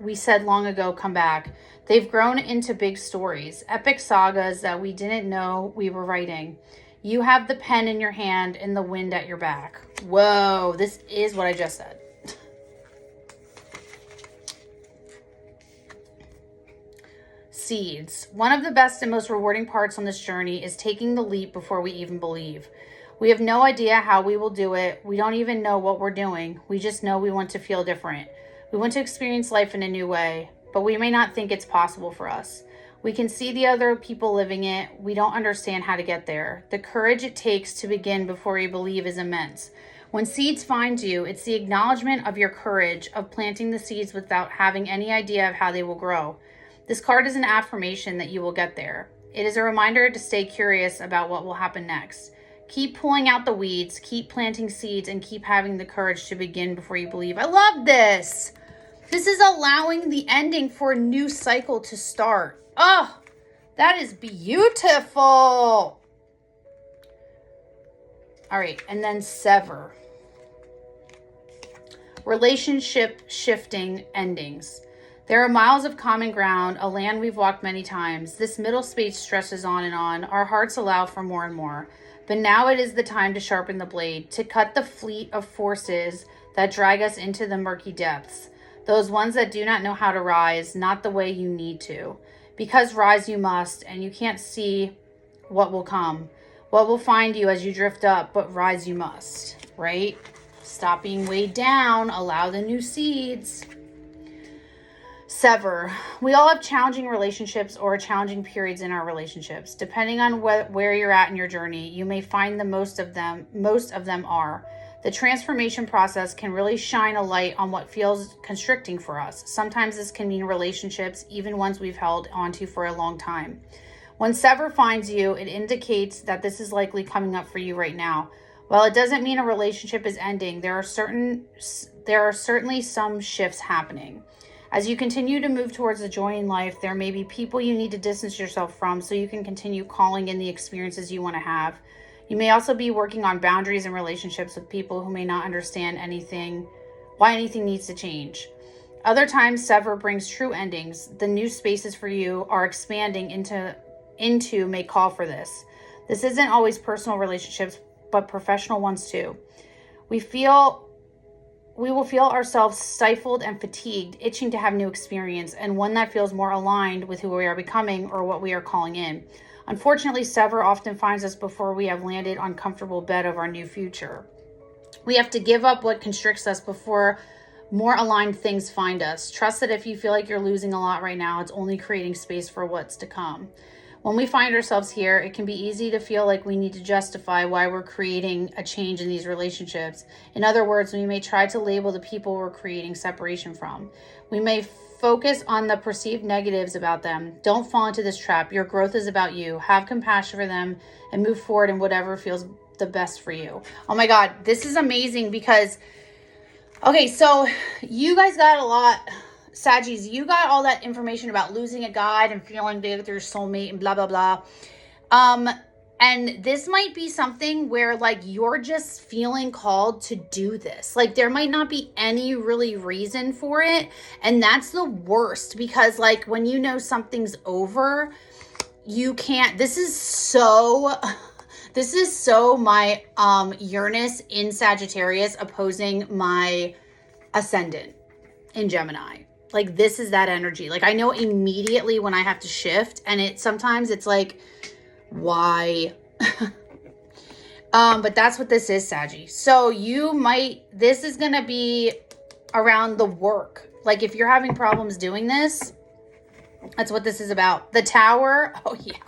we said long ago come back. They've grown into big stories, epic sagas that we didn't know we were writing. You have the pen in your hand and the wind at your back. Whoa, this is what I just said. Seeds. One of the best and most rewarding parts on this journey is taking the leap before we even believe. We have no idea how we will do it. We don't even know what we're doing. We just know we want to feel different. We want to experience life in a new way, but we may not think it's possible for us. We can see the other people living it. We don't understand how to get there. The courage it takes to begin before you believe is immense. When seeds find you, it's the acknowledgement of your courage of planting the seeds without having any idea of how they will grow. This card is an affirmation that you will get there. It is a reminder to stay curious about what will happen next. Keep pulling out the weeds, keep planting seeds, and keep having the courage to begin before you believe. I love this. This is allowing the ending for a new cycle to start. Oh, that is beautiful. All right, and then sever. Relationship shifting endings. There are miles of common ground, a land we've walked many times. This middle space stretches on and on. Our hearts allow for more and more. But now it is the time to sharpen the blade, to cut the fleet of forces that drag us into the murky depths. Those ones that do not know how to rise, not the way you need to. Because rise you must, and you can't see what will come. What will find you as you drift up, but rise you must, right? Stop being weighed down, allow the new seeds. Sever. We all have challenging relationships or challenging periods in our relationships. Depending on where you're at in your journey, you may find the most of them are. The transformation process can really shine a light on what feels constricting for us. Sometimes this can mean relationships, even ones we've held onto for a long time. When sever finds you, it indicates that this is likely coming up for you right now. While it doesn't mean a relationship is ending, there are certainly some shifts happening. As you continue to move towards the joy in life, there may be people you need to distance yourself from so you can continue calling in the experiences you want to have. You may also be working on boundaries and relationships with people who may not understand why anything needs to change. Other times, sever brings true endings. The new spaces for you are expanding into may call for this. This isn't always personal relationships, but professional ones too. We feel we will feel ourselves stifled and fatigued, itching to have new experience, and one that feels more aligned with who we are becoming or what we are calling in. Unfortunately, sever often finds us before we have landed on comfortable bed of our new future. We have to give up what constricts us before more aligned things find us. Trust that if you feel like you're losing a lot right now, it's only creating space for what's to come. When we find ourselves here, it can be easy to feel like we need to justify why we're creating a change in these relationships. In other words, we may try to label the people we're creating separation from. We may focus on the perceived negatives about them. Don't fall into this trap. Your growth is about you. Have compassion for them and move forward in whatever feels the best for you. Oh my God, this is amazing because, okay, so you guys got a lot. Saggies, you got all that information about losing a guide and feeling big with your soulmate and blah, blah, blah. And this might be something where like you're just feeling called to do this. Like there might not be any really reason for it. And that's the worst because like when you know something's over, you can't, this is so my Uranus in Sagittarius opposing my ascendant in Gemini. Like this is that energy. Like I know immediately when I have to shift, and sometimes it's like, why? But that's what this is, Saggy. So this is gonna be around the work. Like if you're having problems doing this, that's what this is about. The Tower, oh yeah.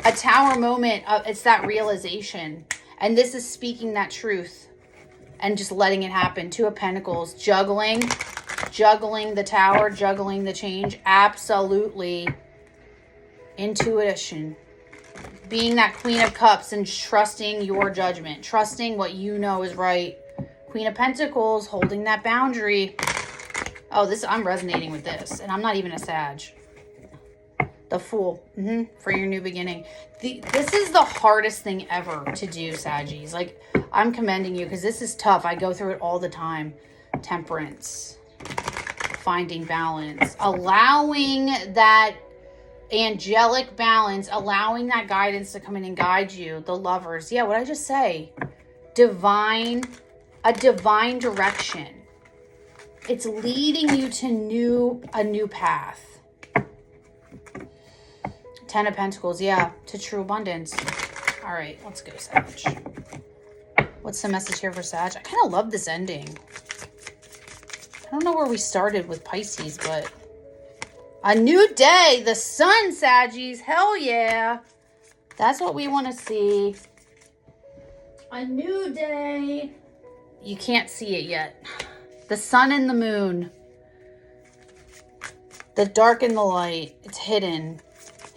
A Tower moment, it's that realization. And this is speaking that truth and just letting it happen. Two of Pentacles, juggling the Tower, juggling the change. Absolutely. Intuition. Being that Queen of Cups and trusting your judgment. Trusting what you know is right. Queen of Pentacles, holding that boundary. Oh, I'm resonating with this. And I'm not even a Sag. The Fool. For your new beginning. This is the hardest thing ever to do, Saggies. Like, I'm commending you because this is tough. I go through it all the time. Temperance. Finding balance. Allowing that angelic balance. Allowing that guidance to come in and guide you. The Lovers. Yeah, what did I just say? A divine direction. It's leading you to a new path. Ten of Pentacles, yeah, to true abundance. All right, let's go, Sag. What's the message here for Sag? I kind of love this ending. I don't know where we started with Pisces, but a new day, the sun, Saggies, hell yeah. That's what we want to see. A new day. You can't see it yet. The sun and the moon. The dark and the light. It's hidden.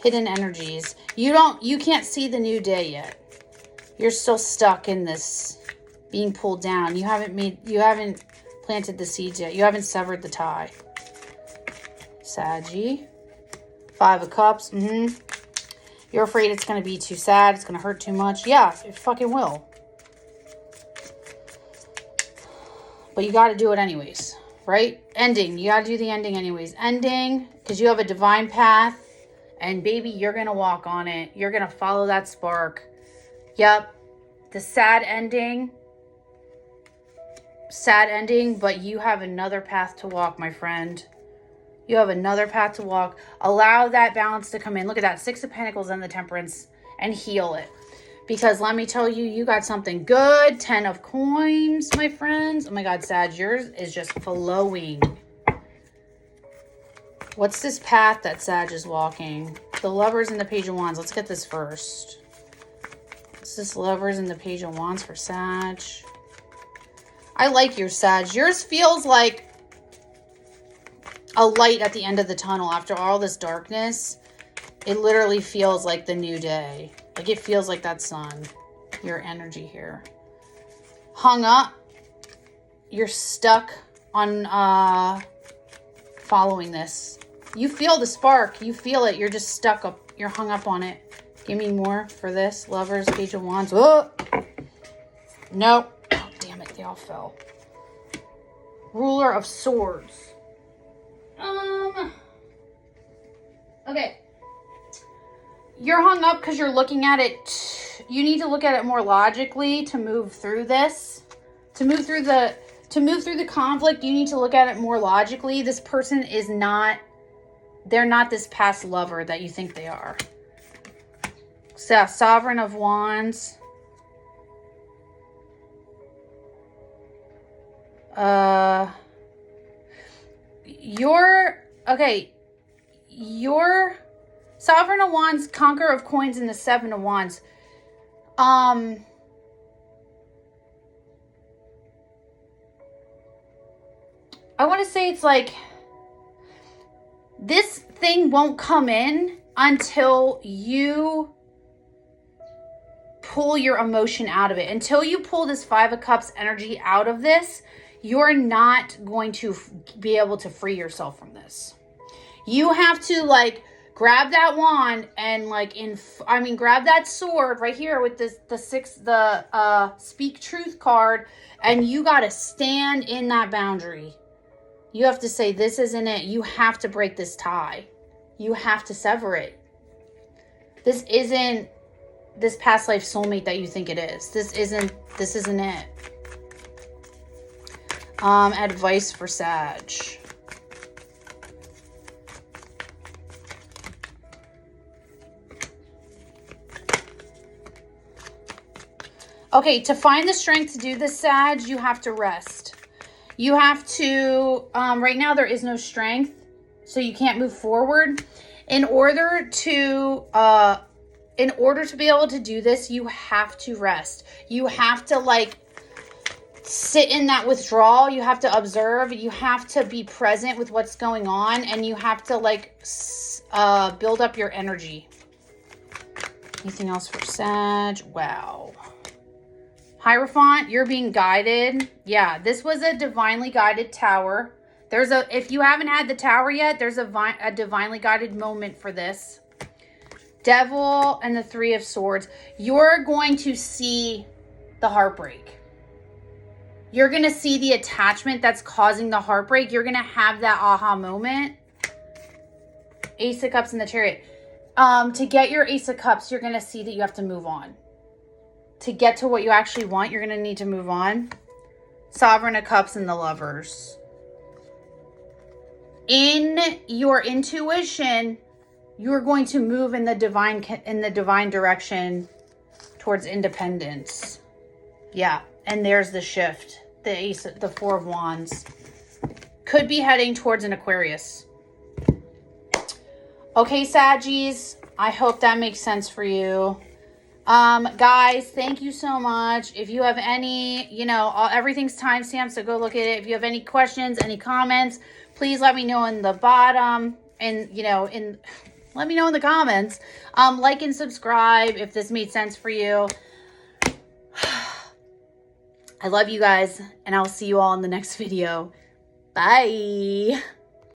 Hidden energies. You can't see the new day yet. You're still stuck in this being pulled down. You haven't planted the seeds yet. You haven't severed the tie. Saggy. Five of Cups. You're afraid it's going to be too sad. It's going to hurt too much. Yeah, it fucking will. But you got to do it anyways, right? Ending. You got to do the ending anyways. Ending, because you have a divine path. And baby, you're going to walk on it. You're going to follow that spark. Yep. The sad ending. Sad ending, but you have another path to walk, my friend. You have another path to walk. Allow that balance to come in. Look at that. Six of Pentacles and the Temperance. And heal it. Because let me tell you, you got something good. 10 of Coins, my friends. Oh my God, Sag, yours is just flowing. What's this path that Sag is walking? The Lovers and the Page of Wands. Let's get this first. What's this Lovers and the Page of Wands for Sag? I like your Sag. Yours feels like a light at the end of the tunnel after all this darkness. It literally feels like the new day. Like it feels like that sun. Your energy here. Hung up. You're stuck on following this. You feel the spark. You feel it. You're just stuck up. You're hung up on it. Give me more for this. Lovers, Page of Wands. Oh! Nope. Oh, damn it. They all fell. Ruler of Swords. Okay. You're hung up because you're looking at it. You need to look at it more logically to move through this. To move through To move through the conflict, you need to look at it more logically. This person is not, they're not this past lover that you think they are. So, Sovereign of Wands. Your Sovereign of Wands, Conqueror of Coins, and the Seven of Wands. I want to say it's like this thing won't come in until you pull your emotion out of it. Until you pull this Five of Cups energy out of this, you're not going to be able to free yourself from this. You have to like grab that wand and like grab that sword right here with the Speak Truth card, and you got to stand in that boundary. You have to say, this isn't it. You have to break this tie. You have to sever it. This isn't this past life soulmate that you think it is. This isn't it. Advice for Sag. Okay, to find the strength to do this, Sag, you have to rest. You have to, right now there is no strength, so you can't move forward. In order to be able to do this, you have to rest. You have to like sit in that withdrawal. You have to observe. You have to be present with what's going on, and you have to like build up your energy. Anything else for Sag? Wow. Hierophant, you're being guided. Yeah, this was a divinely guided tower. If you haven't had the tower yet, there's a divinely guided moment for this. Devil and the Three of Swords. You're going to see the heartbreak. You're going to see the attachment that's causing the heartbreak. You're going to have that aha moment. Ace of Cups and the Chariot. To get your Ace of Cups, you're going to see that you have to move on. To get to what you actually want, you're going to need to move on. Sovereign of Cups and the Lovers. In your intuition, you're going to move in the divine direction towards independence. Yeah, and there's the shift. The Four of Wands. Could be heading towards an Aquarius. Okay, Saggies, I hope that makes sense for you. Guys, thank you so much. If you have any, everything's timestamped, so go look at it. If you have any questions, any comments, please let me know in the bottom, and let me know in the comments. Like and subscribe if this made sense for you. I love you guys, and I'll see you all in the next video. Bye.